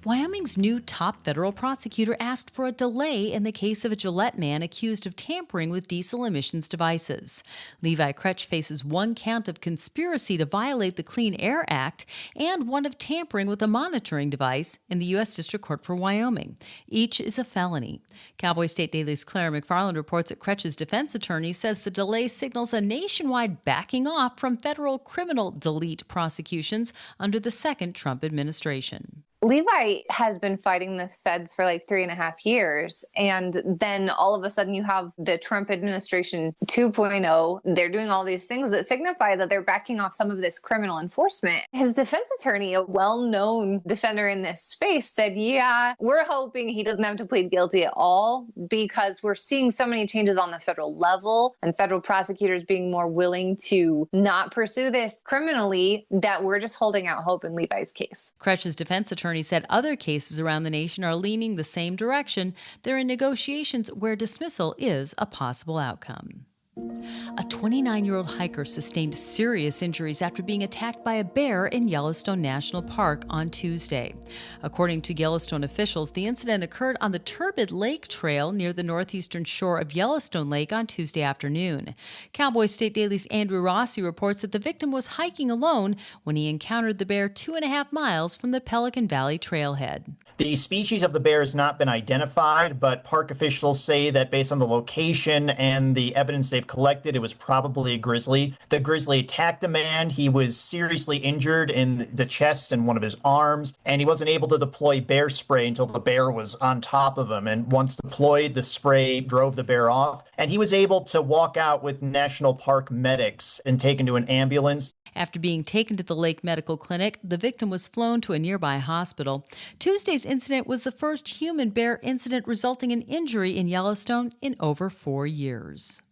Wyoming's new top federal prosecutor asked for a delay in the case of a Gillette man accused of tampering with diesel emissions devices. Levi Kretsch faces one count of conspiracy to violate the Clean Air Act and one of tampering with a monitoring device in the U.S. District Court for Wyoming. Each is a felony. Cowboy State Daily's Claire McFarland reports that Kretsch's defense attorney says the delay signals a nationwide backing off from federal criminal delete prosecutions under the second Trump administration. Levi has been fighting the feds for like 3.5 years. And then all of a sudden you have the Trump administration 2.0. They're doing all these things that signify that they're backing off some of this criminal enforcement. His defense attorney, a well-known defender in this space, said, yeah, we're hoping he doesn't have to plead guilty at all because we're seeing so many changes on the federal level and federal prosecutors being more willing to not pursue this criminally that we're just holding out hope in Levi's case. Kretsch's defense attorney said other cases around the nation are leaning the same direction. They're in negotiations where dismissal is a possible outcome. A 29-year-old hiker sustained serious injuries after being attacked by a bear in Yellowstone National Park on Tuesday. According to Yellowstone officials, the incident occurred on the Turbid Lake Trail near the northeastern shore of Yellowstone Lake on Tuesday afternoon. Cowboy State Daily's Andrew Rossi reports that the victim was hiking alone when he encountered the bear 2.5 miles from the Pelican Valley trailhead. The species of the bear has not been identified, but park officials say that based on the location and the evidence they've collected, it was probably a grizzly. The grizzly attacked the man. He was seriously injured in the chest and one of his arms, and he wasn't able to deploy bear spray until the bear was on top of him. And once deployed, the spray drove the bear off, and he was able to walk out with National Park medics and taken to an ambulance. After being taken to the Lake Medical Clinic, the victim was flown to a nearby hospital. Tuesday's incident was the first human bear incident resulting in injury in Yellowstone in over 4 years.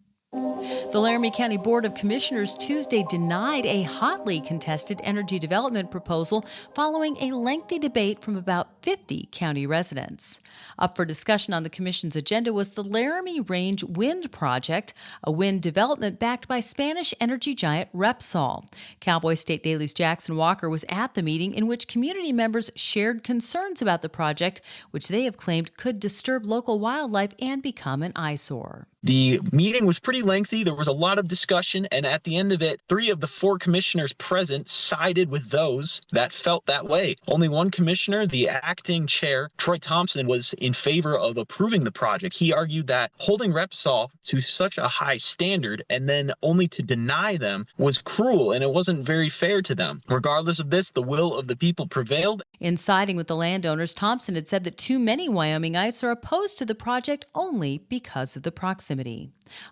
The Laramie County Board of Commissioners Tuesday denied a hotly contested energy development proposal following a lengthy debate from about 50 county residents. Up for discussion on the commission's agenda was the Laramie Range Wind Project, a wind development backed by Spanish energy giant Repsol. Cowboy State Daily's Jackson Walker was at the meeting in which community members shared concerns about the project, which they have claimed could disturb local wildlife and become an eyesore. The meeting was pretty lengthy. There was a lot of discussion, and at the end of it, 3 of the 4 commissioners present sided with those that felt that way. Only one commissioner, the acting chair, Troy Thompson, was in favor of approving the project. He argued that holding Repsol to such a high standard and then only to deny them was cruel, and it wasn't very fair to them. Regardless of this, the will of the people prevailed. In siding with the landowners, Thompson had said that too many Wyomingites are opposed to the project only because of the proximity.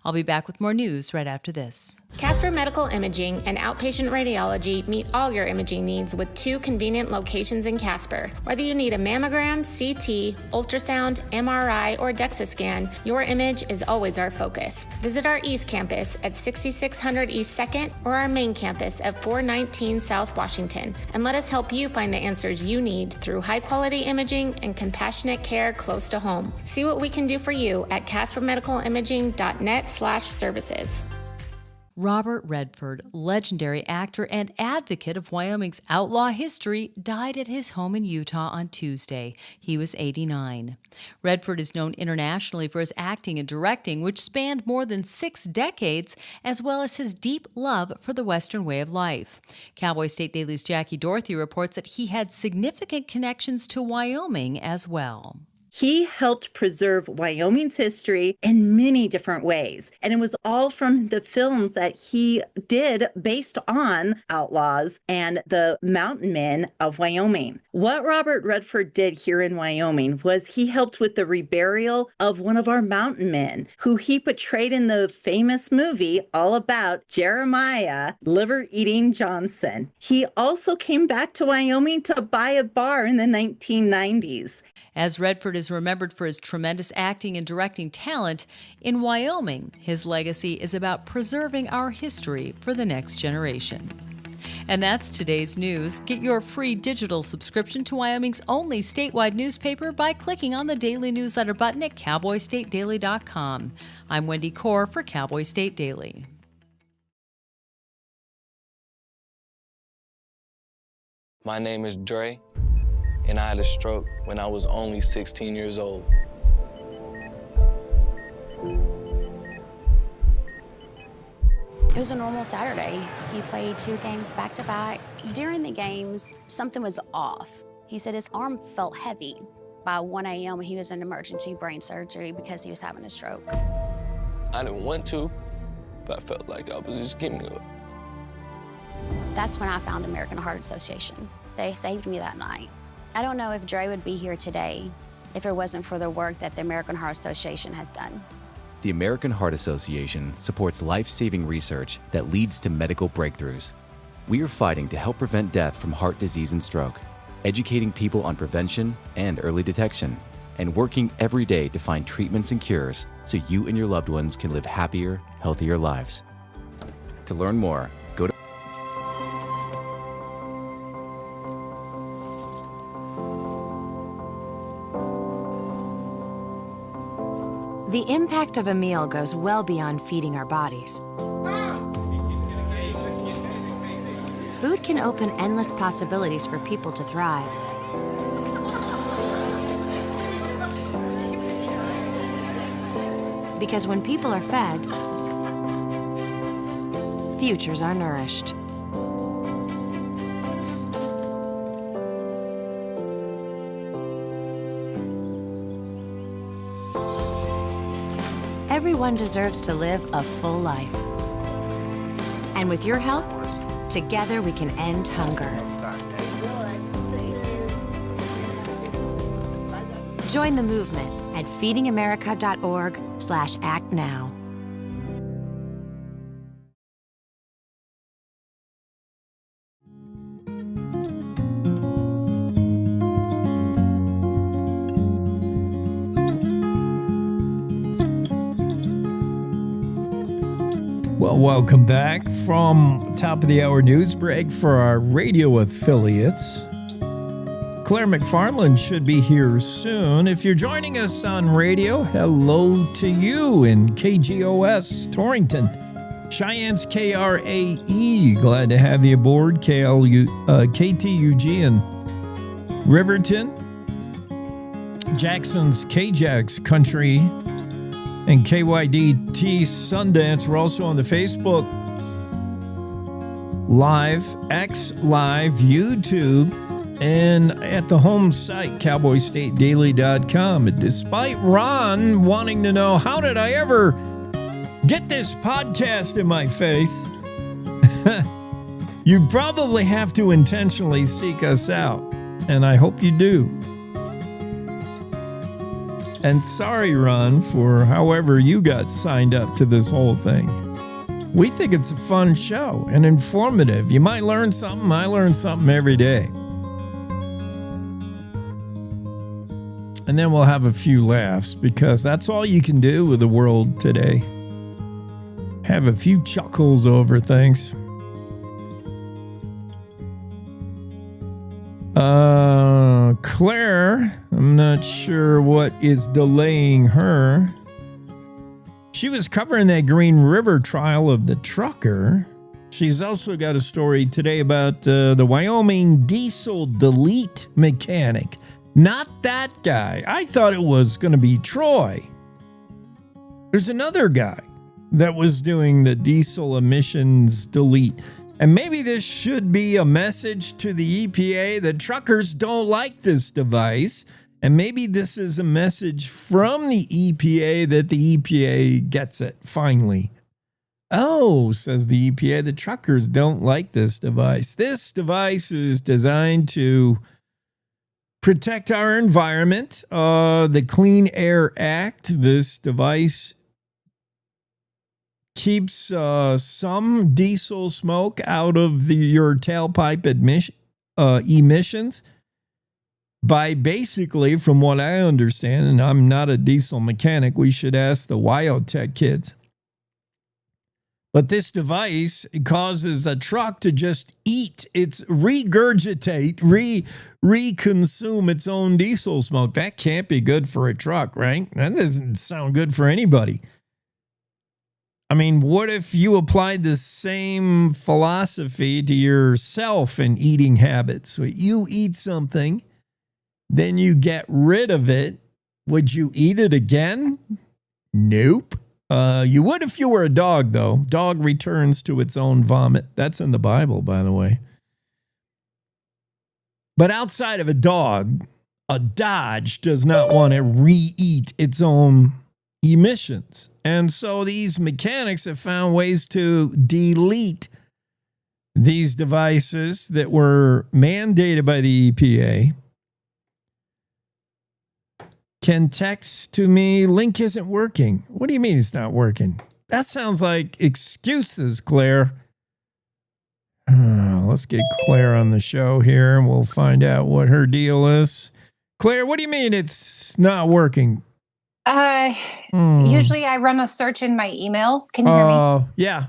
I'll be back with more news right after this. Casper Medical Imaging and Outpatient Radiology meet all your imaging needs with 2 convenient locations in Casper. Whether you need a mammogram, CT, ultrasound, MRI, or DEXA scan, your image is always our focus. Visit our East Campus at 6600 East 2nd or our main campus at 419 South Washington, and let us help you find the answers you need through high-quality imaging and compassionate care close to home. See what we can do for you at caspermedicalimaging.net/services. Robert Redford, legendary actor and advocate of Wyoming's outlaw history, died at his home in Utah on Tuesday. He was 89. Redford is known internationally for his acting and directing, which spanned more than 6 decades, as well as his deep love for the Western way of life. Cowboy State Daily's Jackie Dorothy reports that he had significant connections to Wyoming as well. He helped preserve Wyoming's history in many different ways. And it was all from the films that he did based on outlaws and the mountain men of Wyoming. What Robert Redford did here in Wyoming was he helped with the reburial of one of our mountain men who he portrayed in the famous movie all about Jeremiah Liver-Eating Johnson. He also came back to Wyoming to buy a bar in the 1990s. As Redford is remembered for his tremendous acting and directing talent, in Wyoming, his legacy is about preserving our history for the next generation. And that's today's news. Get your free digital subscription to Wyoming's only statewide newspaper by clicking on the daily newsletter button at cowboystatedaily.com. I'm Wendy Core for Cowboy State Daily. My name is Dre, and I had a stroke when I was only 16 years old. It was a normal Saturday. He played 2 games back-to-back. During the games, something was off. He said his arm felt heavy. By 1 a.m., he was in emergency brain surgery because he was having a stroke. I didn't want to, but I felt like I was just giving up. That's when I found American Heart Association. They saved me that night. I don't know if Dre would be here today if it wasn't for the work that the American Heart Association has done. The American Heart Association supports life-saving research that leads to medical breakthroughs. We are fighting to help prevent death from heart disease and stroke, educating people on prevention and early detection, and working every day to find treatments and cures so you and your loved ones can live happier, healthier lives. To learn more, go to The impact of a meal goes well beyond feeding our bodies. Food can open endless possibilities for people to thrive. Because when people are fed, futures are nourished. Everyone deserves to live a full life. And with your help, together we can end hunger. Join the movement at feedingamerica.org/actnow. Well, welcome back from top of the hour news break for our radio affiliates. Claire McFarland should be here soon. If you're joining us on radio, hello to you in KGOS Torrington, Cheyenne's KRAE. Glad to have you aboard. KTUG in Riverton, Jackson's KJAX Country, and KYDT Sundance. We're also on the Facebook Live, X Live, YouTube, and at the home site, cowboystatedaily.com. And despite Ron wanting to know, how did I ever get this podcast in my face? You probably have to intentionally seek us out, and I hope you do. And sorry, Ron, for however you got signed up to this whole thing. We think it's a fun show and informative. You might learn something. I learn something every day. And then we'll have a few laughs because that's all you can do with the world today. Have a few chuckles over things. Claire, I'm not sure what is delaying her. She was covering that Green River trial of the trucker. She's also got a story today about the Wyoming diesel delete mechanic. Not that guy. I thought it was going to be Troy. There's another guy that was doing the diesel emissions delete. And maybe this should be a message to the EPA that truckers don't like this device. And maybe this is a message from the EPA that the EPA gets it finally. Oh, says the EPA, the truckers don't like this device. This device is designed to protect our environment. The Clean Air Act, this device keeps some diesel smoke out of your tailpipe emissions by basically, from what I understand, and I'm not a diesel mechanic, we should ask the Wyotech kids. But this device causes a truck to just regurgitate, reconsume its own diesel smoke. That can't be good for a truck, right? That doesn't sound good for anybody. I mean, what if you applied the same philosophy to yourself and eating habits? So you eat something, then you get rid of it. Would you eat it again? Nope. You would if you were a dog, though. Dog returns to its own vomit. That's in the Bible, by the way. But outside of a dog, a Dodge does not want to re-eat its own emissions. And so these mechanics have found ways to delete these devices that were mandated by the EPA. Can text to me, link isn't working. What do you mean it's not working? That sounds like excuses, Claire. Let's get Claire on the show here and we'll find out what her deal is. Claire, what do you mean it's not working? Usually I run a search in my email. Can you hear me? Yeah.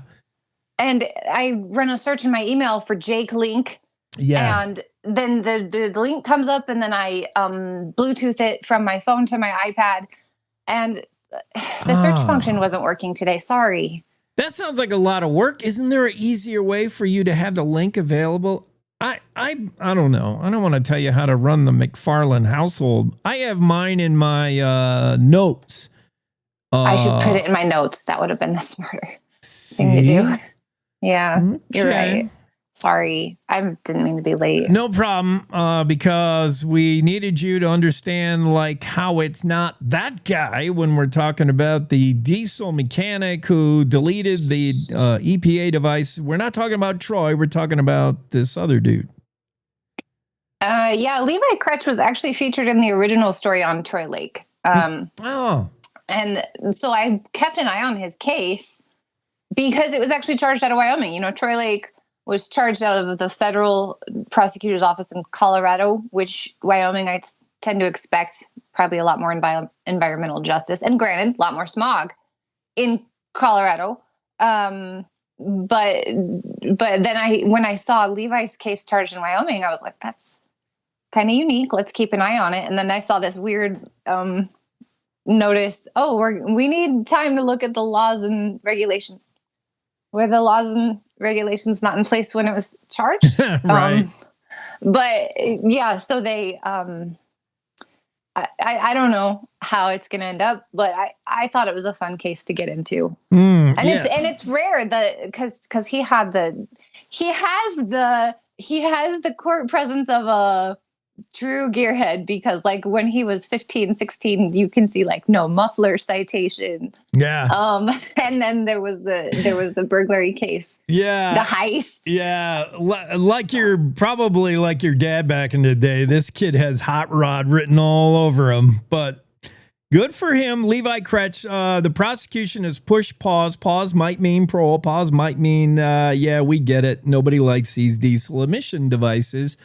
And I run a search in my email for Jake Link. Yeah. And then the link comes up and then I Bluetooth it from my phone to my iPad. And the search function wasn't working today. Sorry. That sounds like a lot of work. Isn't there an easier way for you to have the link available? I don't know. I don't want to tell you how to run the McFarland household. I have mine in my notes. I should put it in my notes. That would have been the smarter thing to do. Yeah, okay. You're right. Sorry, I didn't mean to be late. No problem, because we needed you to understand like how it's not that guy when we're talking about the diesel mechanic who deleted the EPA device. We're not talking about Troy. We're talking about this other dude. Yeah, Levi Kretsch was actually featured in the original story on Troy Lake. And so I kept an eye on his case because it was actually charged out of Wyoming. You know, Troy Lake was charged out of the federal prosecutor's office in Colorado, which Wyoming I tend to expect probably a lot more environmental justice. And granted, a lot more smog in Colorado. But then when I saw Levi's case charged in Wyoming, I was like, that's kind of unique. Let's keep an eye on it. And then I saw this weird notice. Oh, we need time to look at the laws and regulations. Were the laws and regulations not in place when it was charged? Right. But yeah, so they, I don't know how it's going to end up, but I thought it was a fun case to get into. It's rare that because he has the court presence of a true gearhead, because like when he was 15, 16, you can see like no muffler citation. Yeah. And then there was the burglary case. Yeah. The heist. Yeah. Like your dad back in the day. This kid has hot rod written all over him, but Good for him, Levi Kretsch. The prosecution has pushed pause. Pause might mean parole. Pause might mean, yeah, we get it. Nobody likes these diesel emission devices.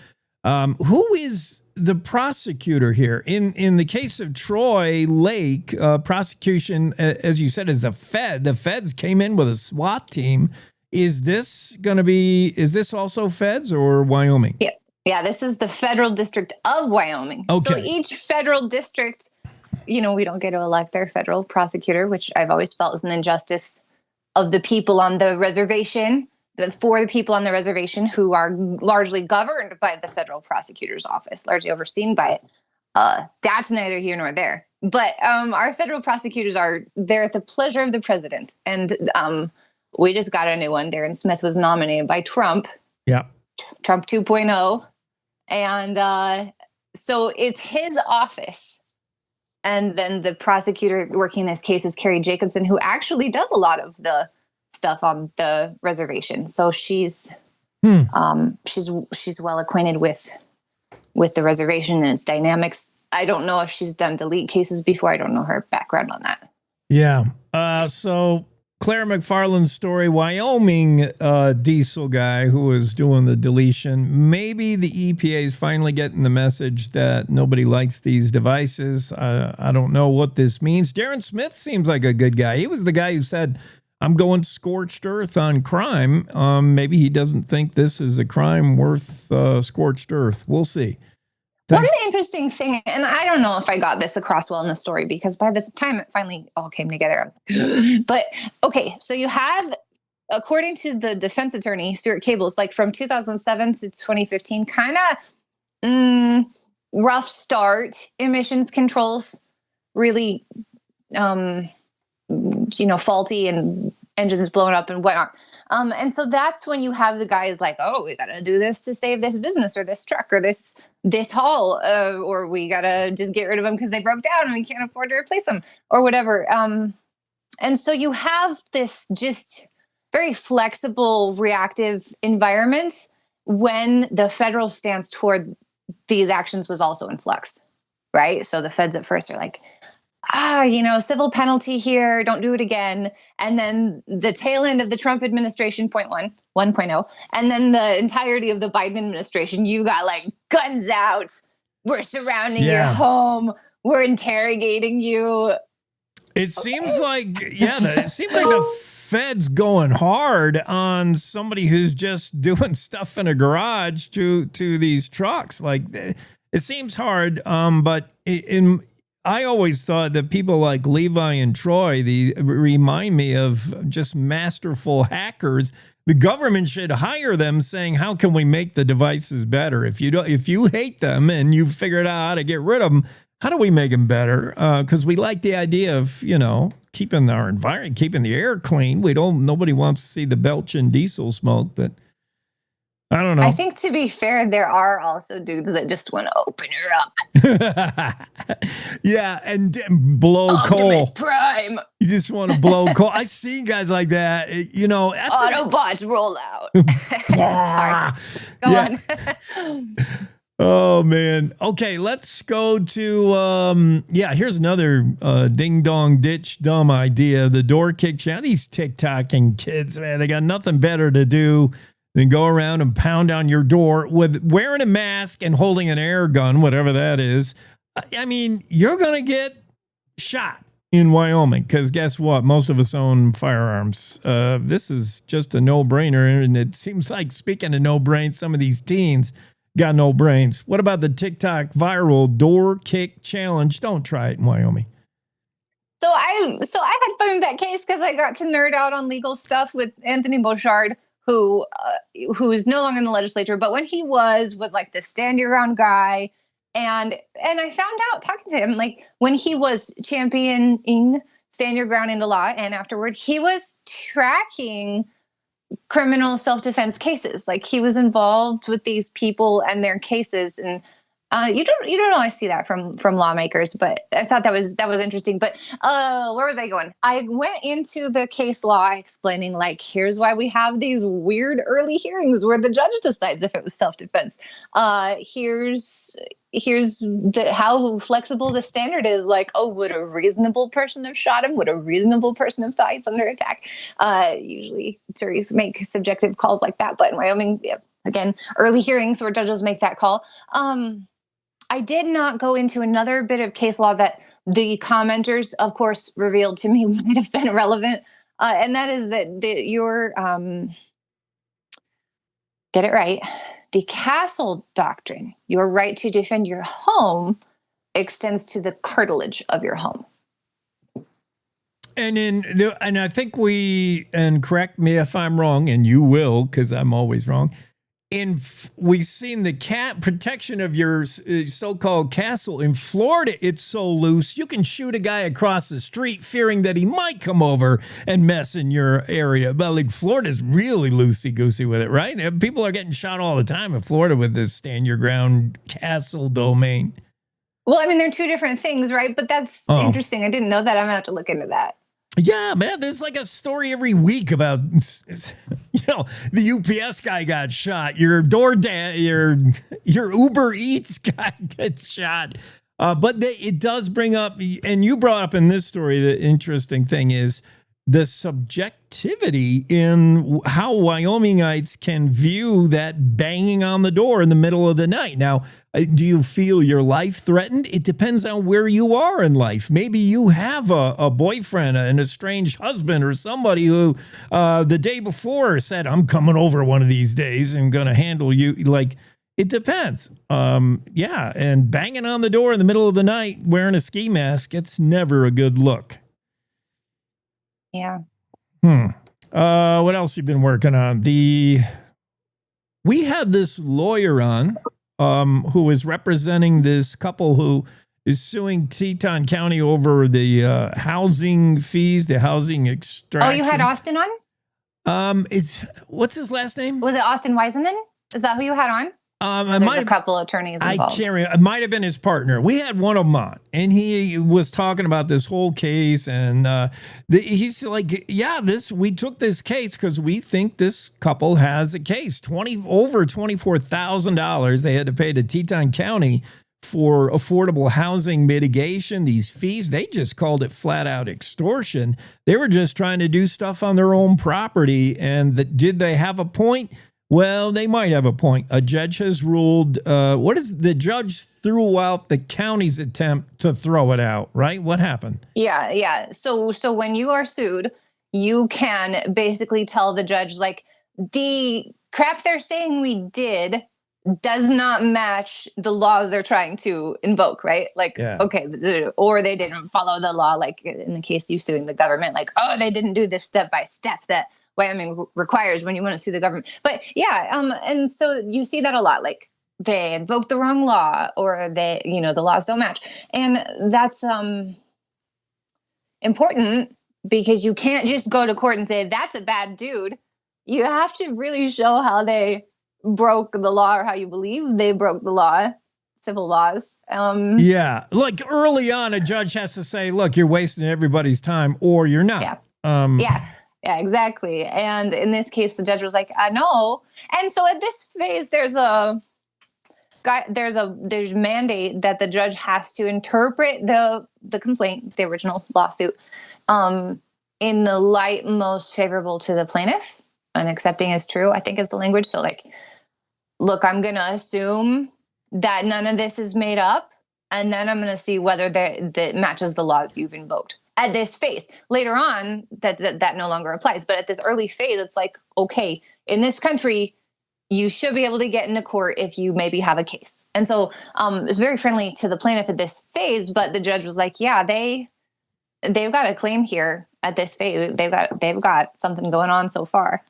Who is the prosecutor here? In the case of Troy Lake, prosecution, as you said, is the Fed. The Feds came in with a SWAT team. Is this also Feds or Wyoming? Yeah, this is the federal district of Wyoming. Okay. So each federal district, we don't get to elect our federal prosecutor, which I've always felt is an injustice of the people on the reservation, for the people on the reservation who are largely governed by the federal prosecutor's office, largely overseen by it. That's neither here nor there. But our federal prosecutors they're at the pleasure of the president. And we just got a new one. Darren Smith was nominated by Trump. Yeah. Trump 2.0. And so it's his office. And then the prosecutor working this case is Carrie Jacobson, who actually does a lot of the stuff on the reservation. So she's well acquainted with the reservation and its dynamics. I don't know if she's done delete cases before. I don't know her background on that. Yeah. So Claire McFarland's story, Wyoming diesel guy who was doing the deletion. Maybe the EPA is finally getting the message that nobody likes these devices. I don't know what this means. Darren Smith seems like a good guy. He was the guy who said, I'm going scorched earth on crime. Maybe he doesn't think this is a crime worth scorched earth. We'll see. One interesting thing, and I don't know if I got this across well in the story, because by the time it finally all came together, I was like, but okay, so you have, according to the defense attorney, Stuart Cables, like from 2007 to 2015, kind of rough start, emissions controls, really, faulty and engines blowing up and whatnot. And so that's when you have the guys like, oh, we got to do this to save this business or this truck or this haul, or we got to just get rid of them because they broke down and we can't afford to replace them or whatever. And so you have this just very flexible, reactive environment when the federal stance toward these actions was also in flux, right? So the feds at first are like, civil penalty here, don't do it again. And then the tail end of the Trump administration, 1.0, and then the entirety of the Biden administration, you got like guns out. We're surrounding your home. We're interrogating you. It seems like, the Fed's going hard on somebody who's just doing stuff in a garage to these trucks. Like, it seems hard, but I always thought that people like Levi and Troy, they remind me of just masterful hackers. The government should hire them, saying, how can we make the devices better? If you hate them and you've figured out how to get rid of them, how do we make them better? Because we like the idea of, keeping our environment, keeping the air clean. Nobody wants to see the belching diesel smoke, but I don't know. I think, to be fair, there are also dudes that just want to open her up. Yeah, and blow Optimus coal. Prime. You just want to blow coal. I've seen guys like that. That's Autobots roll out. Sorry. Go on. Oh, man. Okay, let's go to, here's another ding-dong ditch dumb idea. The door kick challenge. These TikToking kids, man, they got nothing better to do than go around and pound on your door with wearing a mask and holding an air gun, whatever that is. I mean, you're going to get shot in Wyoming because guess what? Most of us own firearms. This is just a no-brainer, and it seems like, speaking of no-brains, some of these teens got no brains. What about the TikTok viral door kick challenge? Don't try it in Wyoming. So I had fun with that case because I got to nerd out on legal stuff with Anthony Bouchard, who's no longer in the legislature, but when he was like the stand your ground guy. And I found out talking to him, like when he was championing stand your ground into law, and afterward he was tracking criminal self-defense cases. Like he was involved with these people and their cases. And you don't always see that from lawmakers, but I thought that was interesting. But where was I going? I went into the case law explaining, like, here's why we have these weird early hearings where the judge decides if it was self-defense. Here's here's how flexible the standard is. Like, oh, would a reasonable person have shot him? Would a reasonable person have thought he's under attack? Usually juries make subjective calls like that. But in Wyoming, again, early hearings where judges make that call. I did not go into another bit of case law that the commenters, of course, revealed to me might have been relevant. And that is that your, get it right, the castle doctrine, your right to defend your home, extends to the curtilage of your home. And and I think and correct me if I'm wrong, and you will, because I'm always wrong. We've seen the protection of your so-called castle in Florida. It's so loose, you can shoot a guy across the street fearing that he might come over and mess in your area. But like Florida's really loosey-goosey with it, right? And people are getting shot all the time in Florida with this stand your ground castle domain. Well, I mean, they're two different things, right? But that's interesting. I didn't know that. I'm gonna have to look into that. Yeah, man, there's like a story every week about, the UPS guy got shot. Your your Uber Eats guy gets shot. But it does bring up, and you brought up in this story, the interesting thing is the subjectivity in how Wyomingites can view that banging on the door in the middle of the night. Now, do you feel your life threatened? It depends on where you are in life. Maybe you have a boyfriend, an estranged husband, or somebody who the day before said, I'm coming over one of these days and going to handle you. Like, it depends. Yeah, and banging on the door in the middle of the night wearing a ski mask, it's never a good look. Yeah. What else you been working on? We had this lawyer on who is representing this couple who is suing Teton County over the housing fees, the housing extraction. Oh, you had Austin on? What's his last name? Was it Austin Wiseman? Is that who you had on? There's a couple attorneys involved. I can't remember. It might have been his partner. We had one of them on, and he was talking about this whole case, and he's like, "Yeah, we took this case because we think this couple has a case. Over $24,000 they had to pay to Teton County for affordable housing mitigation. These fees, they just called it flat out extortion. They were just trying to do stuff on their own property, and did they have a point?" Well, they might have a point. A judge has ruled, the judge threw out the county's attempt to throw it out, right? What happened? Yeah. So when you are sued, you can basically tell the judge, like, the crap they're saying we did does not match the laws they're trying to invoke, right? Like, okay, or they didn't follow the law, like in the case you suing the government, like, oh, they didn't do this step by step that Wyoming requires when you want to sue the government. But and so you see that a lot, like they invoke the wrong law, or they, the laws don't match. And that's important, because you can't just go to court and say, that's a bad dude. You have to really show how they broke the law, or how you believe they broke the law, civil laws. Yeah. Like early on, a judge has to say, look, you're wasting everybody's time, or you're not. Yeah, exactly. And in this case, the judge was like, no. And so at this phase, there's mandate that the judge has to interpret the complaint, the original lawsuit, in the light most favorable to the plaintiff, and accepting as true, I think, is the language. So like, look, I'm going to assume that none of this is made up, and then I'm going to see whether that matches the laws you've invoked. At this phase, later on, that no longer applies. But at this early phase, it's like, okay, in this country, you should be able to get into court if you maybe have a case. And so it's very friendly to the plaintiff at this phase. But the judge was like, yeah, they've got a claim here at this phase. They've got something going on so far.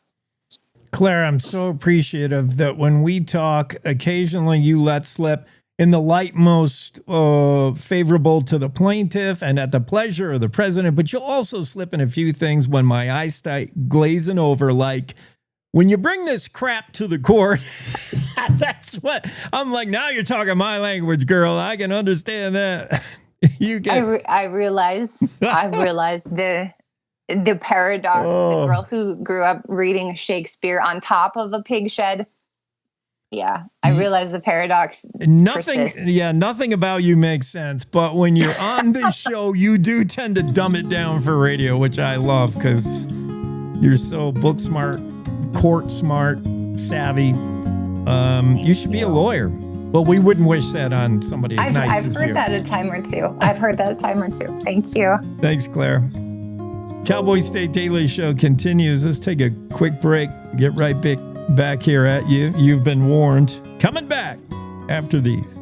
Claire, I'm so appreciative that when we talk, occasionally you let slip in the light most favorable to the plaintiff and at the pleasure of the president, but you'll also slip in a few things when my eyes start glazing over, like, when you bring this crap to the court, that's what I'm like, now you're talking my language, girl. I can understand that. I realize the paradox. The girl who grew up reading Shakespeare on top of a pig shed. Yeah, I realize the paradox persists. Nothing about you makes sense. But when you're on this show, you do tend to dumb it down for radio, which I love because you're so book smart, court smart, savvy. You should be a lawyer. But we wouldn't wish that on somebody as nice as you. I've heard that a time or two. Thank you. Thanks, Claire. Cowboy State Daily Show continues. Let's take a quick break. Get right back here at you. You've been warned. Coming back after these.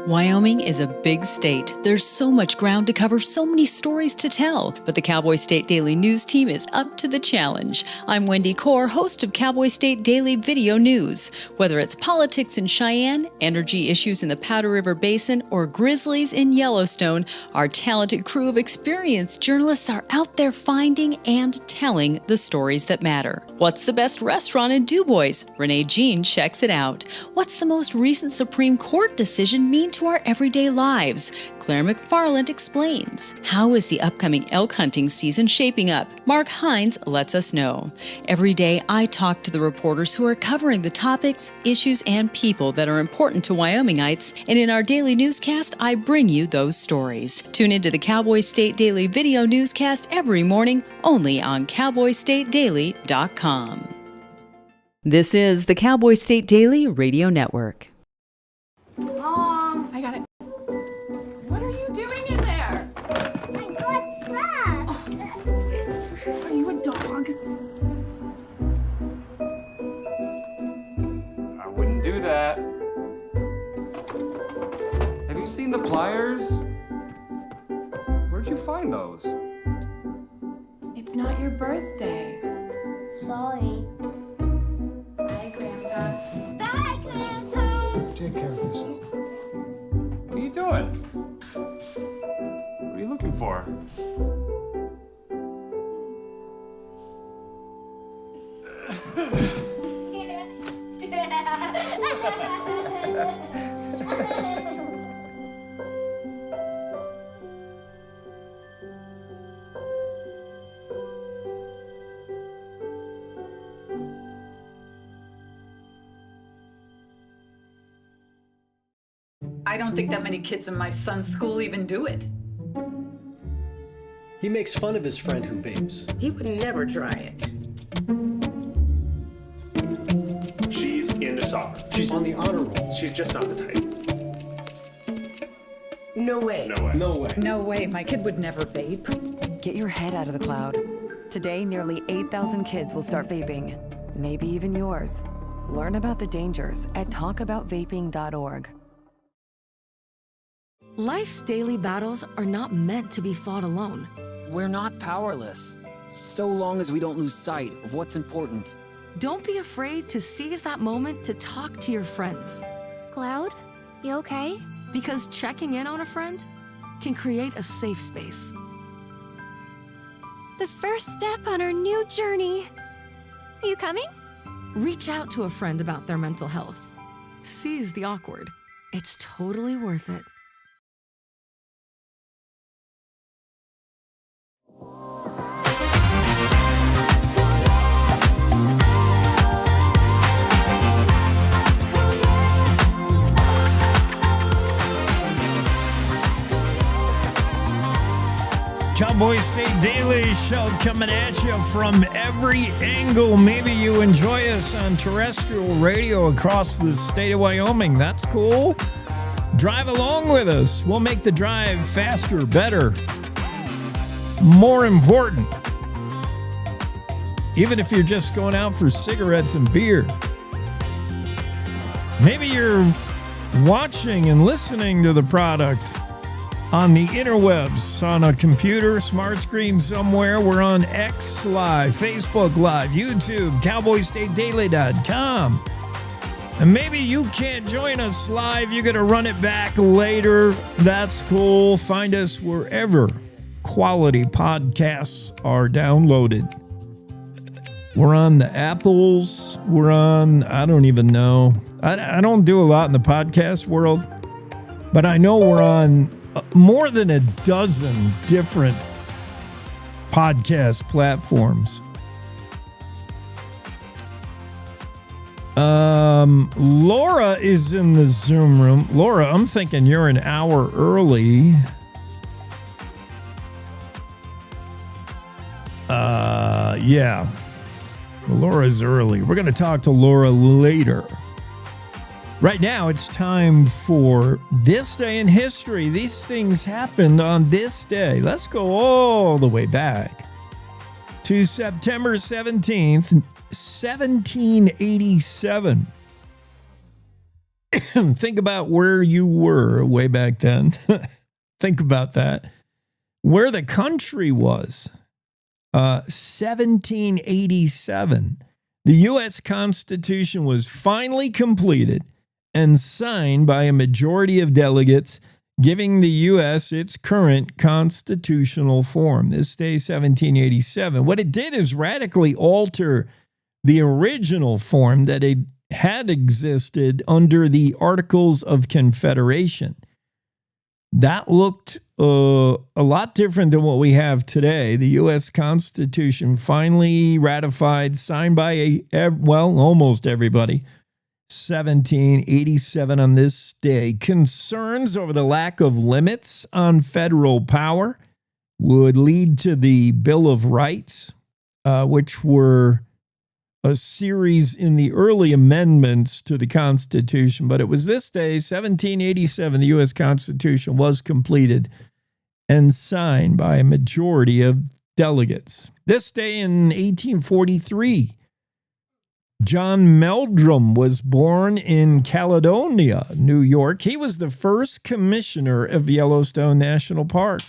Wyoming is a big state. There's so much ground to cover, so many stories to tell. But the Cowboy State Daily News team is up to the challenge. I'm Wendy Core, host of Cowboy State Daily Video News. Whether it's politics in Cheyenne, energy issues in the Powder River Basin, or grizzlies in Yellowstone, our talented crew of experienced journalists are out there finding and telling the stories that matter. What's the best restaurant in DuBois? Renee Jean checks it out. What's the most recent Supreme Court decision mean to our everyday lives? Claire McFarland explains. How is the upcoming elk hunting season shaping up? Mark Hines lets us know. Every day, I talk to the reporters who are covering the topics, issues, and people that are important to Wyomingites, and in our daily newscast, I bring you those stories. Tune into the Cowboy State Daily Video Newscast every morning, only on CowboyStateDaily.com. This is the Cowboy State Daily Radio Network. Mom, I got it. What are you doing in there? I got stuff. Are you a dog? I wouldn't do that. Have you seen the pliers? Where'd you find those? It's not your birthday. Sorry. Bye, Grandpa. Bye, Grandpa. Take care of yourself. What are you doing? What are you looking for? I don't think that many kids in my son's school even do it. He makes fun of his friend who vapes. He would never try it. She's into soccer. She's on the honor roll. She's just not the type. No way. No way. No way. No way. My kid would never vape. Get your head out of the cloud. Today, nearly 8,000 kids will start vaping. Maybe even yours. Learn about the dangers at talkaboutvaping.org. Life's daily battles are not meant to be fought alone. We're not powerless, so long as we don't lose sight of what's important. Don't be afraid to seize that moment to talk to your friends. Cloud, you okay? Because checking in on a friend can create a safe space. The first step on our new journey. You coming? Reach out to a friend about their mental health. Seize the awkward. It's totally worth it. Cowboy State Daily Show coming at you from every angle. Maybe you enjoy us on terrestrial radio across the state of Wyoming. That's cool. Drive along with us. We'll make the drive faster, better, more important. Even if you're just going out for cigarettes and beer. Maybe you're watching and listening to the product on the interwebs, on a computer, smart screen somewhere. We're on X Live, Facebook Live, YouTube, CowboyStateDaily.com. And maybe you can't join us live. You're going to run it back later. That's cool. Find us wherever quality podcasts are downloaded. We're on the Apples. We're on, I don't even know. I don't do a lot in the podcast world, but I know we're on more than a dozen different podcast platforms. Laura is in the Zoom room. Laura, I'm thinking you're an hour early. Yeah. Laura's early. We're going to talk to Laura later. Right now, it's time for This Day in History. These things happened on this day. Let's go all the way back to September 17th, 1787. Think about where you were way back then. Think about that. Where the country was. 1787. The U.S. Constitution was finally completed and signed by a majority of delegates, giving the U.S. its current constitutional form. This day, 1787. What it did is radically alter the original form that it had existed under the Articles of Confederation. That looked a lot different than what we have today. The U.S. Constitution finally ratified, signed by almost everybody. 1787 on this day. Concerns over the lack of limits on federal power would lead to the Bill of Rights, which were a series in the early amendments to the Constitution. But it was this day, 1787, the U.S. Constitution was completed and signed by a majority of delegates. This day in 1843, John Meldrum was born in Caledonia, New York. He was the first commissioner of Yellowstone National Park.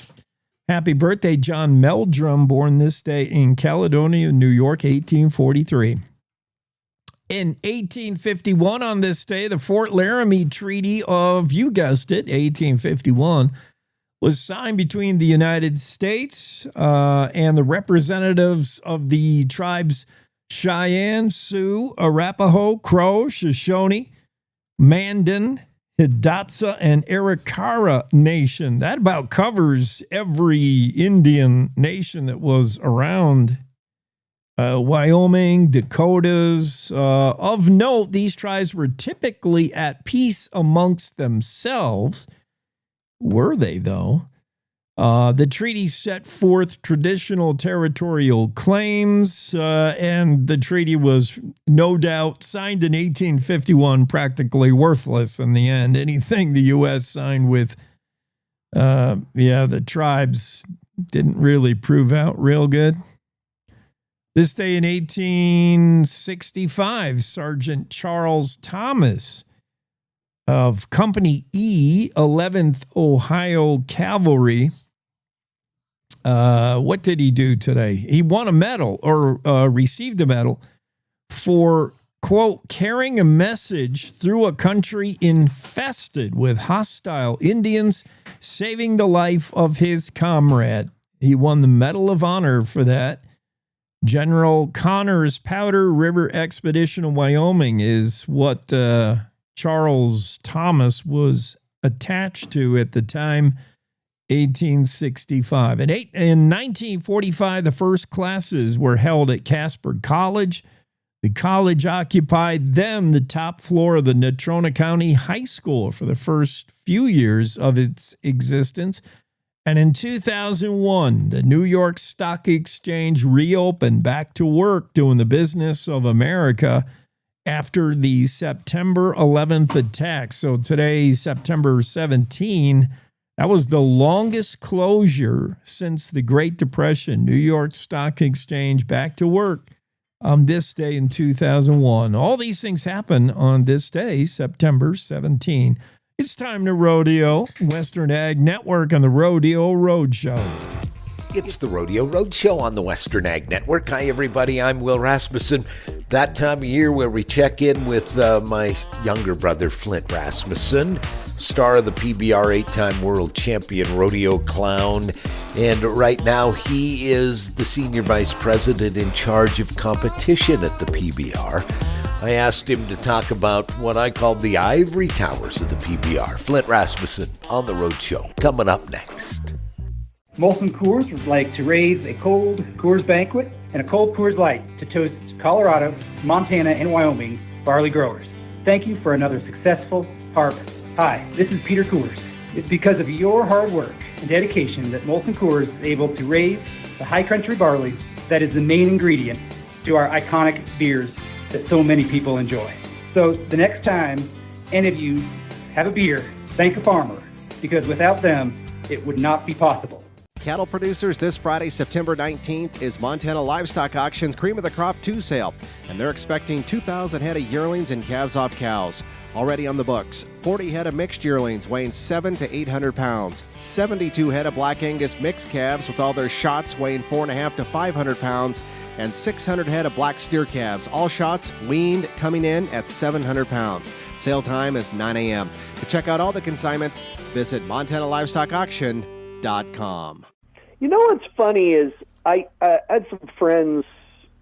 Happy birthday, John Meldrum, born this day in Caledonia, New York, 1843. In 1851, on this day, the Fort Laramie Treaty of, you guessed it, 1851, was signed between the United States and the representatives of the tribes Cheyenne, Sioux, Arapaho, Crow, Shoshone, Mandan, Hidatsa, and Arikara Nation. That about covers every Indian nation that was around. Wyoming, Dakotas. Of note, these tribes were typically at peace amongst themselves. Were they, though? The treaty set forth traditional territorial claims, and the treaty was no doubt signed in 1851, practically worthless in the end. Anything the U.S. signed with, the tribes didn't really prove out real good. This day in 1865, Sergeant Charles Thomas of Company E, 11th Ohio Cavalry. What did he do today? He won a medal or received a medal for, quote, carrying a message through a country infested with hostile Indians, saving the life of his comrade. He won the Medal of Honor for that. General Connor's Powder River Expedition in Wyoming is what Charles Thomas was attached to at the time, 1865. In 1945, the first classes were held at Casper College. The college occupied then the top floor of the Natrona County High School for the first few years of its existence. And in 2001, the New York Stock Exchange reopened, back to work doing the business of America after the September 11th attack. So today, September 17, that was the longest closure since the Great Depression. New York Stock Exchange back to work on this day in 2001. All these things happen on this day, September 17. It's time to rodeo. Western Ag Network on the Rodeo Roadshow. It's the Rodeo Roadshow on the Western Ag Network. Hi, everybody. I'm Will Rasmussen. That time of year where we check in with my younger brother, Flint Rasmussen, star of the PBR 8-time world champion rodeo clown. And right now, he is the senior vice president in charge of competition at the PBR. I asked him to talk about what I call the ivory towers of the PBR. Flint Rasmussen on the Roadshow, coming up next. Molson Coors would like to raise a cold Coors Banquet and a cold Coors Light to toast Colorado, Montana, and Wyoming barley growers, thank you for another successful harvest. Hi, this is Peter Coors. It's because of your hard work and dedication that Molson Coors is able to raise the high country barley that is the main ingredient to our iconic beers that so many people enjoy. So the next time any of you have a beer, thank a farmer, because without them, it would not be possible. Cattle producers, this Friday, September 19th, is Montana Livestock Auction's Cream of the Crop 2 sale, and they're expecting 2,000 head of yearlings and calves off cows. Already on the books, 40 head of mixed yearlings weighing 700 to 800 pounds, 72 head of Black Angus mixed calves with all their shots weighing 450 to 500 pounds, and 600 head of black steer calves, all shots weaned coming in at 700 pounds. Sale time is 9 a.m. To check out all the consignments, visit MontanaLivestockAuction.com. You know what's funny is I had some friends,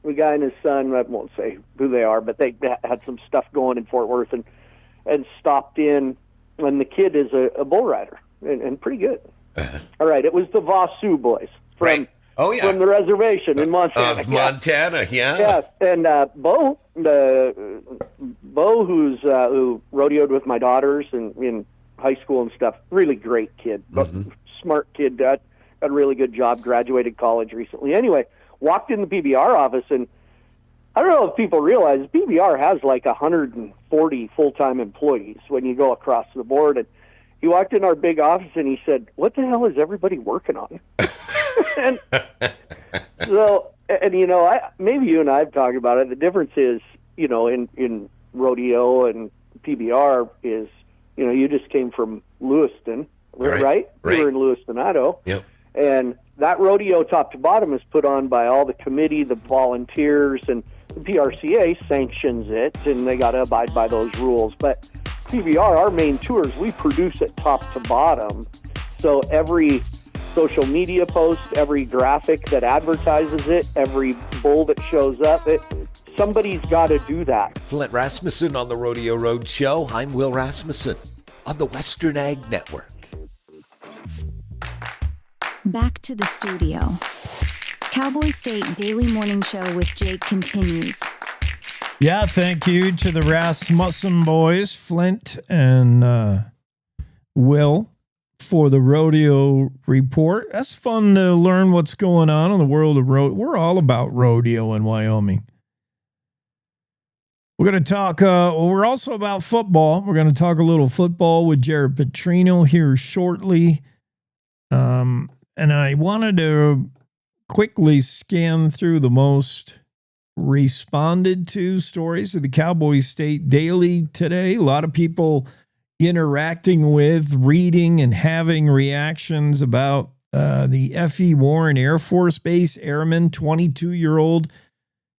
a guy and his son, I won't say who they are, but they had some stuff going in Fort Worth and stopped in, and the kid is a bull rider and pretty good. All right, it was the Vasu boys from from the reservation in Montana. Of Montana, yeah. Yeah, and Bo, who rodeoed with my daughters in high school and stuff, really great kid, smart kid, got a really good job, graduated college recently. Anyway, walked in the PBR office, and I don't know if people realize PBR has like 140 full-time employees when you go across the board. And he walked in our big office and he said, "What the hell is everybody working on?" and so, and you know, maybe you and I have talked about it. The difference is, you know, in rodeo and PBR is, you know, you just came from Lewiston, right? You were in Lewiston, Idaho. Yep. And that rodeo top to bottom is put on by all the committee, the volunteers, and the PRCA sanctions it, and they got to abide by those rules. But PBR, our main tours, we produce it top to bottom. So every social media post, every graphic that advertises it, every bull that shows up, somebody's got to do that. Flint Rasmussen on the Rodeo Road Show. I'm Will Rasmussen on the Western Ag Network. Back to the studio. Cowboy State Daily Morning Show with Jake continues. Yeah, thank you to the Rasmussen boys, Flint and Will, for the rodeo report. That's fun to learn what's going on in the world of rodeo. We're all about rodeo in Wyoming. We're going to talk, we're also about football. We're going to talk a little football with Jared Petrino here shortly. And I wanted to quickly scan through the most responded to stories of the Cowboy State Daily today. A lot of people interacting with, reading, and having reactions about the F.E. Warren Air Force Base airman, 22-year-old,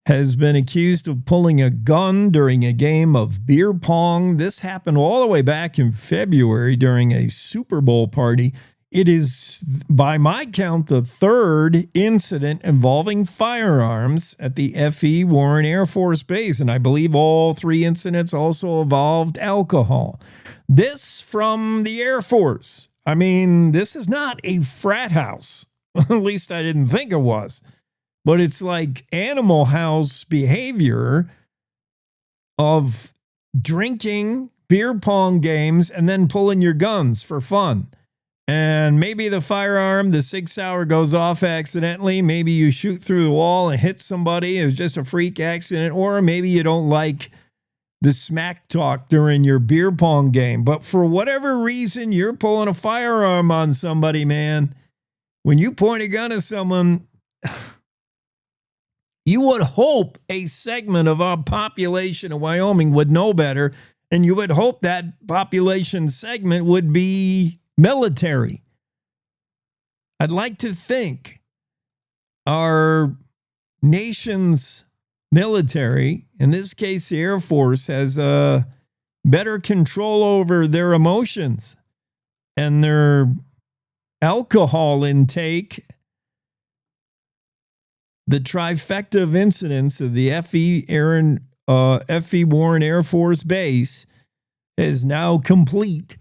has been accused of pulling a gun during a game of beer pong. This happened all the way back in February during a Super Bowl party. It is, by my count, the third incident involving firearms at the F.E. Warren Air Force Base, and I believe all three incidents also involved alcohol. This from the Air Force. I mean, this is not a frat house. At least I didn't think it was. But it's like Animal House behavior of drinking, beer pong games, and then pulling your guns for fun. And maybe the firearm, the 6-hour goes off accidentally. Maybe you shoot through the wall and hit somebody. It was just a freak accident. Or maybe you don't like the smack talk during your beer pong game. But for whatever reason, you're pulling a firearm on somebody, man. When you point a gun at someone, you would hope a segment of our population in Wyoming would know better. And you would hope that population segment would be military. I'd like to think our nation's military, in this case the Air Force, has better control over their emotions and their alcohol intake. The trifecta of incidents of the F.E. Warren Air Force Base is now complete.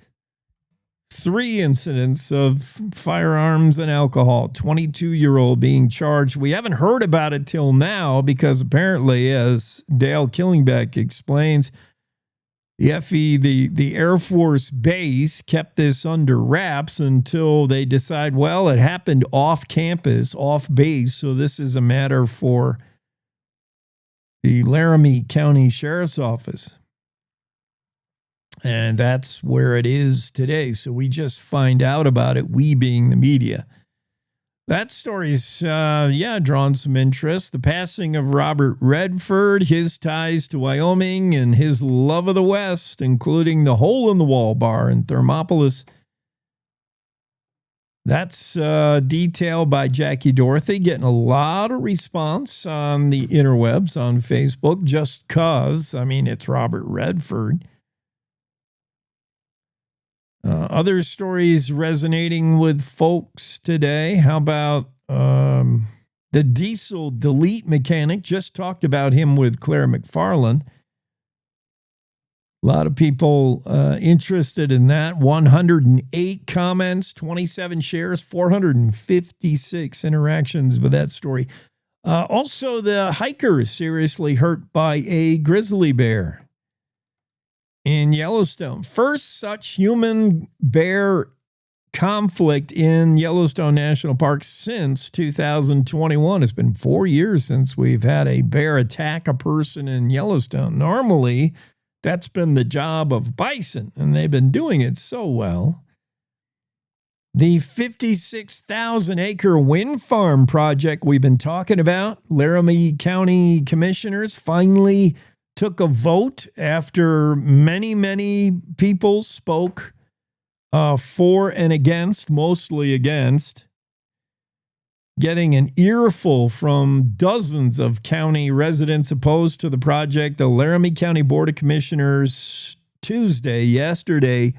3 incidents of firearms and alcohol. 22-year-old being charged. We haven't heard about it till now because apparently, as Dale Killingbeck explains, the FE, the Air Force Base, kept this under wraps until they decide, well, it happened off campus, off base, so this is a matter for the Laramie County Sheriff's Office. And that's where it is today. So we just find out about it, we being the media. That story's, drawn some interest. The passing of Robert Redford, his ties to Wyoming, and his love of the West, including the Hole in the Wall bar in Thermopolis. That's detailed by Jackie Dorothy, getting a lot of response on the interwebs, on Facebook, just because, it's Robert Redford. Other stories resonating with folks today. How about the diesel delete mechanic? Just talked about him with Claire McFarland. A lot of people interested in that. 108 comments, 27 shares, 456 interactions with that story. Also, the hiker seriously hurt by a grizzly bear in Yellowstone. First such human-bear conflict in Yellowstone National Park since 2021. It's been 4 years since we've had a bear attack a person in Yellowstone. Normally, that's been the job of bison, and they've been doing it so well. The 56,000-acre wind farm project we've been talking about, Laramie County commissioners finally took a vote after many people spoke for and against, mostly against, getting an earful from dozens of county residents opposed to the project. The Laramie County Board of Commissioners yesterday,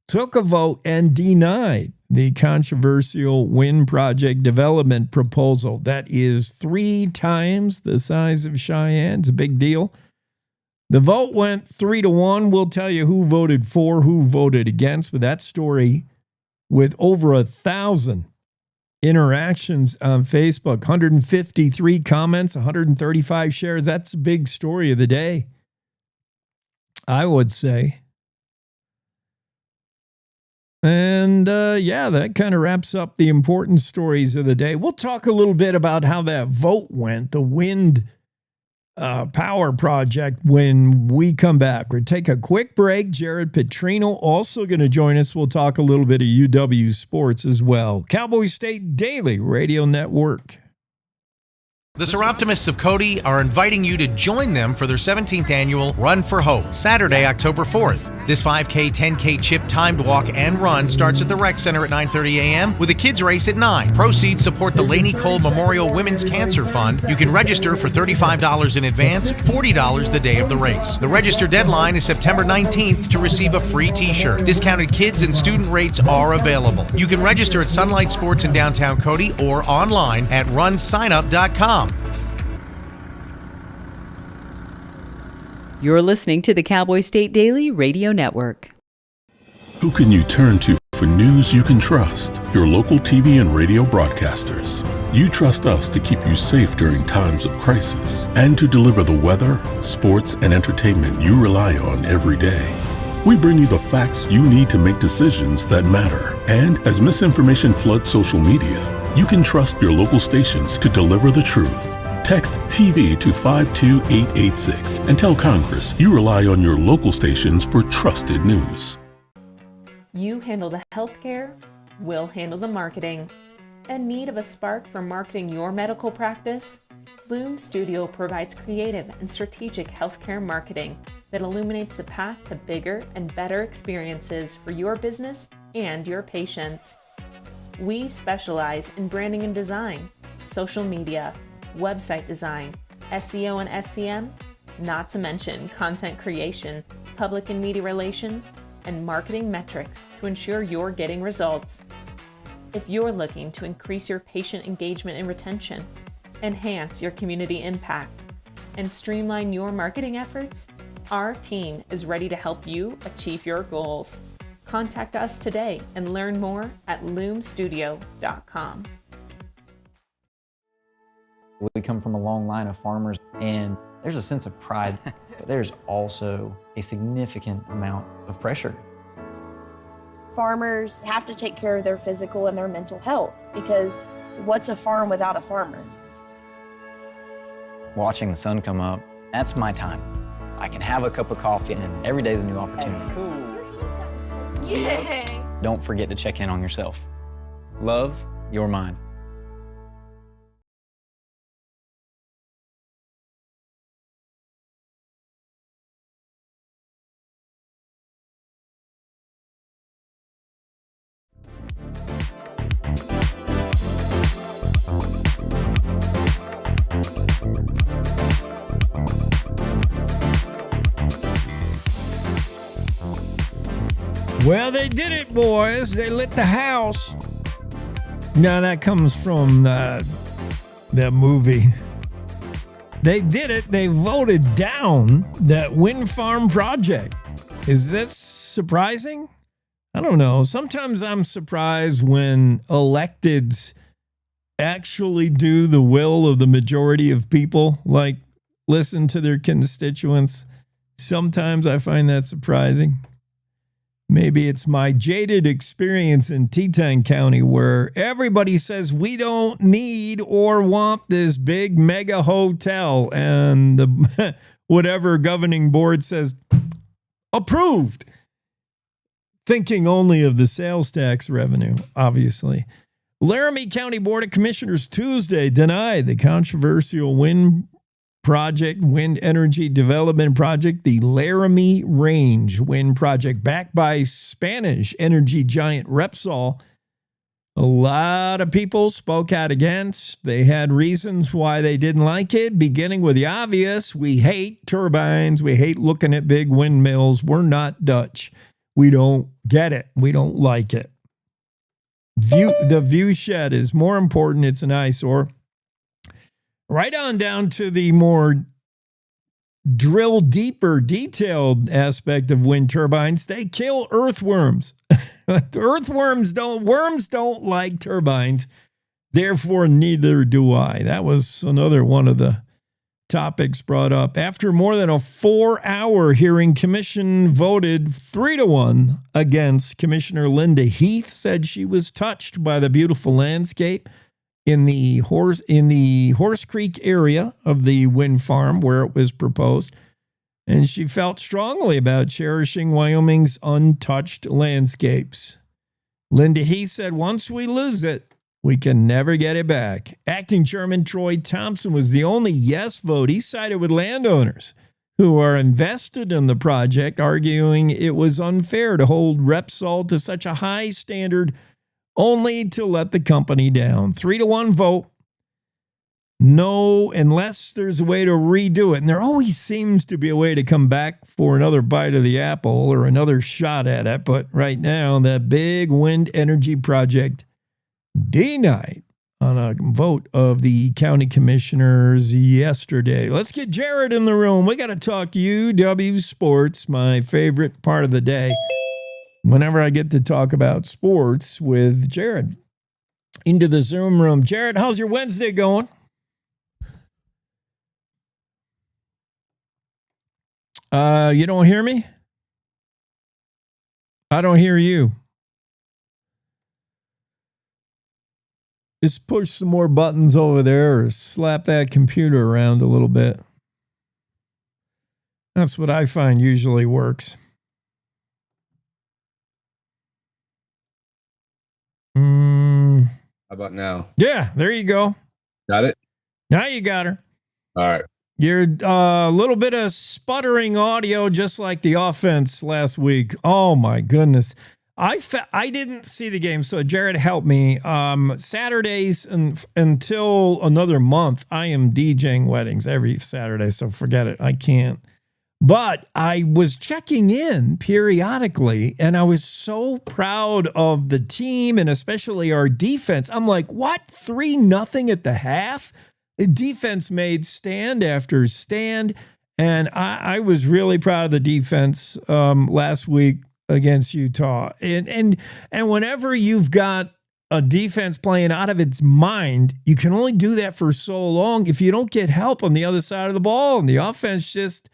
took a vote and denied the controversial wind project development proposal. That is 3 times the size of Cheyenne. It's a big deal. The vote went 3-1. We'll tell you who voted for, who voted against. But that story, with over 1,000 interactions on Facebook, 153 comments, 135 shares. That's a big story of the day, I would say. And that kind of wraps up the important stories of the day. We'll talk a little bit about how that vote went, the wind power project, when we come back. We'll take a quick break. Jared Petrino also going to join us. We'll talk a little bit of UW sports as well. Cowboy State Daily Radio Network. The Seroptimists of Cody are inviting you to join them for their 17th annual Run for Hope, Saturday, October 4th. This 5K, 10K chip timed walk and run starts at the Rec Center at 9:30 a.m. with a kids race at 9. Proceeds support the Laney Cole Memorial Women's Cancer Fund. You can register for $35 in advance, $40 the day of the race. The register deadline is September 19th to receive a free t-shirt. Discounted kids and student rates are available. You can register at Sunlight Sports in downtown Cody or online at runsignup.com. You're listening to the Cowboy State Daily Radio Network. Who can you turn to for news you can trust? Your local TV and radio broadcasters. You trust us to keep you safe during times of crisis and to deliver the weather, sports, and entertainment you rely on every day. We bring you the facts you need to make decisions that matter. And as misinformation floods social media, you can trust your local stations to deliver the truth. Text TV to 52886 and tell Congress you rely on your local stations for trusted news. You handle the healthcare, we'll handle the marketing. In need of a spark for marketing your medical practice? Bloom Studio provides creative and strategic healthcare marketing that illuminates the path to bigger and better experiences for your business and your patients. We specialize in branding and design, social media, website design, SEO and SCM, not to mention content creation, public and media relations, and marketing metrics to ensure you're getting results. If you're looking to increase your patient engagement and retention, enhance your community impact, and streamline your marketing efforts, our team is ready to help you achieve your goals. Contact us today and learn more at loomstudio.com. We come from a long line of farmers, and there's a sense of pride, but there's also a significant amount of pressure. Farmers have to take care of their physical and their mental health, because what's a farm without a farmer? Watching the sun come up, that's my time. I can have a cup of coffee, and every day is a new opportunity. That's cool. Yay! Don't forget to check in on yourself. Love your mind. Well, they did it, boys. They lit the house. Now that comes from that movie. They did it. They voted down that wind farm project. Is this surprising? I don't know. Sometimes I'm surprised when electeds actually do the will of the majority of people, like listen to their constituents. Sometimes I find that surprising. Maybe it's my jaded experience in Teton County where everybody says we don't need or want this big mega hotel, and the whatever governing board says approved, thinking only of the sales tax revenue, obviously. Laramie County Board of Commissioners Tuesday denied the controversial wind energy development project, the Laramie Range Wind Project, backed by Spanish energy giant Repsol. A lot of people spoke out against. They had reasons why they didn't like it, beginning with the obvious. We hate turbines. We hate looking at big windmills. We're not Dutch. We don't get it. We don't like it. The view shed is more important. It's an eyesore. Right on down to the more drill deeper, detailed aspect of wind turbines. They kill earthworms. Worms don't like turbines. Therefore, neither do I. That was another one of the topics brought up. After more than a 4-hour hearing, Commission voted 3-1 against. Commissioner Linda Heath said she was touched by the beautiful landscape in the Horse Creek area of the wind farm where it was proposed, and she felt strongly about cherishing Wyoming's untouched landscapes. Linda Heath said, once we lose it, we can never get it back. Acting Chairman Troy Thompson was the only yes vote. He sided with landowners who are invested in the project, arguing it was unfair to hold Repsol to such a high standard only to let the company down. 3-1 vote. No, unless there's a way to redo it. And there always seems to be a way to come back for another bite of the apple or another shot at it. But right now, that big wind energy project denied on a vote of the county commissioners yesterday. Let's get Jared in the room. We got to talk UW sports, my favorite part of the day. Whenever I get to talk about sports with Jared. Into the Zoom room. Jared, how's your Wednesday going? You don't hear me? I don't hear you. Just push some more buttons over there or slap that computer around a little bit. That's what I find usually works. How about now? Yeah, there you go. Got it? Now you got her. All right. You're a little bit of sputtering audio, just like the offense last week. Oh, my goodness. I didn't see the game, so Jared, help me. Saturdays until another month, I am DJing weddings every Saturday, so forget it. I can't. But I was checking in periodically, and I was so proud of the team and especially our defense. I'm like, what? 3-0 at the half? The defense made stand after stand, and I was really proud of the defense last week. against Utah. And whenever you've got a defense playing out of its mind, you can only do that for so long if you don't get help on the other side of the ball. And the offense just,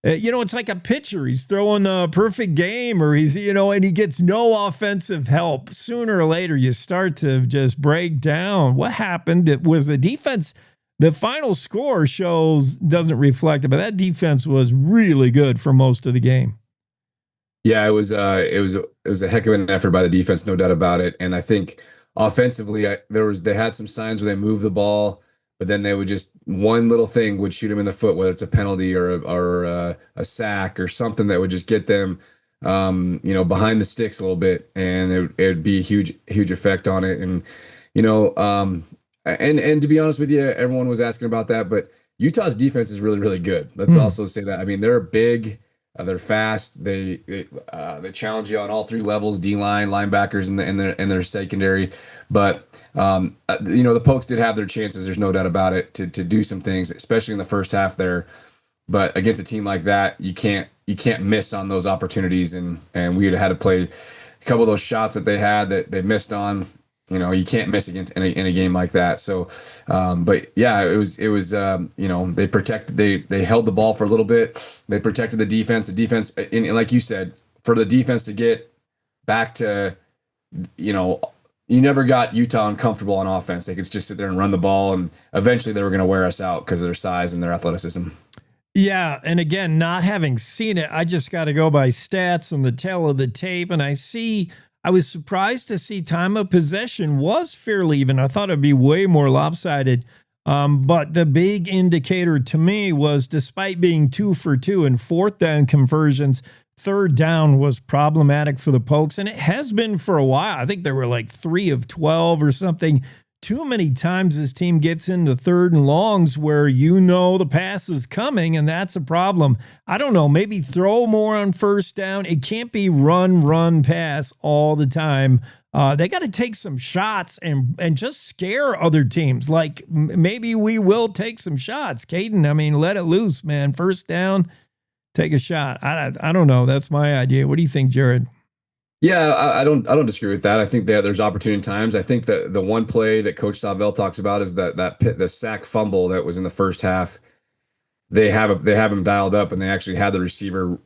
it's like a pitcher. He's throwing a perfect game, or he's, and he gets no offensive help. Sooner or later, you start to just break down. What happened? It was the defense. The final score doesn't reflect it, but that defense was really good for most of the game. Yeah, it was a heck of an effort by the defense, no doubt about it. And I think offensively, they had some signs where they moved the ball, but then they would just, one little thing would shoot them in the foot, whether it's a penalty or a sack or something that would just get them, behind the sticks a little bit, and it would be a huge effect on it. And and to be honest with you, everyone was asking about that, but Utah's defense is really, really good. Let's also say that. I mean, they're big. They're fast. They challenge you on all three levels: D-line, linebackers, and their secondary. But the Pokes did have their chances. There's no doubt about it to do some things, especially in the first half there. But against a team like that, you can't miss on those opportunities. And we had to play a couple of those shots that they had that they missed on. You can't miss against in a game like that. So, but yeah, it was they protected, they held the ball for a little bit. They protected the defense. The defense, and like you said, for the defense to get back to, you never got Utah uncomfortable on offense. They could just sit there and run the ball, and eventually they were going to wear us out because of their size and their athleticism. Yeah, and again, not having seen it, I just got to go by stats and the tail of the tape, and I was surprised to see time of possession was fairly even. I thought it'd be way more lopsided. But the big indicator to me was, despite being 2 for 2 in fourth down conversions, third down was problematic for the Pokes. And it has been for a while. I think they were like 3 of 12 or something. Too many times this team gets into third and longs where the pass is coming, and that's a problem. I don't know, maybe throw more on first down. It can't be run, pass all the time. They got to take some shots and just scare other teams. Like, maybe we will take some shots. Caden, let it loose, man. First down, take a shot. I don't know. That's my idea. What do you think, Jared? Yeah, I don't disagree with that. I think that there's opportune times. I think that the one play that Coach Savell talks about is the sack fumble that was in the first half. They have him dialed up, and they actually had the receiver,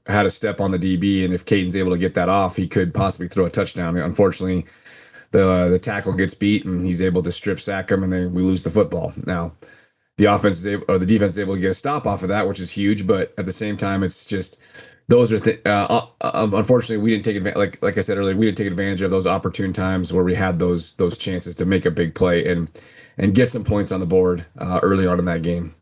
had a step on the DB, and if Caden's able to get that off, he could possibly throw a touchdown. Unfortunately, the tackle gets beat, and he's able to strip sack him, and then we lose the football. Now, the defense is able to get a stop off of that, which is huge, but at the same time, it's just. Those are unfortunately, we didn't take advantage. Like I said earlier, we didn't take advantage of those opportune times where we had those chances to make a big play and get some points on the board early on in that game.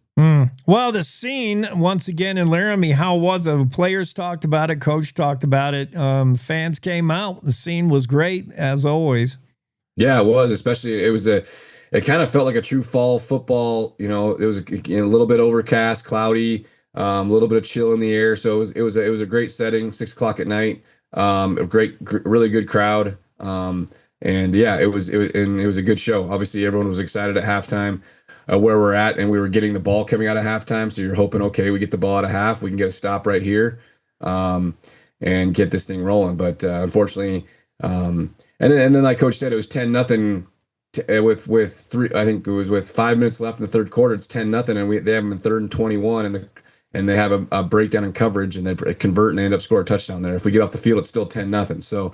Well, the scene once again in Laramie, how was it? The players talked about it, coach talked about it, fans came out. The scene was great as always. Yeah, it was. Especially it kind of felt like a true fall football. It was a little bit overcast, cloudy. A little bit of chill in the air, so it was a great setting. 6:00 at night, a really good crowd, and yeah, it was a good show. Obviously, everyone was excited at halftime where we're at, and we were getting the ball coming out of halftime. So you're hoping, okay, we get the ball out of half, we can get a stop right here, and get this thing rolling. But unfortunately, and then like Coach said, it was 10-0. With 3, I think it was with 5 minutes left in the third quarter. It's 10-0, and they have them in 3rd and 21, and they have a breakdown in coverage, and they convert and they end up scoring a touchdown there. If we get off the field, it's still 10-0. So,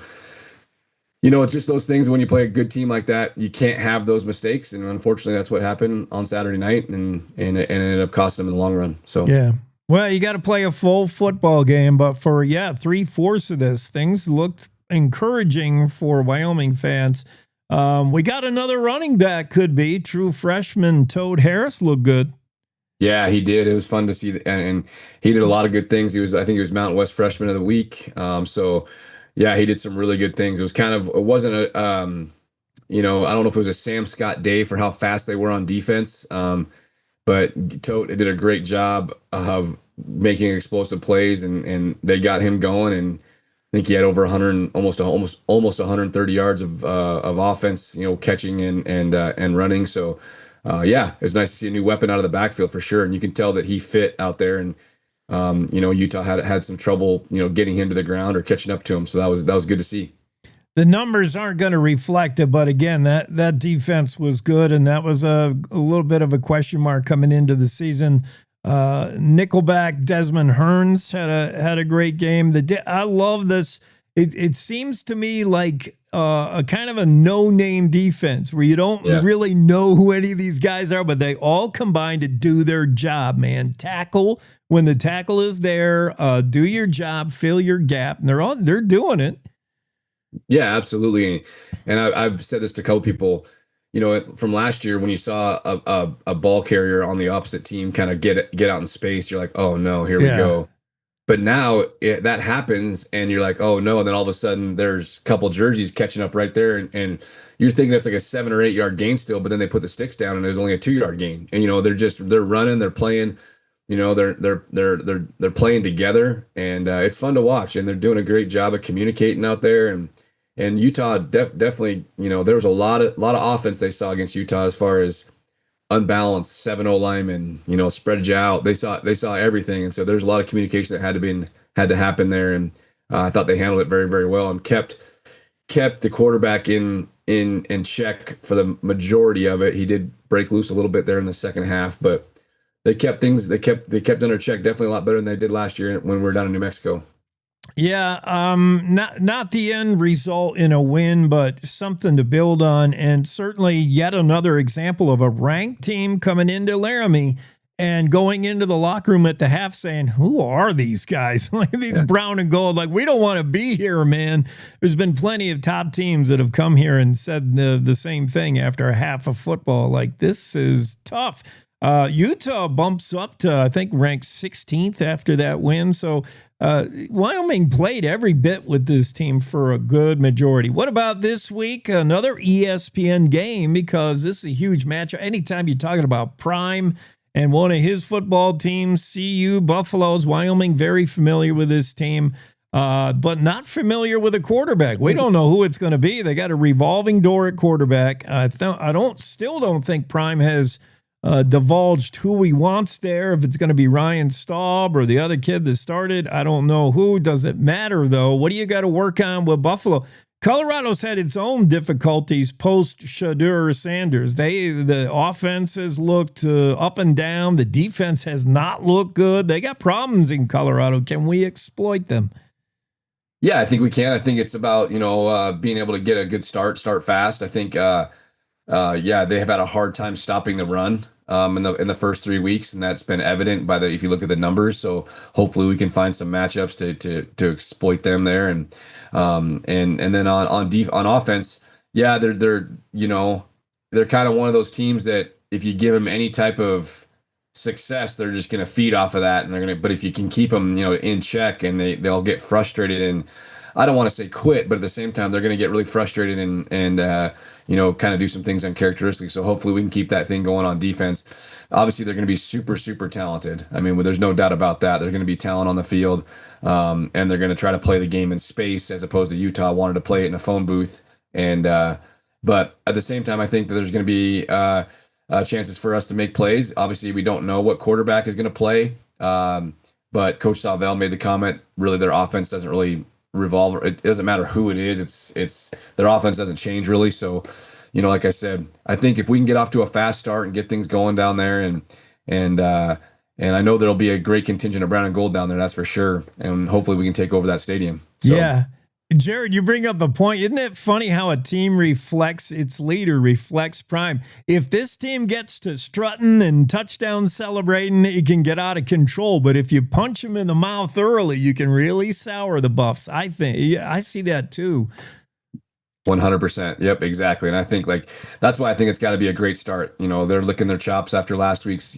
it's just those things. When you play a good team like that, you can't have those mistakes. And unfortunately, that's what happened on Saturday night, and it ended up costing them in the long run. So yeah. Well, you got to play a full football game, but for 3/4 of this, things looked encouraging for Wyoming fans. We got another running back, could be true freshman Toad Harris looked good. Yeah, he did. It was fun to see, and he did a lot of good things. I think he was Mountain West Freshman of the Week. So yeah, he did some really good things. It wasn't a, I don't know if it was a Sam Scott day for how fast they were on defense. But Toad did a great job of making explosive plays, and they got him going. And I think he had over 100, almost 130 yards of offense, catching and running. So. Yeah, it was nice to see a new weapon out of the backfield for sure. And you can tell that he fit out there. And Utah had some trouble, getting him to the ground or catching up to him. So that was good to see. The numbers aren't going to reflect it, but again, that defense was good, and that was a little bit of a question mark coming into the season. Nickelback Desmond Hearns had a great game. I love this. It seems to me like a kind of a no-name defense where you don't really know who any of these guys are, but they all combine to do their job, man. Tackle when the tackle is there, do your job, fill your gap, and they're doing it. Yeah, absolutely. And I've said this to a couple people, from last year when you saw a ball carrier on the opposite team kind of get out in space, you're like, oh no, here we go. But now that happens and you're like, oh no. And then all of a sudden there's a couple jerseys catching up right there. And you're thinking that's like a 7 or 8 yard gain still, but then they put the sticks down and there's only a 2 yard gain. And, they're running, they're playing, they're playing together, and it's fun to watch, and they're doing a great job of communicating out there. And Utah definitely, there was a lot of offense they saw against Utah as far as unbalanced 7-0 linemen, spread you out. They saw everything. And so there's a lot of communication that had to happen there. And I thought they handled it very, very well and kept the quarterback in check for the majority of it. He did break loose a little bit there in the second half, but they kept under check definitely a lot better than they did last year when we were down in New Mexico. Yeah, not the end result in a win, but something to build on, and certainly yet another example of a ranked team coming into Laramie and going into the locker room at the half saying, who are these guys? Like these brown and gold, like we don't want to be here, man. There's been plenty of top teams that have come here and said the same thing after a half of football. Like, this is tough. Utah bumps up to, I think, ranked 16th after that win. So Wyoming played every bit with this team for a good majority. What about this week? Another ESPN game, because this is a huge matchup. Anytime you're talking about Prime and one of his football teams, CU, Buffaloes, Wyoming, very familiar with this team, but not familiar with a quarterback. We don't know who it's going to be. They got a revolving door at quarterback. I still don't think Prime has divulged who he wants there. If it's going to be Ryan Staub or the other kid that started, I don't know who. Does it matter, though? What do you got to work on with Buffalo? Colorado's had its own difficulties post Shadur Sanders. The offense has looked up and down. The defense has not looked good. They got problems in Colorado. Can we exploit them? Yeah, I think we can. I think it's about, being able to get a good start fast. I think, they have had a hard time stopping the run in the first 3 weeks, and that's been evident if you look at the numbers. So hopefully we can find some matchups to exploit them there, and then on offense, they're kind of one of those teams that if you give them any type of success, they're just going to feed off of that, and but if you can keep them in check, and they'll get frustrated, and I don't want to say quit, but at the same time they're going to get really frustrated and kind of do some things uncharacteristic. So hopefully we can keep that thing going on defense. Obviously they're going to be super, super talented. I mean, there's no doubt about that. There's going to be talent on the field, and they're going to try to play the game in space as opposed to Utah wanted to play it in a phone booth. And but at the same time, I think that there's going to be chances for us to make plays. Obviously, we don't know what quarterback is going to play, but Coach Salvell made the comment, really their offense doesn't really revolve. It doesn't matter who it is. It's their offense doesn't change really. So, like I said, I think if we can get off to a fast start and get things going down there, and I know there'll be a great contingent of brown and gold down there, that's for sure. And hopefully we can take over that stadium. So. Yeah. Jared, you bring up a point. Isn't it funny how a team reflects its leader, reflects Prime? If this team gets to strutting and touchdown celebrating, it can get out of control. But if you punch them in the mouth early, you can really sour the Buffs. I think I see that too. 100%. Yep, exactly. And I think that's why I think it's got to be a great start. They're licking their chops after last week's,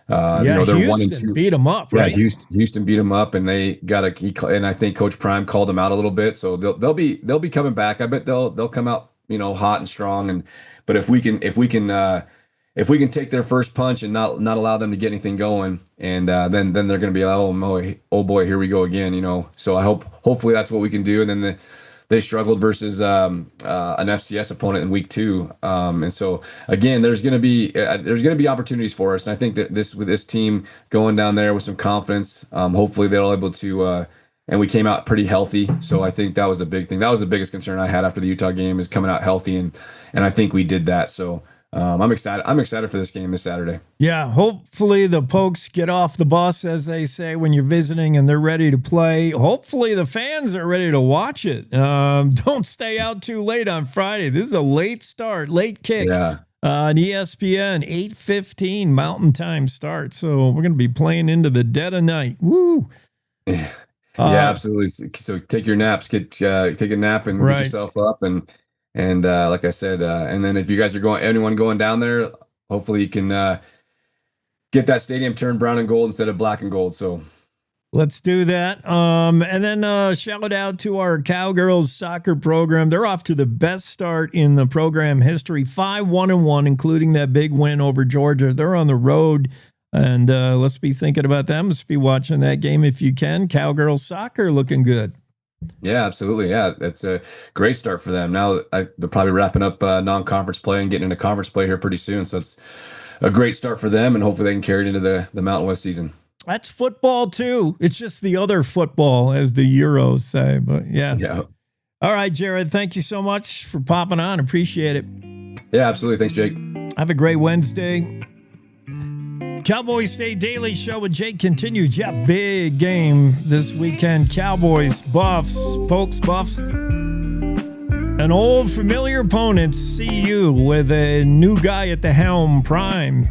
they're Houston 1-2. Beat them up, right? Yeah, Houston beat them up, and they and I think Coach Prime called them out a little bit, so they'll be coming back. I bet they'll come out hot and strong. But if we can take their first punch and not allow them to get anything going, and then they're going to be oh boy, here we go again. So hopefully that's what we can do, and then they struggled versus an FCS opponent in week 2. And so again, there's going to be opportunities for us. And I think that with this team going down there with some confidence, hopefully they're able to. And we came out pretty healthy, so I think that was a big thing. That was the biggest concern I had after the Utah game, is coming out healthy, and I think we did that. So I'm excited. I'm excited for this game this Saturday. Yeah, hopefully the Pokes get off the bus, as they say, when you're visiting, and they're ready to play. Hopefully the fans are ready to watch it. Don't stay out too late on Friday. This is a late start, late kick. Yeah. On ESPN, 8:15 Mountain Time start. So we're going to be playing into the dead of night. Woo! Yeah, absolutely. So take your naps, take a nap and get yourself up. And like I said, and then if you guys are anyone going down there, hopefully you can get that stadium turned brown and gold instead of black and gold. So let's do that. And then shout out to our Cowgirls soccer program. They're off to the best start in the program history, 5-1-1, including that big win over Georgia. They're on the road. And let's be thinking about them. Let's be watching that game if you can. Cowgirls soccer looking good. Yeah, absolutely. Yeah, that's a great start for them. Now they're probably wrapping up non-conference play and getting into conference play here pretty soon. So it's a great start for them, and hopefully they can carry it into the Mountain West season. That's football too. It's just the other football, as the Euros say. But yeah. All right, Jared, thank you so much for popping on. Appreciate it. Yeah, absolutely. Thanks, Jake. Have a great Wednesday. Cowboy State Daily Show with Jake continues. Yeah, big game this weekend. Cowboys, Buffs, Pokes, Buffs. An old familiar opponent, CU, with a new guy at the helm, Prime.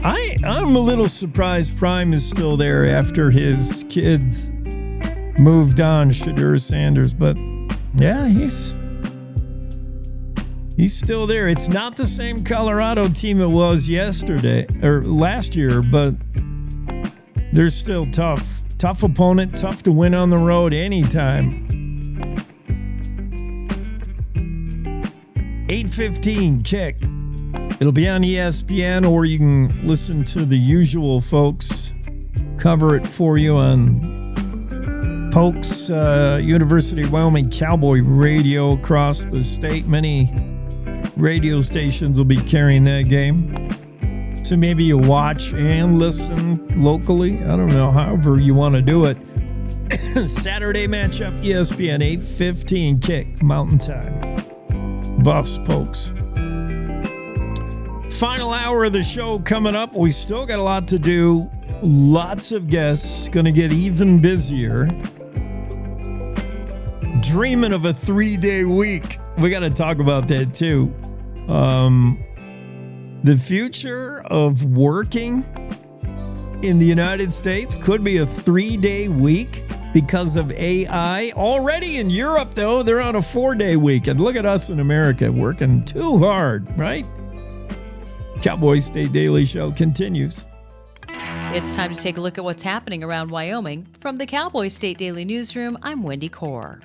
I'm a little surprised Prime is still there after his kids moved on, Shadur Sanders. But yeah, he's still there. It's not the same Colorado team it was yesterday or last year, but they're still tough. Tough opponent, tough to win on the road anytime. 8:15 kick. It'll be on ESPN, or you can listen to the usual folks cover it for you on Pokes, University of Wyoming Cowboy Radio across the state. Many radio stations will be carrying that game. So maybe you watch and listen locally. I don't know, however you want to do it. Saturday matchup, ESPN, 8:15 kick, Mountain Time. Buffs, Pokes. Final hour of the show coming up. We still got a lot to do. Lots of guests. Going to get even busier. Dreaming of a 3-day week. We got to talk about that too. The future of working in the United States could be a 3-day week because of AI. Already in Europe, though, they're on a 4-day week. And look at us in America working too hard, right? Cowboy State Daily Show continues. It's time to take a look at what's happening around Wyoming. From the Cowboy State Daily Newsroom, I'm Wendy Kaur.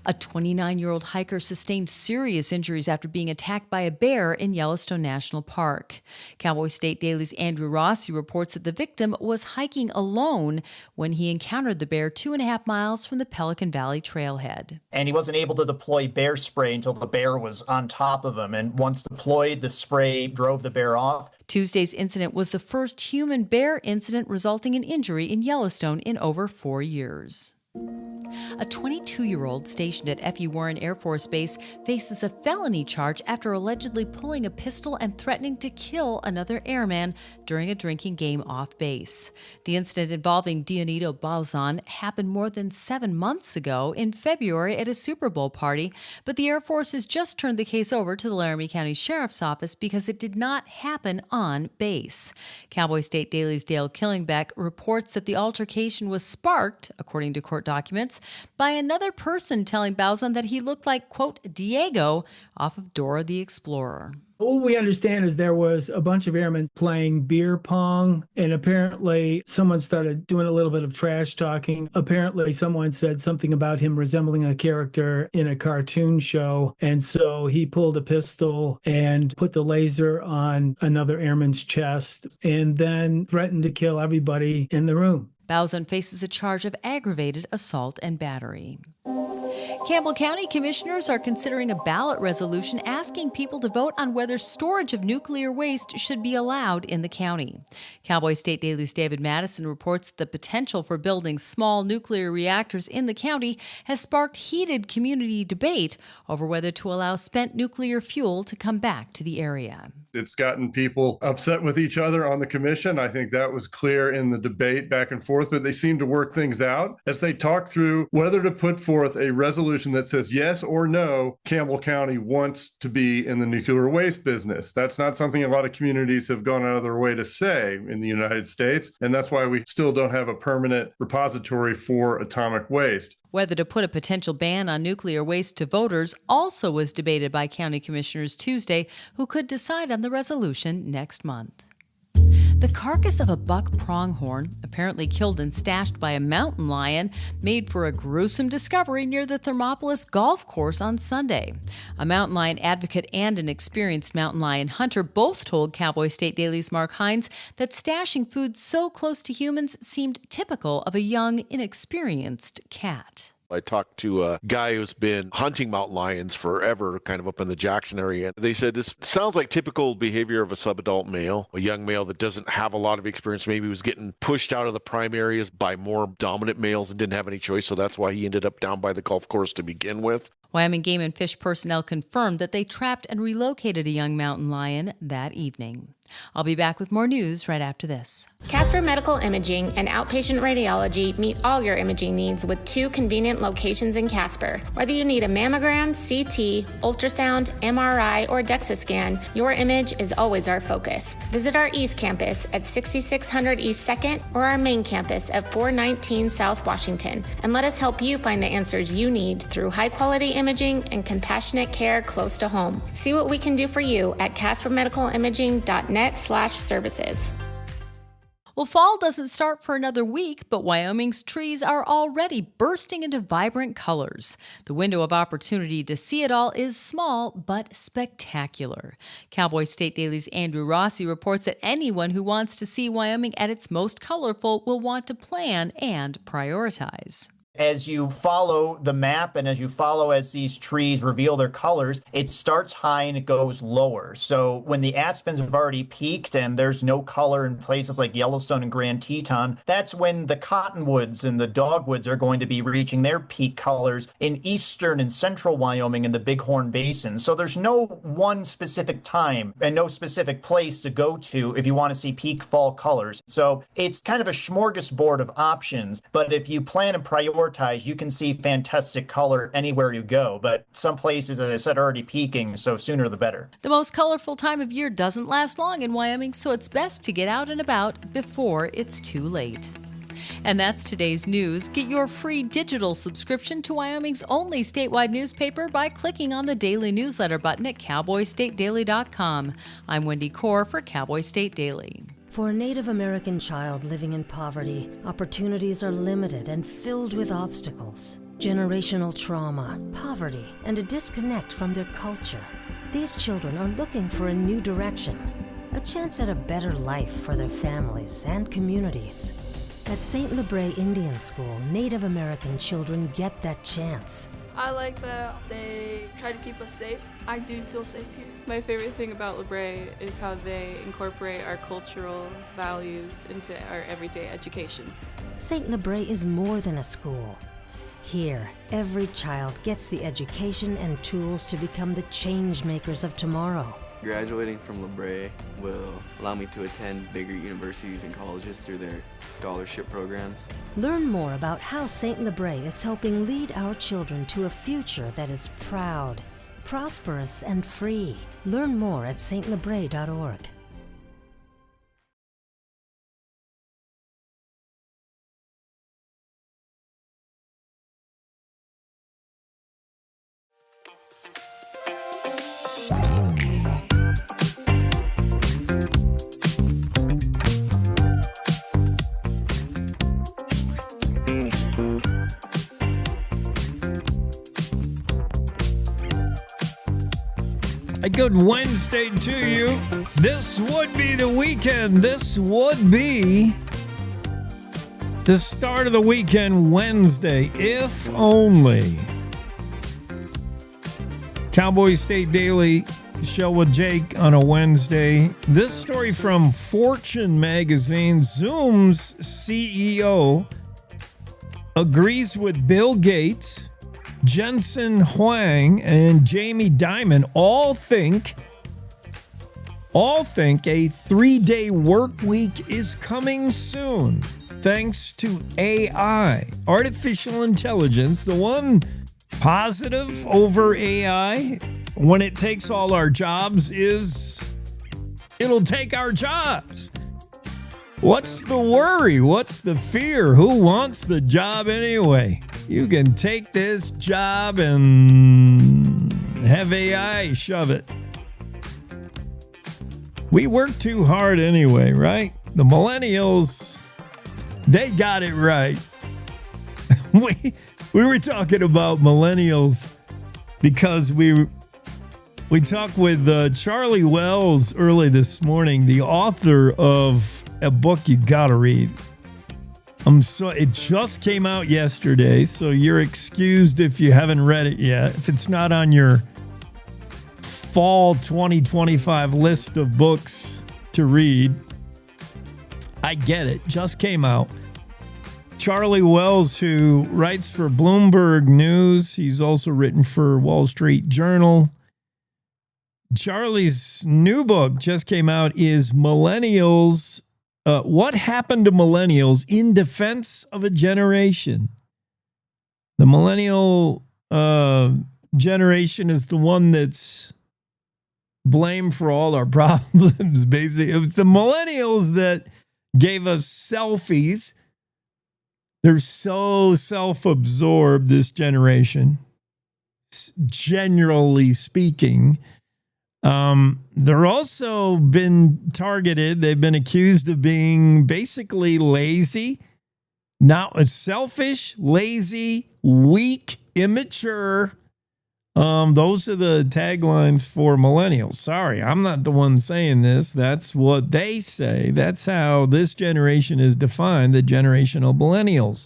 A 29-year-old hiker sustained serious injuries after being attacked by a bear in Yellowstone National Park. Cowboy State Daily's Andrew Rossi reports that the victim was hiking alone when he encountered the bear 2.5 miles from the Pelican Valley trailhead. And he wasn't able to deploy bear spray until the bear was on top of him. And once deployed, the spray drove the bear off. Tuesday's incident was the first human-bear incident resulting in injury in Yellowstone in over 4 years. A 22-year-old stationed at F.E. Warren Air Force Base faces a felony charge after allegedly pulling a pistol and threatening to kill another airman during a drinking game off base. The incident involving Dionito Bauzon happened more than 7 months ago in February at a Super Bowl party, but the Air Force has just turned the case over to the Laramie County Sheriff's Office because it did not happen on base. Cowboy State Daily's Dale Killingbeck reports that the altercation was sparked, according to court documents, by another person telling Bauzon that he looked like, quote, Diego off of Dora the Explorer. All we understand is there was a bunch of airmen playing beer pong, and apparently someone started doing a little bit of trash talking. Apparently someone said something about him resembling a character in a cartoon show, and so he pulled a pistol and put the laser on another airman's chest and then threatened to kill everybody in the room. Bauzon faces a charge of aggravated assault and battery. Campbell County commissioners are considering a ballot resolution asking people to vote on whether storage of nuclear waste should be allowed in the county. Cowboy State Daily's David Madison reports that the potential for building small nuclear reactors in the county has sparked heated community debate over whether to allow spent nuclear fuel to come back to the area. It's gotten people upset with each other on the commission. I think that was clear in the debate back and forth, but they seem to work things out as they talk through whether to put forth a resolution that says yes or no, Campbell County wants to be in the nuclear waste business. That's not something a lot of communities have gone out of their way to say in the United States, and that's why we still don't have a permanent repository for atomic waste. Whether to put a potential ban on nuclear waste to voters also was debated by county commissioners Tuesday, who could decide on the resolution next month. The carcass of a buck pronghorn, apparently killed and stashed by a mountain lion, made for a gruesome discovery near the Thermopolis golf course on Sunday. A mountain lion advocate and an experienced mountain lion hunter both told Cowboy State Daily's Mark Hines that stashing food so close to humans seemed typical of a young, inexperienced cat. I talked to a guy who's been hunting mountain lions forever, kind of up in the Jackson area. They said this sounds like typical behavior of a subadult male, a young male that doesn't have a lot of experience. Maybe was getting pushed out of the prime areas by more dominant males and didn't have any choice. So that's why he ended up down by the golf course to begin with. Wyoming Game and Fish personnel confirmed that they trapped and relocated a young mountain lion that evening. I'll be back with more news right after this. Casper Medical Imaging and Outpatient Radiology meet all your imaging needs with 2 convenient locations in Casper. Whether you need a mammogram, CT, ultrasound, MRI, or DEXA scan, your image is always our focus. Visit our East Campus at 6600 East 2nd or our main campus at 419 South Washington, and let us help you find the answers you need through high-quality imaging and compassionate care close to home. See what we can do for you at caspermedicalimaging.net/services. Well, fall doesn't start for another week, but Wyoming's trees are already bursting into vibrant colors. The window of opportunity to see it all is small, but spectacular. Cowboy State Daily's Andrew Rossi reports that anyone who wants to see Wyoming at its most colorful will want to plan and prioritize. As you follow the map and as you follow as these trees reveal their colors, it starts high and it goes lower. So when the aspens have already peaked and there's no color in places like Yellowstone and Grand Teton, that's when the cottonwoods and the dogwoods are going to be reaching their peak colors in eastern and central Wyoming in the Bighorn Basin. So there's no one specific time and no specific place to go to if you want to see peak fall colors. So it's kind of a smorgasbord of options, but if you plan and prioritize, you can see fantastic color anywhere you go, but some places, as I said, are already peaking, so sooner the better. The most colorful time of year doesn't last long in Wyoming, so it's best to get out and about before it's too late. And that's today's news. Get your free digital subscription to Wyoming's only statewide newspaper by clicking on the daily newsletter button at cowboystatedaily.com. I'm Wendy Corr for Cowboy State Daily. For a Native American child living in poverty, opportunities are limited and filled with obstacles. Generational trauma, poverty, and a disconnect from their culture. These children are looking for a new direction, a chance at a better life for their families and communities. At St. Lebre Indian School, Native American children get that chance. I like that they try to keep us safe. I do feel safe here. My favorite thing about Lebre is how they incorporate our cultural values into our everyday education. St. Lebre is more than a school. Here, every child gets the education and tools to become the change makers of tomorrow. Graduating from Lebre will allow me to attend bigger universities and colleges through their scholarship programs. Learn more about how St. Lebre is helping lead our children to a future that is proud, prosperous, and free. Learn more at stlebre.org. A good Wednesday to you. This would be the weekend. This would be the start of the weekend Wednesday, if only Cowboy State Daily Show with Jake on a Wednesday. This story from Fortune magazine. Zoom's CEO agrees with Bill Gates, Jensen Huang, and Jamie Dimon all think a 3-day work week is coming soon, thanks to AI, artificial intelligence. The one positive over AI when it takes all our jobs is it'll take our jobs. What's the worry? What's the fear? Who wants the job anyway? You can take this job and have AI shove it. We work too hard anyway, right? The millennials, they got it right. We were talking about millennials because we talked with Charlie Wells early this morning, the author of a book you gotta read. It just came out yesterday, so you're excused if you haven't read it yet. If it's not on your fall 2025 list of books to read, I get it. Just came out. Charlie Wells, who writes for Bloomberg News, he's also written for Wall Street Journal. Charlie's new book just came out is Millennials. What happened to millennials in defense of a generation? The millennial generation is the one that's blamed for all our problems, basically. It was the millennials that gave us selfies. They're so self-absorbed, this generation, generally speaking. They're also been targeted. They've been accused of being basically lazy, not selfish, lazy, weak, immature. Those are the taglines for millennials. Sorry, I'm not the one saying this. That's what they say. That's how this generation is defined, the generation of millennials.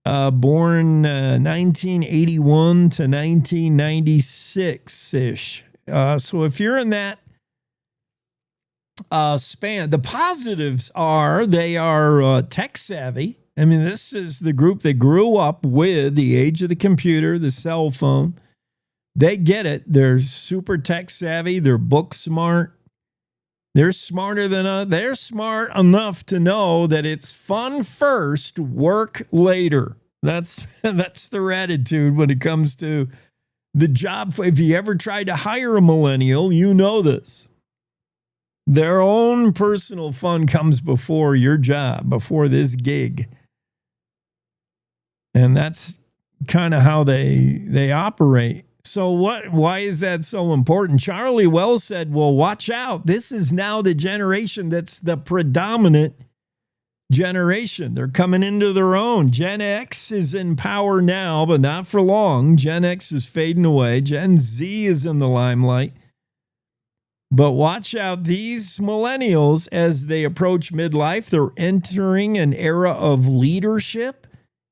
Born 1981 to 1996-ish. So if you're in that span, the positives are they are tech savvy. I mean, this is the group that grew up with the age of the computer, the cell phone. They get it. They're super tech savvy. They're book smart. They're smarter than us. They're smart enough to know that it's fun first, work later. That's their attitude when it comes to the job. If you ever tried to hire a millennial, you know this. Their own personal fun comes before your job, before this gig. And that's kind of how they operate. So why is that so important? Charlie Wells said, well, watch out. This is now the generation that's the predominant generation. They're coming into their own. Gen X is in power now, but not for long. Gen X is fading away. Gen Z is in the limelight. But watch out, these millennials, as they approach midlife, they're entering an era of leadership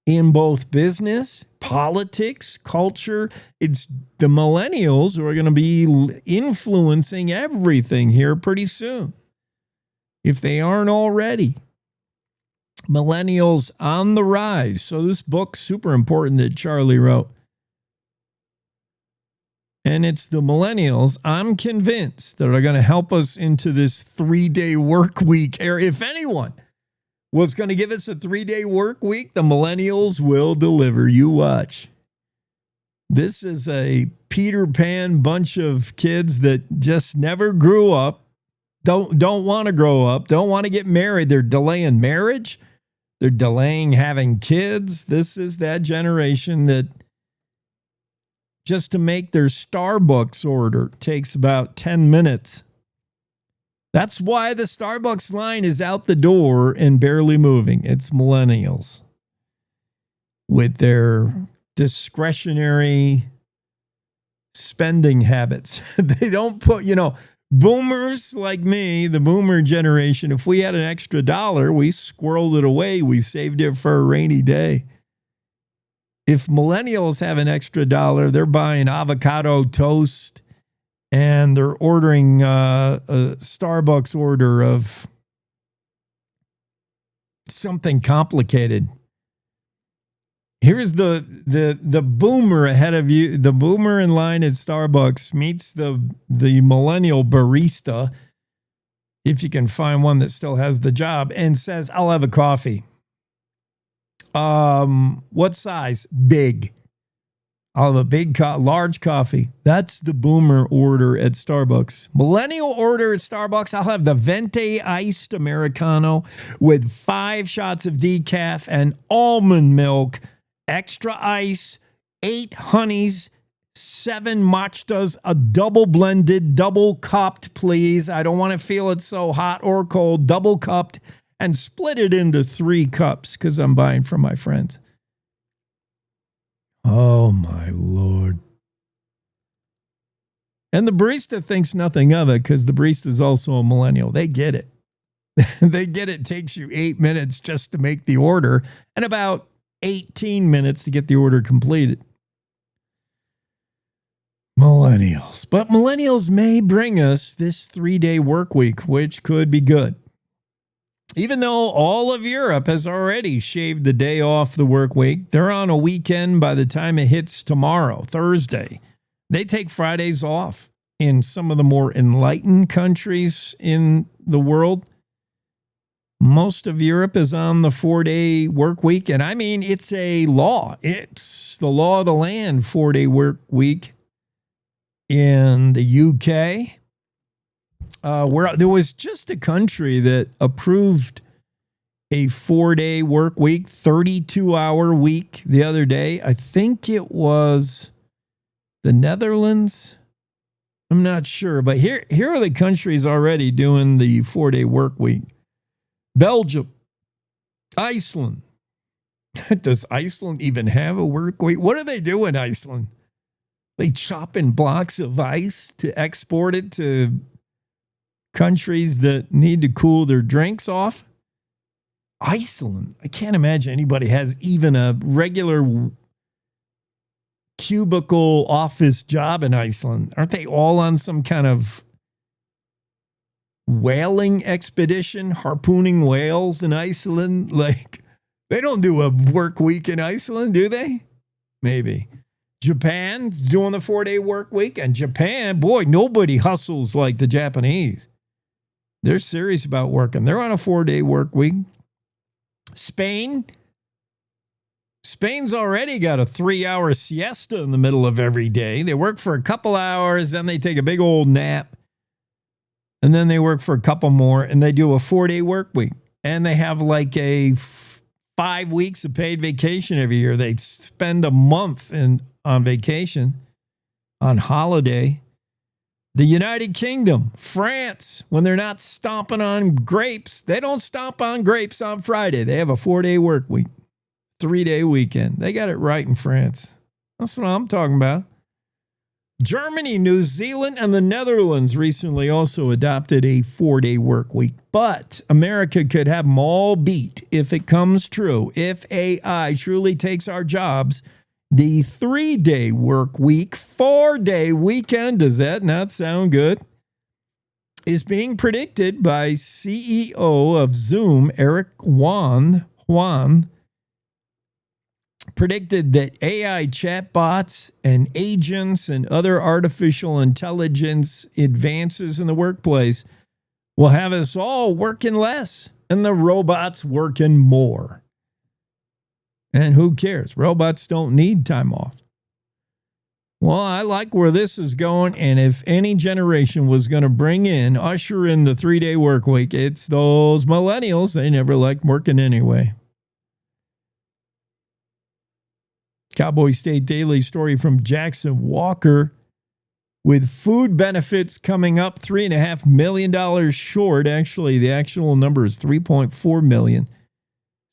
in both business, politics, culture. It's the millennials who are going to be influencing everything here pretty soon, if they aren't already. Millennials on the rise. So this book's super important that Charlie wrote. And it's the millennials, I'm convinced, that are going to help us into this 3-day work week era. If anyone was going to give us a 3-day work week, the millennials will deliver. You watch. This is a Peter Pan bunch of kids that just never grew up, don't want to grow up, don't want to get married. They're delaying marriage. They're delaying having kids. This is that generation that just to make their Starbucks order takes about 10 minutes. That's why the Starbucks line is out the door and barely moving. It's millennials with their discretionary spending habits. They don't put, boomers like me, the boomer generation, if we had an extra $1, we squirreled it away. We saved it for a rainy day. if millennials have an extra dollar, they're buying avocado toast and they're ordering a Starbucks order of something complicated. Here's the boomer ahead of you. The boomer in line at Starbucks meets the millennial barista, if you can find one that still has the job, and says, "I'll have a coffee." What size? Big. I'll have a large coffee. That's the boomer order at Starbucks. Millennial order at Starbucks, I'll have the Venti iced Americano with 5 shots of decaf and almond milk, extra ice, 8 honeys, 7 matchas, a double blended, double cupped, please. I don't want to feel it so hot or cold. Double cupped, and split it into 3 cups because I'm buying from my friends. Oh, my Lord. And the barista thinks nothing of it because the barista is also a millennial. They get it. They get it takes you 8 minutes just to make the order and about 18 minutes to get the order completed. Millennials. But millennials may bring us this 3-day work week, which could be good. Even though all of Europe has already shaved the day off the work week, they're on a weekend by the time it hits tomorrow, Thursday. They take Fridays off in some of the more enlightened countries in the world. Most of Europe is on the 4-day work week. And I mean, it's a law. It's the law of the land, 4-day work week in the UK. Where there was just a country that approved a 4-day work week, 32-hour week the other day. I think it was the Netherlands. I'm not sure, but here are the countries already doing the 4-day work week. Belgium, Iceland. Does Iceland even have a work week? What do they do in Iceland? They chop in blocks of ice to export it to countries that need to cool their drinks off. Iceland. I can't imagine anybody has even a regular cubicle office job in Iceland. Aren't they all on some kind of whaling expedition, harpooning whales in Iceland? Like, they don't do a work week in Iceland, do they? Maybe. Japan's doing the 4-day work week. And Japan, boy, nobody hustles like the Japanese. They're serious about working. They're on a 4-day work week. Spain's already got a 3-hour siesta in the middle of every day. They work for a couple hours, then they take a big old nap, and then they work for a couple more, and they do a 4-day work week. And they have like 5 weeks of paid vacation every year. They spend a month on vacation, on holiday. The United Kingdom, France, when they're not stomping on grapes, they don't stomp on grapes on Friday. They have a 4-day work week, 3-day weekend. They got it right in France. That's what I'm talking about. Germany, New Zealand, and the Netherlands recently also adopted a 4-day work week. But America could have them all beat if it comes true. If AI truly takes our jobs, the 3-day work week, 4-day weekend, does that not sound good? Is being predicted by CEO of Zoom, Eric Yuan, predicted that AI chatbots and agents and other artificial intelligence advances in the workplace will have us all working less and the robots working more. And who cares? Robots don't need time off. Well, I like where this is going. And if any generation was going to usher in the 3-day work week, it's those millennials. They never liked working anyway. Cowboy State Daily story from Jackson Walker. With food benefits coming up $3.5 million short. Actually, the actual number is $3.4 million.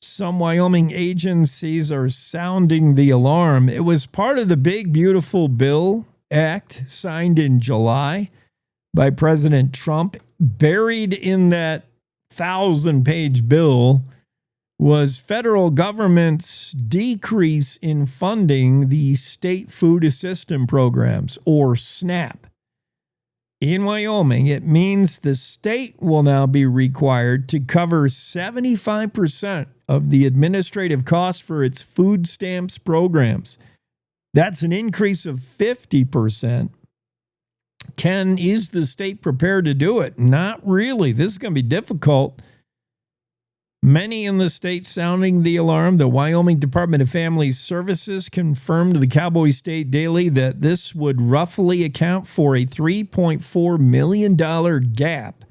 Some Wyoming agencies are sounding the alarm. It was part of the Big Beautiful Bill Act signed in July by President Trump. Buried in that 1,000-page bill was federal government's decrease in funding the state food assistance programs, or SNAP. In Wyoming, it means the state will now be required to cover 75% of the administrative costs for its food stamps programs. That's an increase of 50%. Is the state prepared to do it? Not really. This is going to be difficult. Many in the state sounding the alarm. The Wyoming Department of Family Services confirmed to the Cowboy State Daily that this would roughly account for a $3.4 million gap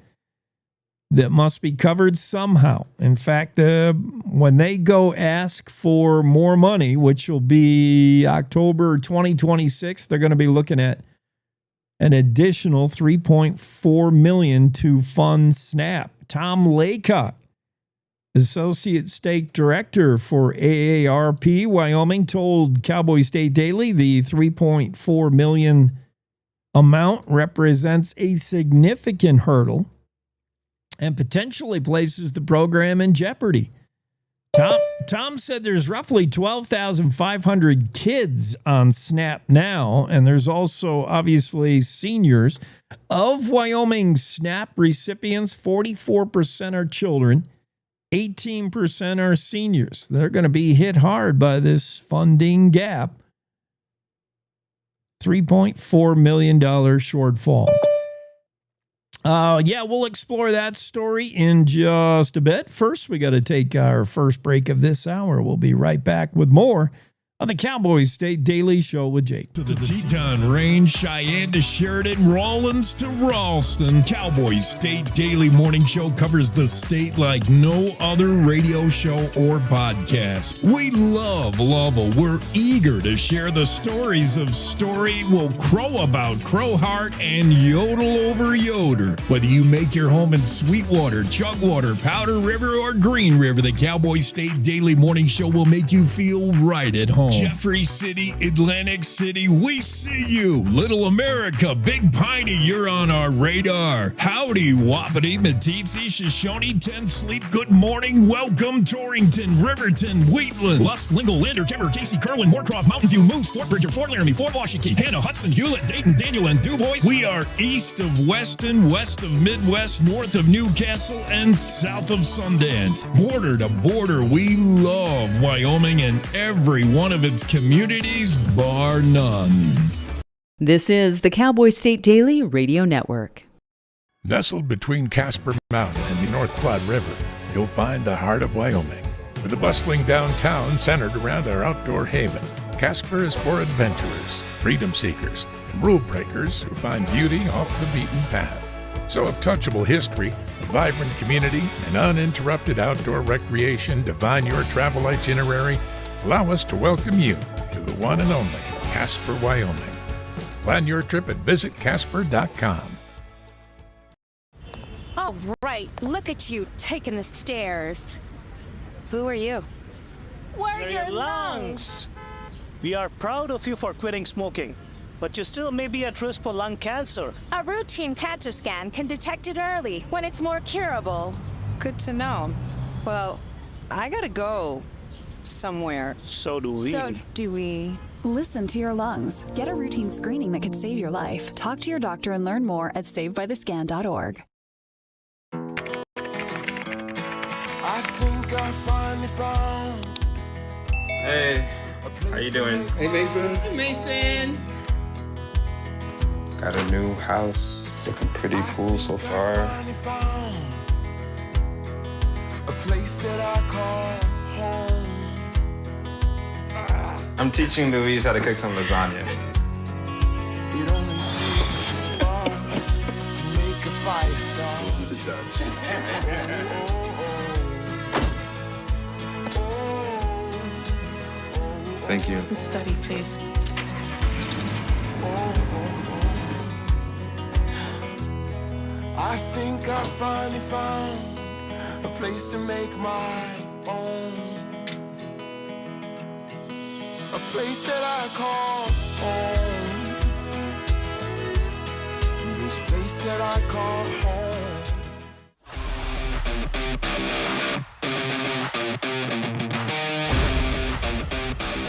that must be covered somehow. In fact, when they go ask for more money, which will be October 2026, they're going to be looking at an additional $3.4 million to fund SNAP. Tom Laycock, Associate State Director for AARP Wyoming, told Cowboy State Daily the $3.4 million amount represents a significant hurdle and potentially places the program in jeopardy. Tom said there's roughly 12,500 kids on SNAP now, and there's also obviously seniors. Of Wyoming's SNAP recipients, 44% are children, 18% are seniors. They're going to be hit hard by this funding gap. $3.4 million shortfall. We'll explore that story in just a bit. First, we got to take our first break of this hour. We'll be right back with more on the Cowboy State Daily Show with Jake. To the Teton Range, Cheyenne to Sheridan, Rawlins to Ralston, Cowboy State Daily Morning Show covers the state like no other radio show or podcast. We love Lovell. We're eager to share the stories of Story Will Crow About Crowheart and Yodel Over Yoder. Whether you make your home in Sweetwater, Chugwater, Powder River, or Green River, the Cowboy State Daily Morning Show will make you feel right at home. Jeffrey City, Atlantic City, we see you. Little America, Big Piney, you're on our radar. Howdy, Wapiti, Meeteetse, Shoshone, Ten Sleep, good morning. Welcome, Torrington, Riverton, Wheatland, Lusk, Lingle, Lander, Timber, Casey, Kerwin, Moorcroft, Mountain View, Moose, Fort Bridger, Fort Laramie, Fort Washington, Hannah, Hudson, Hewlett, Dayton, Daniel, and DuBois. We are east of Weston, west of Midwest, north of Newcastle, and south of Sundance. Border to border, we love Wyoming and every one of its communities, bar none. This is the Cowboy State Daily Radio Network. Nestled between Casper Mountain and the North Platte River, you'll find the heart of Wyoming, with a bustling downtown centered around our outdoor haven. Casper is for adventurers, freedom seekers, and rule breakers who find beauty off the beaten path. So if touchable history, a vibrant community, and uninterrupted outdoor recreation define your travel itinerary, allow us to welcome you to the one and only Casper, Wyoming. Plan your trip at visitcasper.com. All right, look at you taking the stairs. Who are you? We're your lungs. We are proud of you for quitting smoking, but you still may be at risk for lung cancer. A routine cancer scan can detect it early when it's more curable. Good to know. Well, I gotta go somewhere. So do we. Listen to your lungs. Get a routine screening that could save your life. Talk to your doctor and learn more at savedbythescan.org. I think I finally found. Hey, how you doing? Hey, Mason. Hey, Mason. Got a new house. It's looking pretty cool so far. A place that I call home. I'm teaching Louise how to cook some lasagna. It only takes a spark to make a fire start. The Dutch. Thank you. Study, please. I think I finally found a place to make my own. A place that I call home. This place that I call home.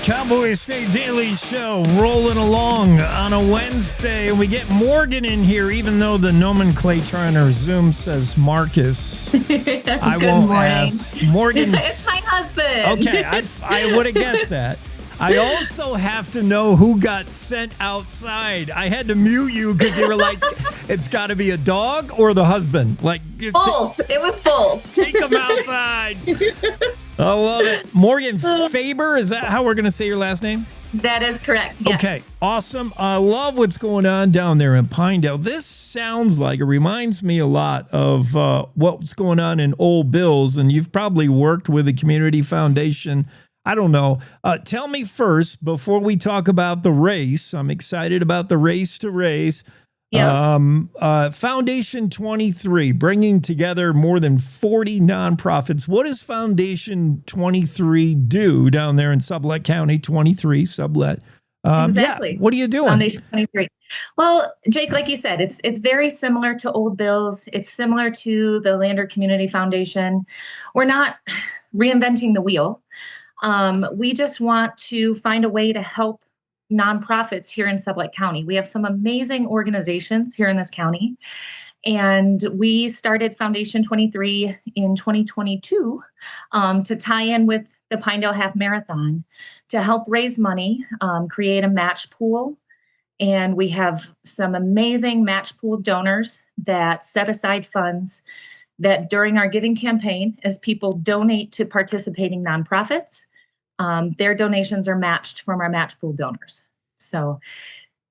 Cowboy State Daily Show rolling along on a Wednesday, and we get Morgan in here, even though the nomenclature on our Zoom says Marcus. I won't ask. Morgan. It's my husband. Okay, I would have guessed that. I also have to know who got sent outside. I had to mute you because you were like, it's got to be a dog or the husband. Like Both. It was both. Take them outside. I love it. Morgan Faber, is that how we're going to say your last name? That is correct, yes. Okay, awesome. I love what's going on down there in Pinedale. This sounds like, it reminds me a lot of what's going on in Old Bills, and you've probably worked with the Community Foundation. I don't know. Tell me first, before we talk about the race, I'm excited about the race to race. Yeah. Foundation 23, bringing together more than 40 nonprofits. What does Foundation 23 do down there in Sublette County? 23 Sublette. Exactly. Yeah. What are you doing? Foundation 23. Well, Jake, like you said, it's very similar to Old Bills. It's similar to the Lander Community Foundation. We're not reinventing the wheel. We just want to find a way to help nonprofits here in Sublette County. We have some amazing organizations here in this county, and we started Foundation 23 in 2022 to tie in with the Pinedale Half Marathon to help raise money, create a match pool. And we have some amazing match pool donors that set aside funds that during our giving campaign, as people donate to participating nonprofits, their donations are matched from our match pool donors. So,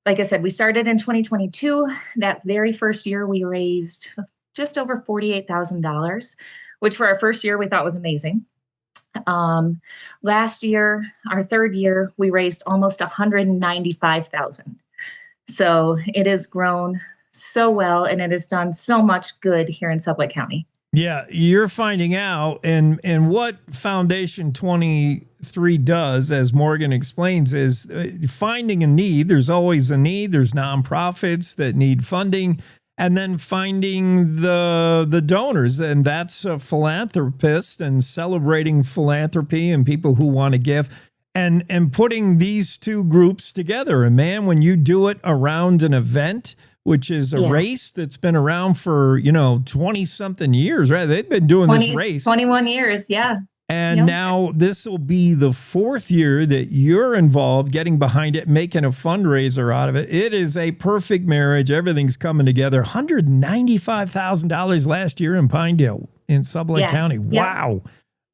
like I said, we started in 2022. That very first year, we raised just over $48,000, which for our first year, we thought was amazing. Last year, our third year, we raised almost $195,000. So it has grown so well, and it has done so much good here in Sublette County. Yeah, you're finding out, and what Foundation 23 does, as Morgan explains, is finding a need. There's always a need. There's nonprofits that need funding, and then finding the donors, and that's a philanthropist and celebrating philanthropy and people who want to give, and putting these two groups together. And man, when you do it around an event, which is a race that's been around for, 20-something years, right? They've been doing this race. 21 years, yeah. And now this will be the fourth year that you're involved, getting behind it, making a fundraiser out of it. It is a perfect marriage. Everything's coming together. $195,000 last year in Pinedale, in Sublette County. Wow.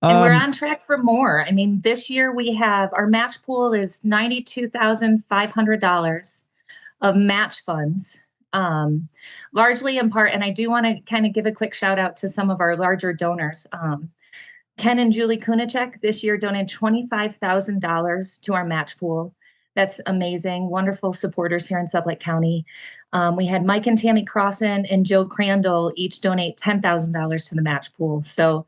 And we're on track for more. I mean, this year we have, our match pool is $92,500 of match funds. Largely in part, and I do want to kind of give a quick shout out to some of our larger donors. Ken and Julie Kunacek this year donated $25,000 to our match pool. That's amazing. Wonderful supporters here in Sublette County. We had Mike and Tammy Crossan and Joe Crandall each donate $10,000 to the match pool. So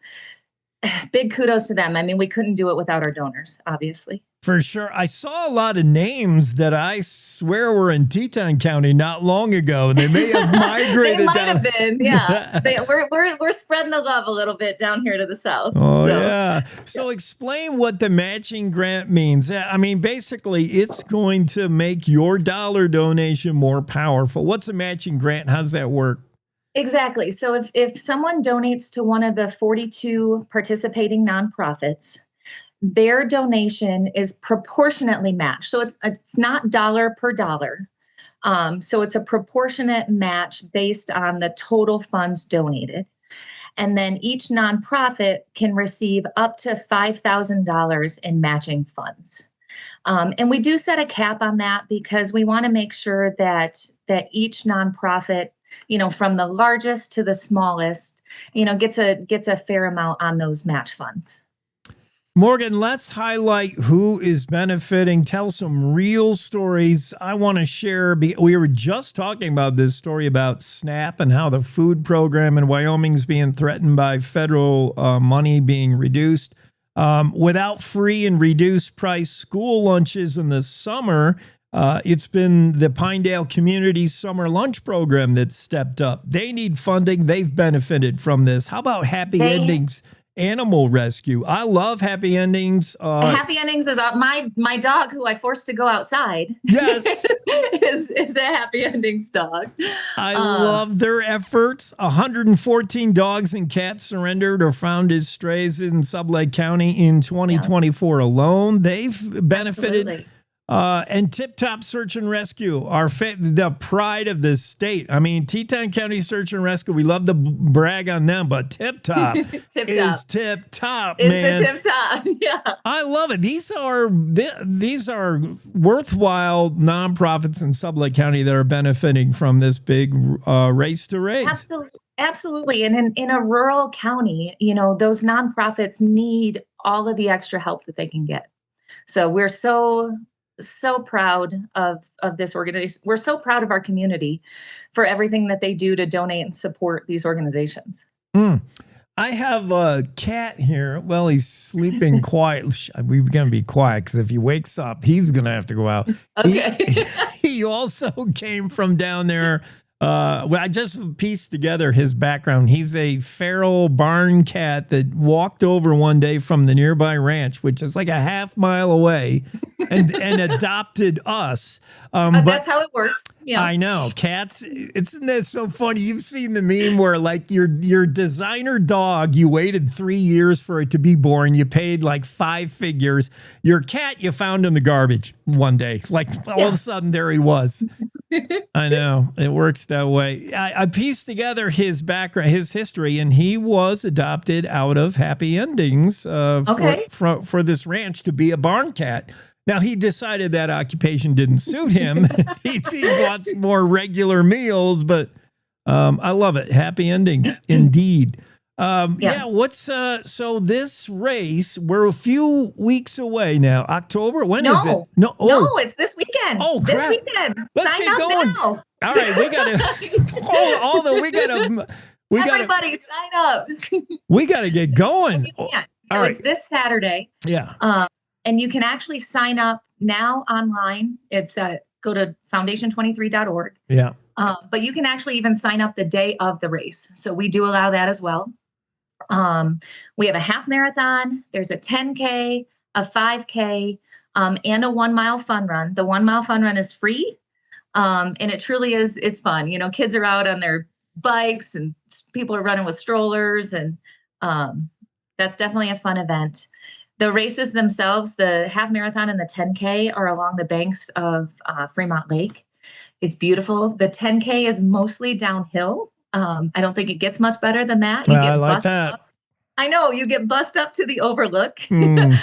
big kudos to them. I mean, we couldn't do it without our donors, obviously. For sure. I saw a lot of names that I swear were in Teton County not long ago. They may have migrated they might down. have been, yeah. We're spreading the love a little bit down here to the south. Oh, yeah. So explain what the matching grant means. I mean, basically, it's going to make your dollar donation more powerful. What's a matching grant? How does that work? Exactly. So if someone donates to one of the 42 participating nonprofits, their donation is proportionately matched. So it's not dollar per dollar. So it's a proportionate match based on the total funds donated. And then each nonprofit can receive up to $5,000 in matching funds. And we do set a cap on that because we want to make sure that each nonprofit, from the largest to the smallest, gets a fair amount on those match funds. Morgan, let's highlight who is benefiting. Tell some real stories. I want to share. We were just talking about this story about SNAP and how the food program in Wyoming is being threatened by federal money being reduced. Without free and reduced price school lunches in the summer, it's been the Pinedale Community Summer Lunch Program that's stepped up. They need funding. They've benefited from this. How about Happy Endings animal rescue. I love happy endings. Happy endings is my dog, who I forced to go outside. Yes, is a happy endings dog. I love their efforts. 114 dogs and cats surrendered or found as strays in Sublette County in 2024 alone. They've benefited. Absolutely. And Tip Top Search and Rescue, the pride of the state. I mean, Teton County Search and Rescue, we love to brag on them, but Tip Top is Tip Top, man. Is the Tip Top, yeah. I love it. These are worthwhile nonprofits in Sublette County that are benefiting from this big race to race. Absolutely. And in a rural county, those nonprofits need all of the extra help that they can get. So we're so proud of this organization. We're so proud of our community for everything that they do to donate and support these organizations. I have a cat here. Well, he's sleeping quiet. We're going to be quiet because if he wakes up, he's going to have to go out. Okay. He also came from down there. I just pieced together his background. He's a feral barn cat that walked over one day from the nearby ranch, which is like a half-mile away, and adopted us. But that's how it works. Yeah, I know. Cats, isn't that so funny? You've seen the meme where like your designer dog, you waited 3 years for it to be born. You paid like 5 figures. Your cat, you found in the garbage one day. Like all of a sudden there he was. I know. It works that way. I pieced together his background, his history, and he was adopted out of happy endings for this ranch to be a barn cat. Now, he decided that occupation didn't suit him. he wants more regular meals, but I love it. Happy endings, indeed. What's so this race, we're a few weeks away now. October, when is it? No, it's this weekend. Oh, crap. This weekend. Let's Sign get up going. now. All right, we gotta everybody sign up. We gotta get going. So it's this Saturday. Yeah. And you can actually sign up now online. It's go to foundation23.org. Yeah. But you can actually even sign up the day of the race. So we do allow that as well. We have a half marathon. There's a 10K, a 5K, and a 1 mile fun run. The 1 mile fun run is free. And it truly is, it's fun. Kids are out on their bikes and people are running with strollers, and that's definitely a fun event. The races themselves, the half marathon and the 10K, are along the banks of Fremont Lake. It's beautiful. The 10K is mostly downhill. I don't think it gets much better than that. I like that. Up. I know, you get bussed up to the overlook and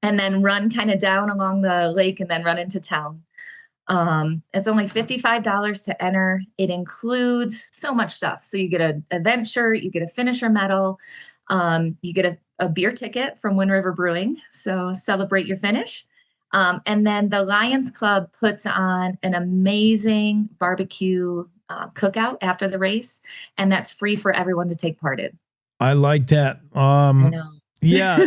then run kind of down along the lake and then run into town. It's only $55 to enter. It includes so much stuff. So you get an event shirt, you get a finisher medal, you get a beer ticket from Wind River Brewing. So celebrate your finish. And then the Lions Club puts on an amazing barbecue cookout after the race, and that's free for everyone to take part in. I like that. I know. Yeah.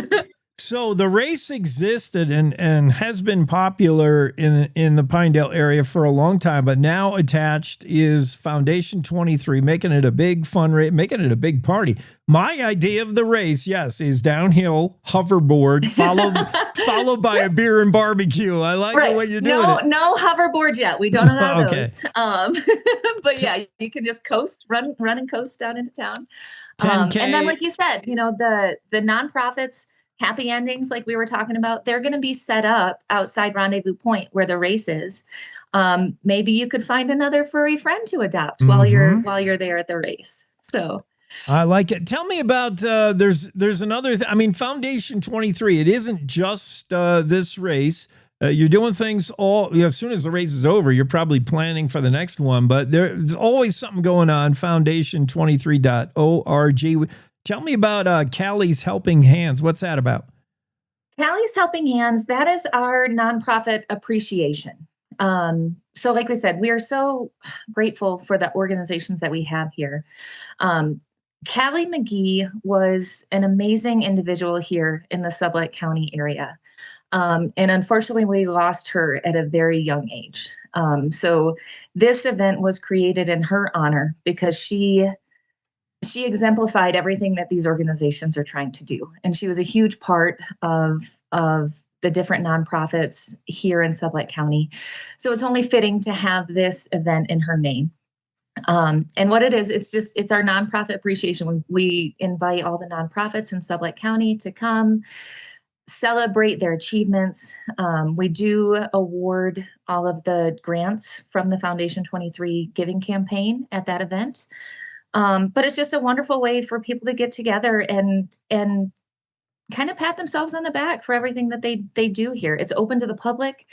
So the race existed and has been popular in the Pinedale area for a long time, but now attached is Foundation 23, making it a big fun race, making it a big party. My idea of the race, yes, is downhill, hoverboard, followed by a beer and barbecue. I like the way you're doing it. No hoverboard yet. We don't allow those. But yeah, you can just coast, run and coast down into town. 10K. And then, like you said, the nonprofits, happy endings, like we were talking about, they're going to be set up outside Rendezvous Point where the race is. Maybe you could find another furry friend to adopt while you're there at the race. So I like it. Tell me about there's another Foundation 23. It isn't just this race. You're doing things as soon as the race is over, you're probably planning for the next one, but there's always something going on. Foundation23.org. Tell me about Callie's Helping Hands. What's that about? Callie's Helping Hands, that is our nonprofit appreciation. So like we said, we are so grateful for the organizations that we have here. Callie McGee was an amazing individual here in the Sublette County area. And unfortunately, we lost her at a very young age. So this event was created in her honor because she she exemplified everything that these organizations are trying to do. And she was a huge part of the different nonprofits here in Sublette County. So it's only fitting to have this event in her name. And what it is, it's our nonprofit appreciation. We invite all the nonprofits in Sublette County to come celebrate their achievements. We do award all of the grants from the Foundation 23 Giving Campaign at that event. But it's just a wonderful way for people to get together and kind of pat themselves on the back for everything that they do here. It's open to the public.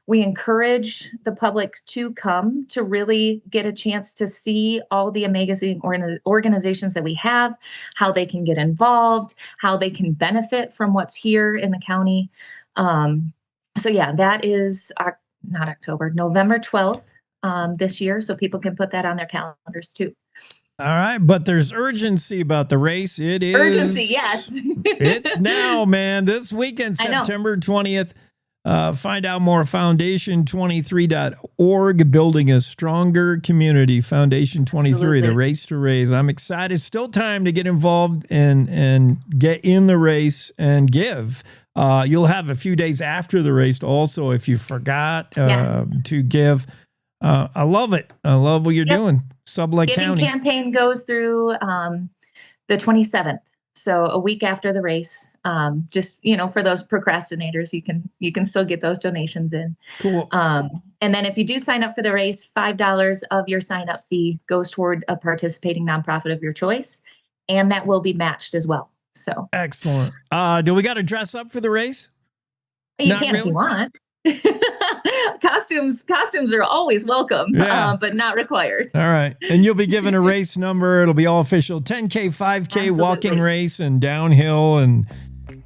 We encourage the public to come to really get a chance to see all the amazing organizations that we have, how they can get involved, how they can benefit from what's here in the county. So yeah, that is November 12th this year. So people can put that on their calendars too. All right, but there's urgency about the race. It is urgency, yes. It's now, man. This weekend, September 20th. Find out more, foundation23.org, building a stronger community. Foundation 23, Absolutely. The race to raise. I'm excited. Still time to get involved and get in the race and give. You'll have a few days after the race also if you forgot to give. I love it. I love what you're doing. Sublette County. Giving campaign goes through the 27th. So a week after the race, just, for those procrastinators, you can still get those donations in. Cool. And then if you do sign up for the race, $5 of your sign up fee goes toward a participating nonprofit of your choice. And that will be matched as well. So excellent. Do we got to dress up for the race? You can if you want. Costumes are always welcome, but not required. All right. And you'll be given a race number. It'll be all official. 10K, 5K, Absolutely. Walking race and downhill and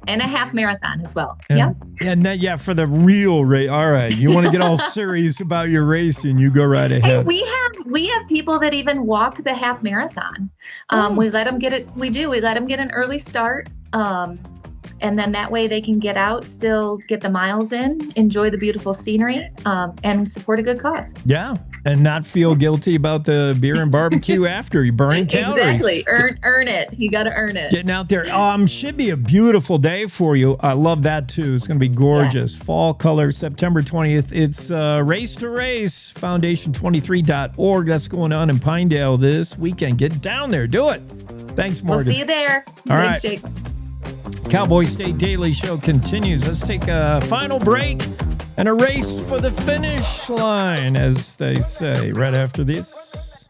a half marathon as well. And then, for the real race. All right. You want to get all serious about your racing, you go right ahead. Hey, we have people that even walk the half marathon. We let them get it. We let them get an early start. And then that way they can get out, still get the miles in, enjoy the beautiful scenery, and support a good cause. Yeah, and not feel guilty about the beer and barbecue after you burn calories. Exactly. Earn it. You got to earn it. Getting out there. Should be a beautiful day for you. I love that too. It's going to be gorgeous. Yeah. Fall color, September 20th. It's Race to Race, foundation23.org. That's going on in Pinedale this weekend. Get down there. Do it. Thanks, Morgan. We'll see you there. All Thanks, right. Jake. Cowboy State Daily Show continues. Let's take a final break and a race for the finish line, as they say, right after this.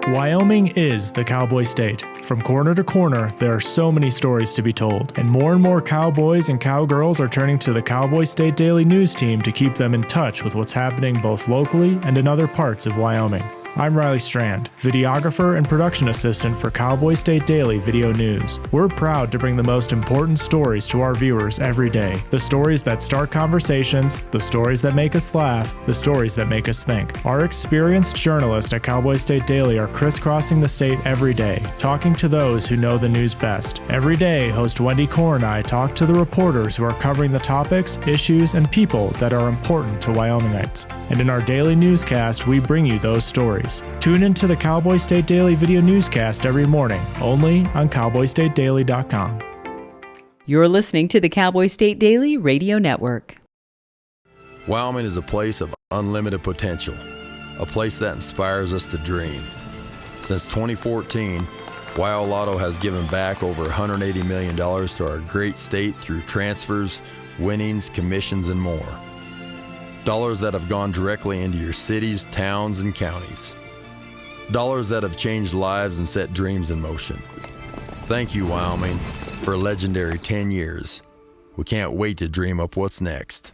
Wyoming is the Cowboy State. From corner to corner, there are so many stories to be told, and more cowboys and cowgirls are turning to the Cowboy State Daily News team to keep them in touch with what's happening both locally and in other parts of Wyoming. I'm Riley Strand, videographer and production assistant for Cowboy State Daily Video News. We're proud to bring the most important stories to our viewers every day. The stories that start conversations, the stories that make us laugh, the stories that make us think. Our experienced journalists at Cowboy State Daily are crisscrossing the state every day, talking to those who know the news best. Every day, host Wendy Core and I talk to the reporters who are covering the topics, issues, and people that are important to Wyomingites. And in our daily newscast, we bring you those stories. Tune into the Cowboy State Daily Video Newscast every morning, only on cowboystatedaily.com. You're listening to the Cowboy State Daily Radio Network. Wyoming is a place of unlimited potential, a place that inspires us to dream. Since 2014, Wyo Lotto has given back over $180 million to our great state through transfers, winnings, commissions, and more. Dollars that have gone directly into your cities, towns, and counties. Dollars that have changed lives and set dreams in motion. Thank you, Wyoming, for a legendary 10 years. We can't wait to dream up what's next.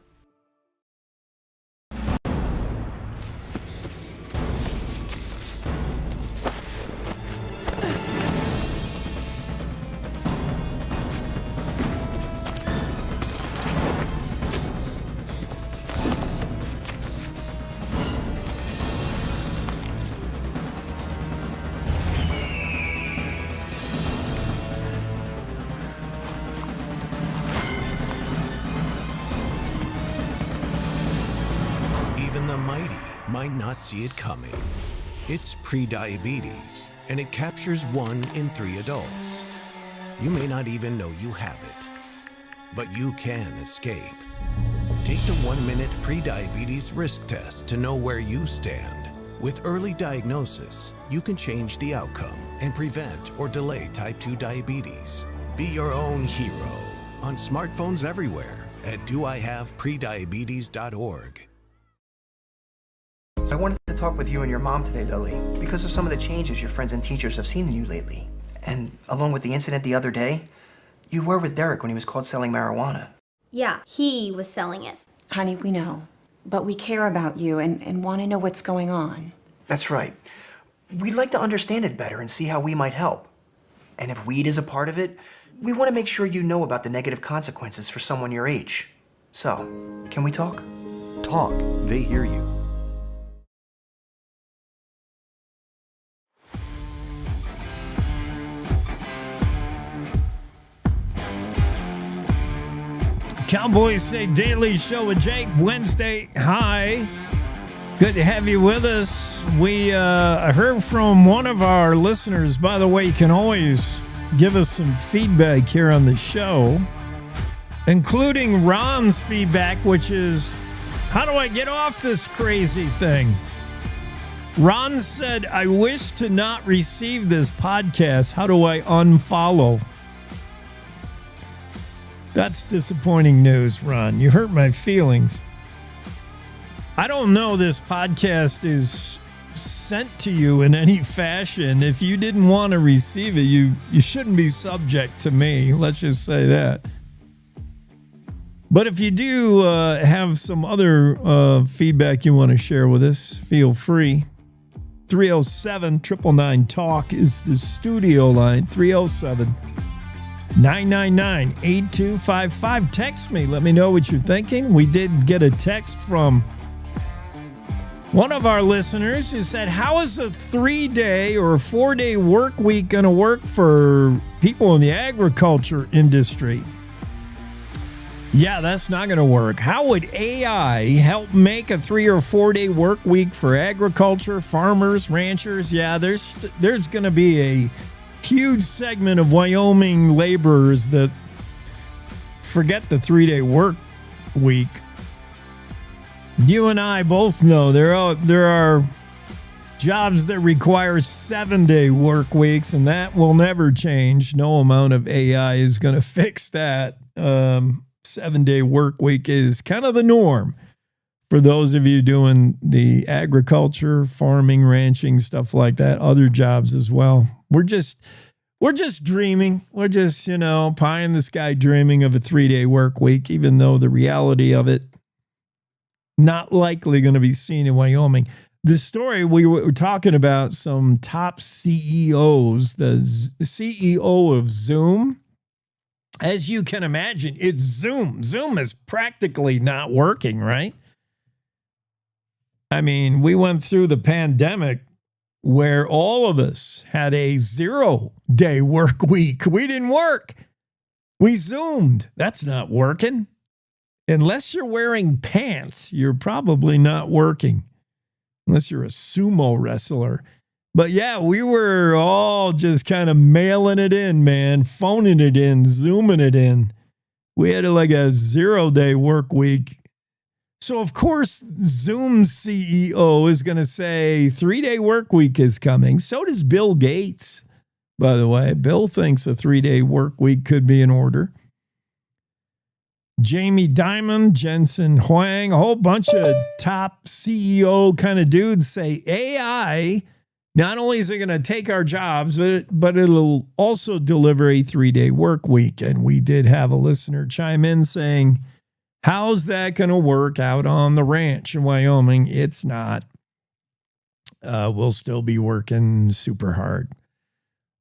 Might not see it coming. It's prediabetes, and it captures 1 in 3 adults. You may not even know you have it, but you can escape. Take the 1-minute pre-diabetes risk test to know where you stand. With early diagnosis, you can change the outcome and prevent or delay type 2 diabetes. Be your own hero on smartphones everywhere at doihaveprediabetes.org. I wanted to talk with you and your mom today, Lily, because of some of the changes your friends and teachers have seen in you lately. And along with the incident the other day, you were with Derek when he was caught selling marijuana. Yeah, he was selling it. Honey, we know. But we care about you and want to know what's going on. That's right. We'd like to understand it better and see how we might help. And if weed is a part of it, we want to make sure you know about the negative consequences for someone your age. So, can we talk? Talk. They hear you. Cowboy State Daily Show with Jake, Wednesday. Hi. Good to have you with us. We heard from one of our listeners. By the way, you can always give us some feedback here on the show, including Ron's feedback, which is, how do I get off this crazy thing? Ron said, I wish to not receive this podcast. How do I unfollow? That's disappointing news, Ron. You hurt my feelings. I don't know this podcast is sent to you in any fashion. If you didn't want to receive it, you shouldn't be subject to me. Let's just say that. But if you do have some other feedback you want to share with us, feel free. 307-999-TALK is the studio line. 307-999-8255. Text me. Let me know what you're thinking. We did get a text from one of our listeners who said, how is a 3-day or 4-day work week going to work for people in the agriculture industry? Yeah, that's not going to work. How would AI help make a 3 or 4-day work week for agriculture, farmers, ranchers? Yeah, there's going to be a huge segment of Wyoming laborers that forget the 3-day work week. You and I both know there are jobs that require 7-day work weeks, and that will never change. No amount of AI is going to fix that. 7-day work week is kind of the norm for those of you doing the agriculture, farming, ranching, stuff like that, other jobs as well. We're just dreaming. We're just, pie in the sky dreaming of a 3-day work week, even though the reality of it not likely going to be seen in Wyoming. The story we were talking about, some top CEOs, the CEO of Zoom. As you can imagine, it's Zoom. Zoom is practically not working, right? I mean, we went through the pandemic where all of us had a 0-day work week. We didn't work. We Zoomed. That's not working. Unless you're wearing pants, you're probably not working. Unless you're a sumo wrestler. But yeah, we were all just kind of mailing it in, man. Phoning it in, Zooming it in. We had like a 0-day work week. So, of course, Zoom's CEO is going to say 3-day work week is coming. So does Bill Gates, by the way. Bill thinks a 3-day work week could be in order. Jamie Dimon, Jensen Huang, a whole bunch of top CEO kind of dudes say AI, not only is it going to take our jobs, but it'll also deliver a 3-day work week. And we did have a listener chime in saying, how's that going to work out on the ranch in Wyoming? It's not. We'll still be working super hard.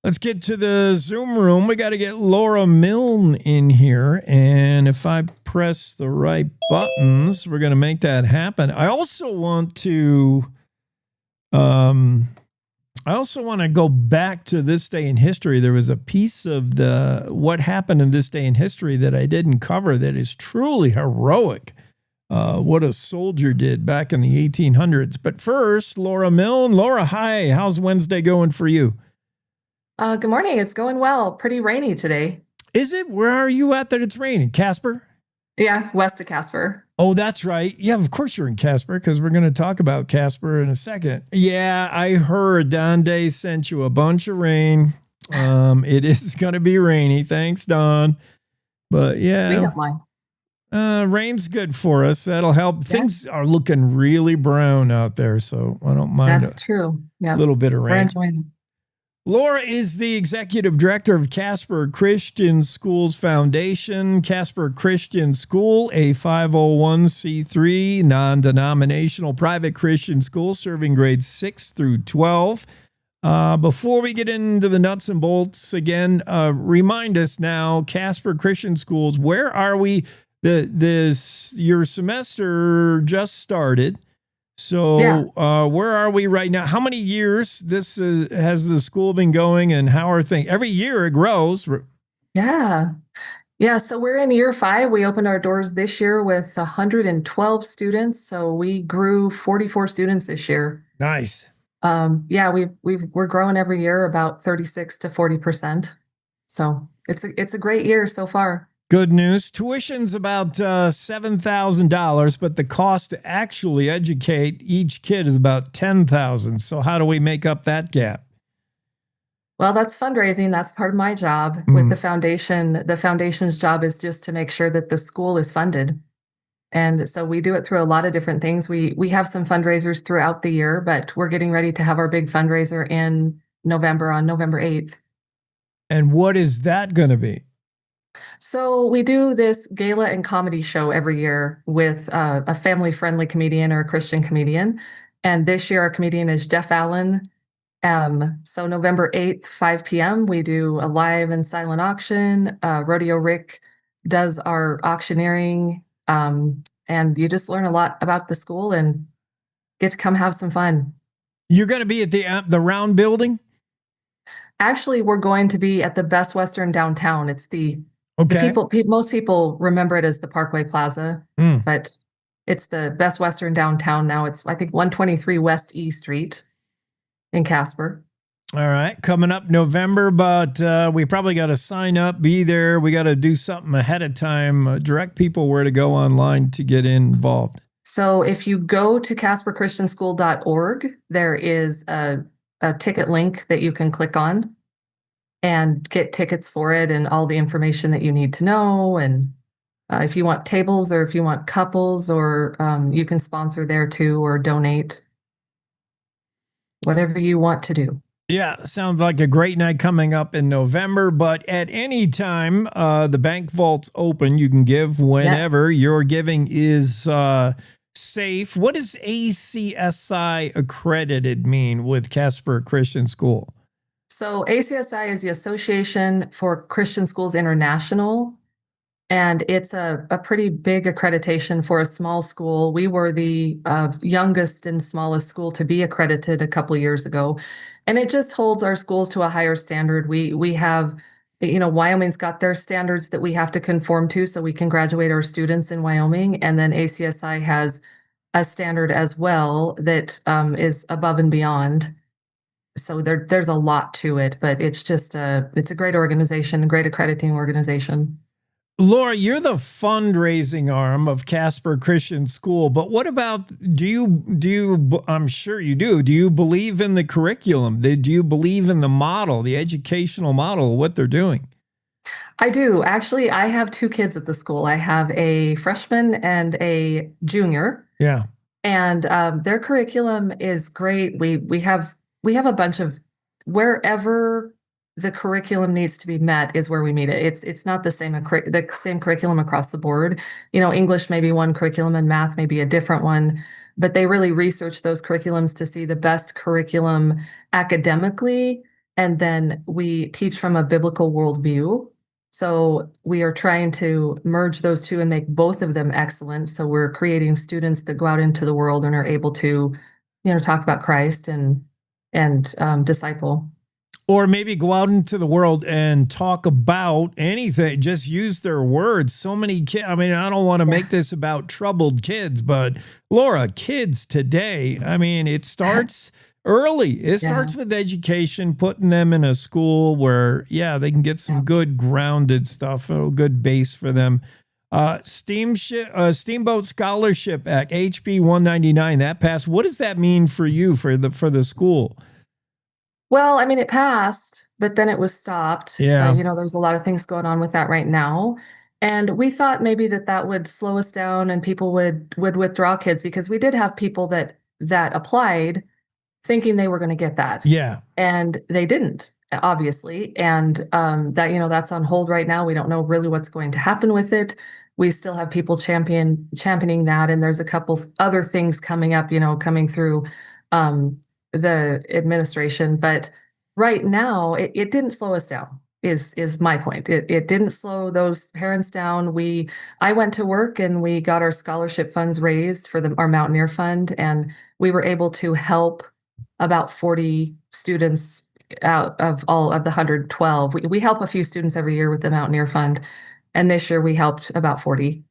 Let's get to the Zoom room. We got to get Laura Milne in here. And if I press the right buttons, we're going to make that happen. I also want to go back to this day in history. There was a piece of what happened in this day in history that I didn't cover that is truly heroic. What a soldier did back in the 1800s. But first, Laura Milne. Laura, hi. How's Wednesday going for you? Good morning. It's going well. Pretty rainy today. Is it? Where are you at that it's raining? Casper? Yeah, west of Casper. Oh, that's right. Yeah, of course you're in Casper because we're going to talk about Casper in a second. Yeah, I heard Don Day sent you a bunch of rain. It is going to be rainy. Thanks, Don. But We yeah, don't mind. rain's good for us. That'll help. Things are looking really brown out there, so I don't mind That's true. Yeah. a little bit of We're rain. enjoying it. Laura is the executive director of Casper Christian Schools Foundation. Casper Christian School, a 501c3 non-denominational private Christian school serving grades 6 through 12. Before we get into the nuts and bolts again, remind us now, Casper Christian Schools, where are we? Your semester just started. So where are we right now? How many years has the school been going, and how are things? Every year it grows. Yeah. Yeah. So we're in year 5. We opened our doors this year with 112 students. So we grew 44 students this year. Nice. Yeah, we're growing every year about 36 to 40%. So it's a great year so far. Good news. Tuition's about $7,000, but the cost to actually educate each kid is about $10,000. So how do we make up that gap? Well, that's fundraising. That's part of my job with the foundation. The foundation's job is just to make sure that the school is funded. And so we do it through a lot of different things. We have some fundraisers throughout the year, but we're getting ready to have our big fundraiser in November, on November 8th. And what is that going to be? So we do this gala and comedy show every year with a family-friendly comedian or a Christian comedian. And this year our comedian is Jeff Allen. So November 8th, 5 p.m., we do a live and silent auction. Rodeo Rick does our auctioneering. And you just learn a lot about the school and get to come have some fun. You're going to be at the round building? Actually, we're going to be at the Best Western downtown. It's most people remember it as the Parkway Plaza, but it's the Best Western downtown now. It's, I think, 123 West E Street in Casper. All right, coming up November, but we probably got to sign up, be there. We got to do something ahead of time, direct people where to go online to get involved. So if you go to CasperChristianschool.org, there is a ticket link that you can click on and get tickets for it and all the information that you need to know. And if you want tables or if you want couples, or you can sponsor there too, or donate, whatever you want to do. Yeah, sounds like a great night coming up in November, but at any time, the bank vault's open. You can give whenever. Yes. Your giving is safe. What does ACSI accredited mean with Casper Christian School? So ACSI is the Association for Christian Schools International, and it's a pretty big accreditation for a small school. We were the youngest and smallest school to be accredited a couple years ago, and it just holds our schools to a higher standard. We have, Wyoming's got their standards that we have to conform to so we can graduate our students in Wyoming, and then ACSI has a standard as well that is above and beyond. So there's a lot to it, but it's just it's a great organization, a great accrediting organization. Laura, you're the fundraising arm of Casper Christian School, but what about, do you, I'm sure you do you believe in the curriculum? Do you believe in the model, the educational model, what they're doing? I do. Actually, I have 2 kids at the school. I have a freshman and a junior. Yeah. And their curriculum is great. We have a bunch of, wherever the curriculum needs to be met is where we meet it. It's not the same curriculum across the board. English may be one curriculum and math may be a different one, but they really research those curriculums to see the best curriculum academically. And then we teach from a biblical worldview. So we are trying to merge those two and make both of them excellent. So we're creating students that go out into the world and are able to, talk about Christ and disciple. Or maybe go out into the world and talk about anything, just use their words. So many kids, I don't want to make this about troubled kids, but Laura, kids today, it starts early. It starts with education, putting them in a school where, they can get some good grounded stuff, a good base for them. Steamboat Scholarship Act, HB 199, that passed. What does that mean for you, for the school? Well, I mean, it passed, but then it was stopped. Yeah. There's a lot of things going on with that right now. And we thought maybe that would slow us down and people would withdraw kids, because we did have people that applied thinking they were going to get that. Yeah. And they didn't, obviously. And that's on hold right now. We don't know really what's going to happen with it. We still have people championing that. And there's a couple other things coming up, coming through the administration. But right now, it didn't slow us down, is my point. It didn't slow those parents down. I went to work and we got our scholarship funds raised for our Mountaineer Fund, and we were able to help about 40 students out of all of the 112. We help a few students every year with the Mountaineer Fund, and this year we helped about 40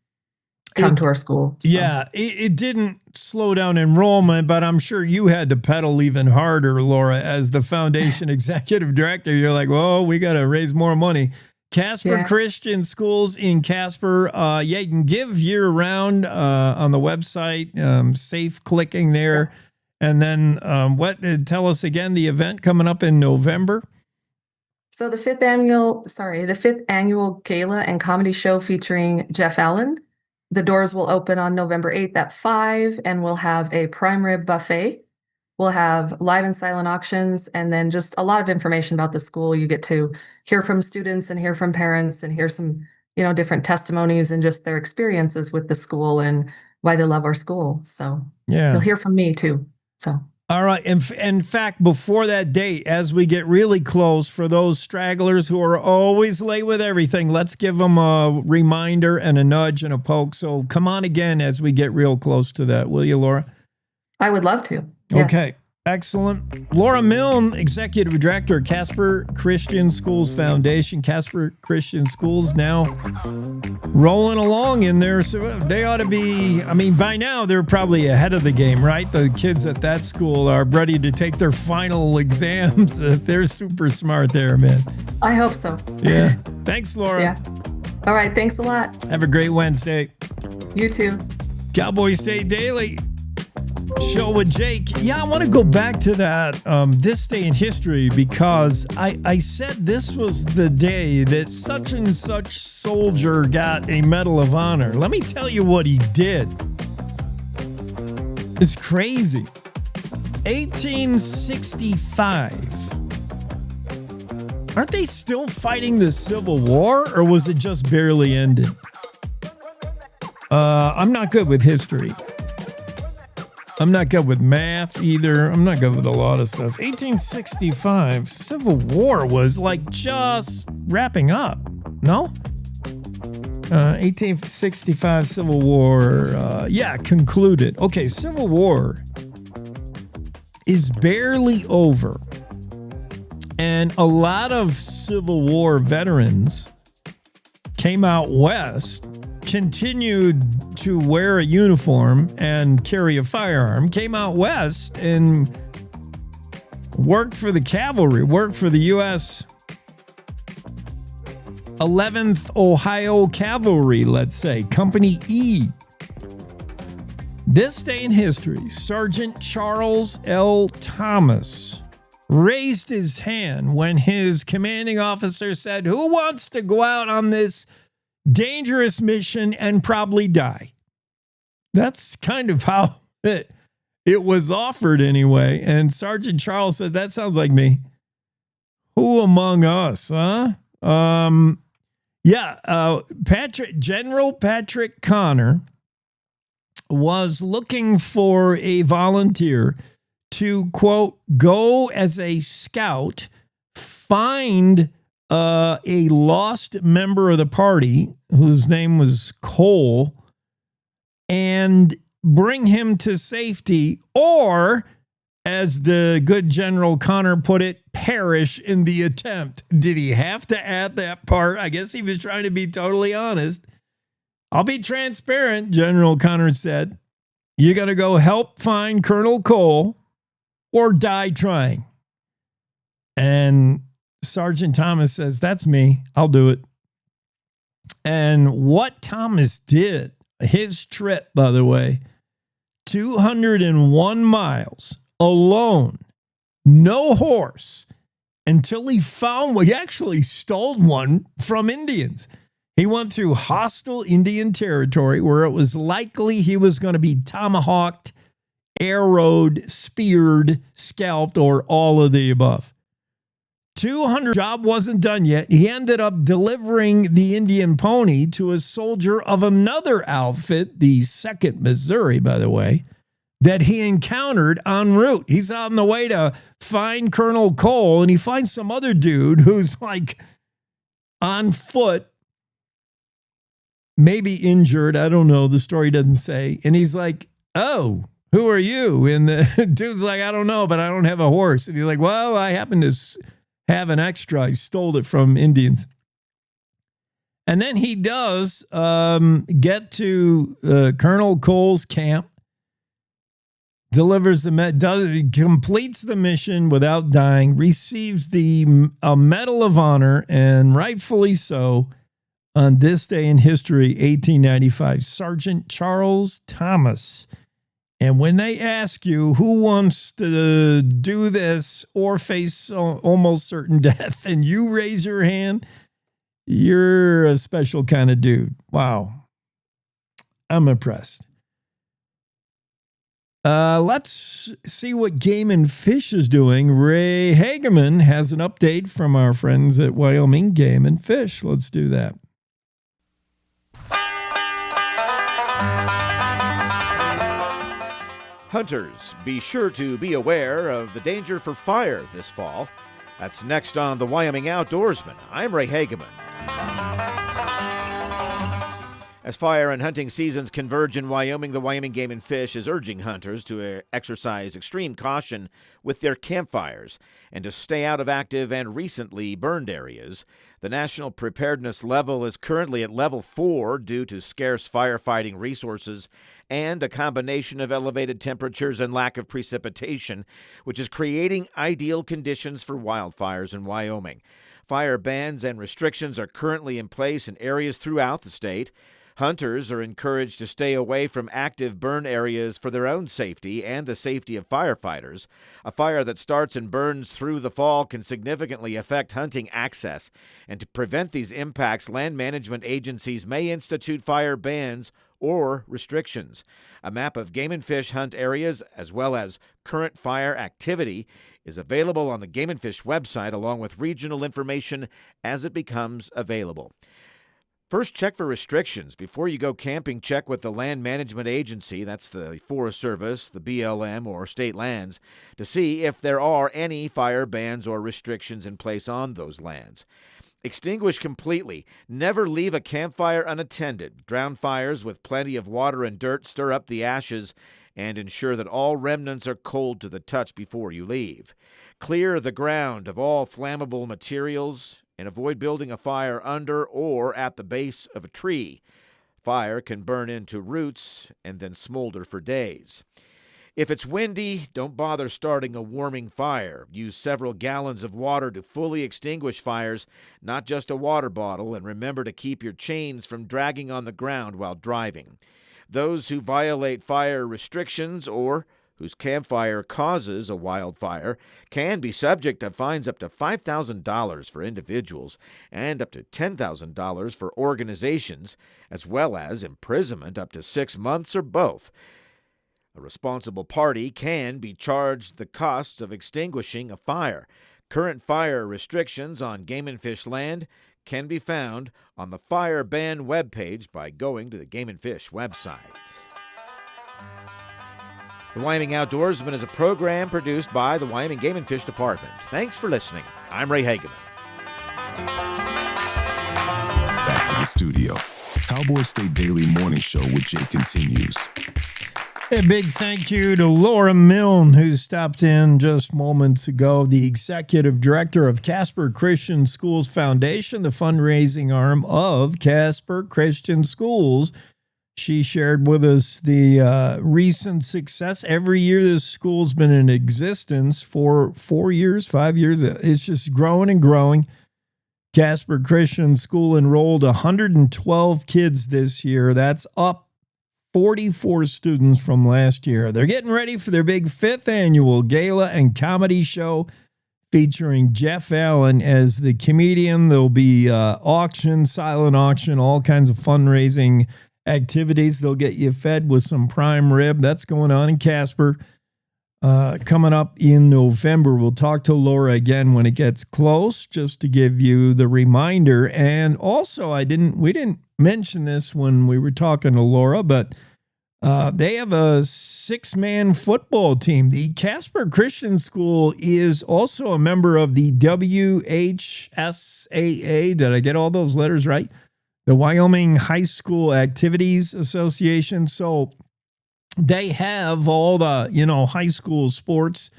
come to our school. So. Yeah, it didn't slow down enrollment, but I'm sure you had to pedal even harder, Laura, as the foundation executive director. You're like, whoa, we got to raise more money. Casper Christian Schools in Casper. You can give year round on the website, safe clicking there. Yes. And then tell us again, the event coming up in November. So the fifth annual gala and comedy show featuring Jeff Allen. The doors will open on November 8th at 5, and we'll have a prime rib buffet. We'll have live and silent auctions, and then just a lot of information about the school. You get to hear from students and hear from parents and hear some, different testimonies and just their experiences with the school and why they love our school. So you'll hear from me too. So. All right. In fact, before that date, as we get really close, for those stragglers who are always late with everything, let's give them a reminder and a nudge and a poke. So come on again as we get real close to that. Will you, Laura? I would love to. Yes. Okay. Excellent. Laura Milne, Executive Director, Casper Christian Schools Foundation. Casper Christian Schools now rolling along in there. So they ought to be, by now they're probably ahead of the game, right? The kids at that school are ready to take their final exams. They're super smart there, man. I hope so. Yeah. Thanks, Laura. Yeah. All right. Thanks a lot. Have a great Wednesday. You too. Cowboy State Daily show with Jake. Yeah, I want to go back to that this day in history, because I said this was the day that such and such soldier got a Medal of Honor. Let me tell you what he did. It's crazy. 1865. Aren't they still fighting the Civil War, or was it just barely ended? I'm not good with history. I'm not good with math either. I'm not good with a lot of stuff. 1865, Civil War was like just wrapping up. No? 1865 Civil War, concluded. Okay, Civil War is barely over. And a lot of Civil War veterans came out west, continued to wear a uniform and carry a firearm, came out west and worked for the cavalry, worked for the U.S. 11th Ohio Cavalry, let's say, Company E. This day in history, Sergeant Charles L. Thomas raised his hand when his commanding officer said, "Who wants to go out on this dangerous mission and probably die?" That's kind of how it was offered anyway. And Sergeant Charles said, "That sounds like me." Who among us, huh? General Patrick Connor was looking for a volunteer to, quote, go as a scout, find a lost member of the party whose name was Cole, and bring him to safety, or, as the good General Connor put it, perish in the attempt. Did he have to add that part? I guess he was trying to be totally honest. "I'll be transparent," General Connor said. "You got to go help find Colonel Cole. or die trying. And Sergeant Thomas says, that's me. I'll do it. And what Thomas did, his trip, by the way, 201 miles alone, no horse, until he found one. He actually stole one from Indians. He went through hostile Indian territory where it was likely he was going to be tomahawked, arrowed, speared, scalped, or all of the above. 200 job wasn't done yet. He ended up delivering the Indian pony to a soldier of another outfit, the 2nd Missouri, by the way, that he encountered en route. He's on the way to find Colonel Cole, and he finds some other dude who's like on foot, maybe injured. I don't know. The story doesn't say. And he's like, oh, who are you? And the dude's like, I don't know, but I don't have a horse. And he's like, well, I happen to have an extra. I stole it from Indians. And then he does get to Colonel Cole's camp, delivers completes the mission without dying, receives a Medal of Honor, and rightfully so, on this day in history, 1895, Sergeant Charles Thomas. And when they ask you who wants to do this or face almost certain death, and you raise your hand, you're a special kind of dude. Wow. I'm impressed. Let's see what Game and Fish is doing. Ray Hageman has an update from our friends at Wyoming Game and Fish. Let's do that. Hunters, be sure to be aware of the danger for fire this fall. That's next on the Wyoming Outdoorsman. I'm Ray Hageman. As fire and hunting seasons converge in Wyoming, the Wyoming Game and Fish is urging hunters to exercise extreme caution with their campfires and to stay out of active and recently burned areas. The national preparedness level is currently at level 4 due to scarce firefighting resources and a combination of elevated temperatures and lack of precipitation, which is creating ideal conditions for wildfires in Wyoming. Fire bans and restrictions are currently in place in areas throughout the state. Hunters are encouraged to stay away from active burn areas for their own safety and the safety of firefighters. A fire that starts and burns through the fall can significantly affect hunting access. And to prevent these impacts, land management agencies may institute fire bans or restrictions. A map of game and fish hunt areas, as well as current fire activity, is available on the Game and Fish website, along with regional information as it becomes available. First, check for restrictions. Before you go camping, check with the Land Management Agency, that's the Forest Service, the BLM, or state lands, to see if there are any fire bans or restrictions in place on those lands. Extinguish completely. Never leave a campfire unattended. Drown fires with plenty of water and dirt, stir up the ashes, and ensure that all remnants are cold to the touch before you leave. Clear the ground of all flammable materials and avoid building a fire under or at the base of a tree. Fire can burn into roots and then smolder for days. If it's windy, don't bother starting a warming fire. Use several gallons of water to fully extinguish fires, not just a water bottle, and remember to keep your chains from dragging on the ground while driving. Those who violate fire restrictions or whose campfire causes a wildfire can be subject to fines up to $5,000 for individuals and up to $10,000 for organizations, as well as imprisonment up to 6 months or both. A responsible party can be charged the costs of extinguishing a fire. Current fire restrictions on game and fish land can be found on the fire ban webpage by going to the Game and Fish website. The Wyoming Outdoorsman is a program produced by the Wyoming Game and Fish Department. Thanks for listening. I'm Ray Hageman. Back to the studio. Cowboy State Daily Morning Show with Jake continues. A big thank you to Laura Milne, who stopped in just moments ago, the executive director of Casper Christian Schools Foundation, the fundraising arm of Casper Christian Schools. She shared with us the recent success. Every year this school's been in existence for 4 years, 5 years. It's just growing and growing. Casper Christian School enrolled 112 kids this year. That's up 44 students from last year. They're getting ready for their big 5th annual gala and comedy show featuring Jeff Allen as the comedian. There'll be auction, silent auction, all kinds of fundraising activities. They'll get you fed with some prime rib. That's going on in Casper. Coming up in November, we'll talk to Laura again when it gets close, just to give you the reminder. And also, we didn't mention this when we were talking to Laura, but they have a 6-man football team. The Casper Christian School is also a member of the WHSAA. Did I get all those letters right? The Wyoming High School Activities Association. So they have all the, high school sports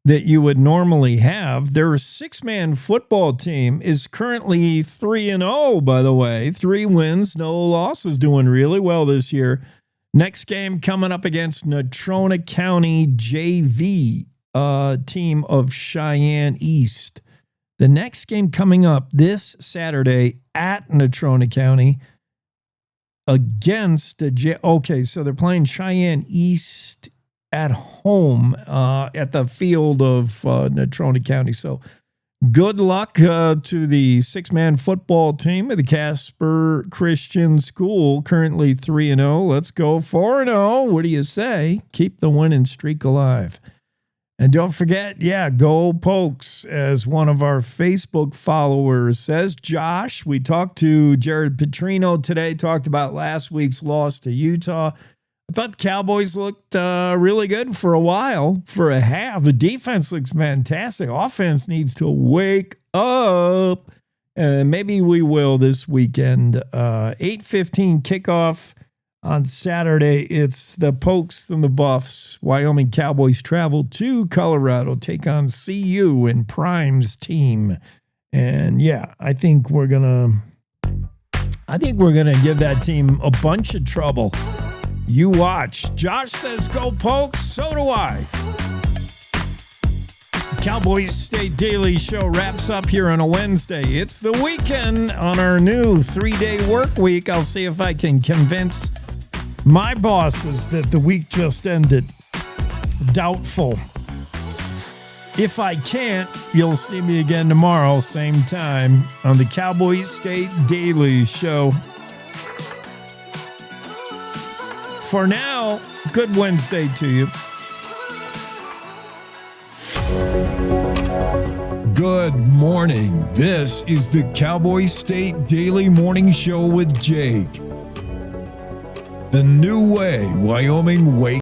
that you would normally have. Their 6-man football team is currently 3-0, by the way. 3 wins, no losses, doing really well this year. Next game coming up against Natrona County JV, team of Cheyenne East. The next game coming up this Saturday at Natrona County against so they're playing Cheyenne East at home at the field of Natrona County. So good luck to the 6-man football team of the Casper Christian School, currently 3-0. Let's go 4-0. What do you say? Keep the winning streak alive. And don't forget, go Pokes, as one of our Facebook followers says. Josh, we talked to Jared Petrino today, talked about last week's loss to Utah. I thought the Cowboys looked really good for a while, for a half. The defense looks fantastic. Offense needs to wake up. And maybe we will this weekend. 8:15 kickoff on Saturday. It's the Pokes and the Buffs. Wyoming Cowboys travel to Colorado, take on CU and Prime's team. And I think we're gonna give that team a bunch of trouble. You watch. Josh says go Pokes, so do I. Cowboys State Daily Show wraps up here on a Wednesday. It's the weekend on our new 3-day work week. I'll see if I can convince my bosses that the week just ended. Doubtful. If I can't, you'll see me again tomorrow, same time, on the Cowboys State Daily Show. For now, good Wednesday to you. Good morning. This is the Cowboy State Daily Morning Show with Jake. The new way Wyoming wakes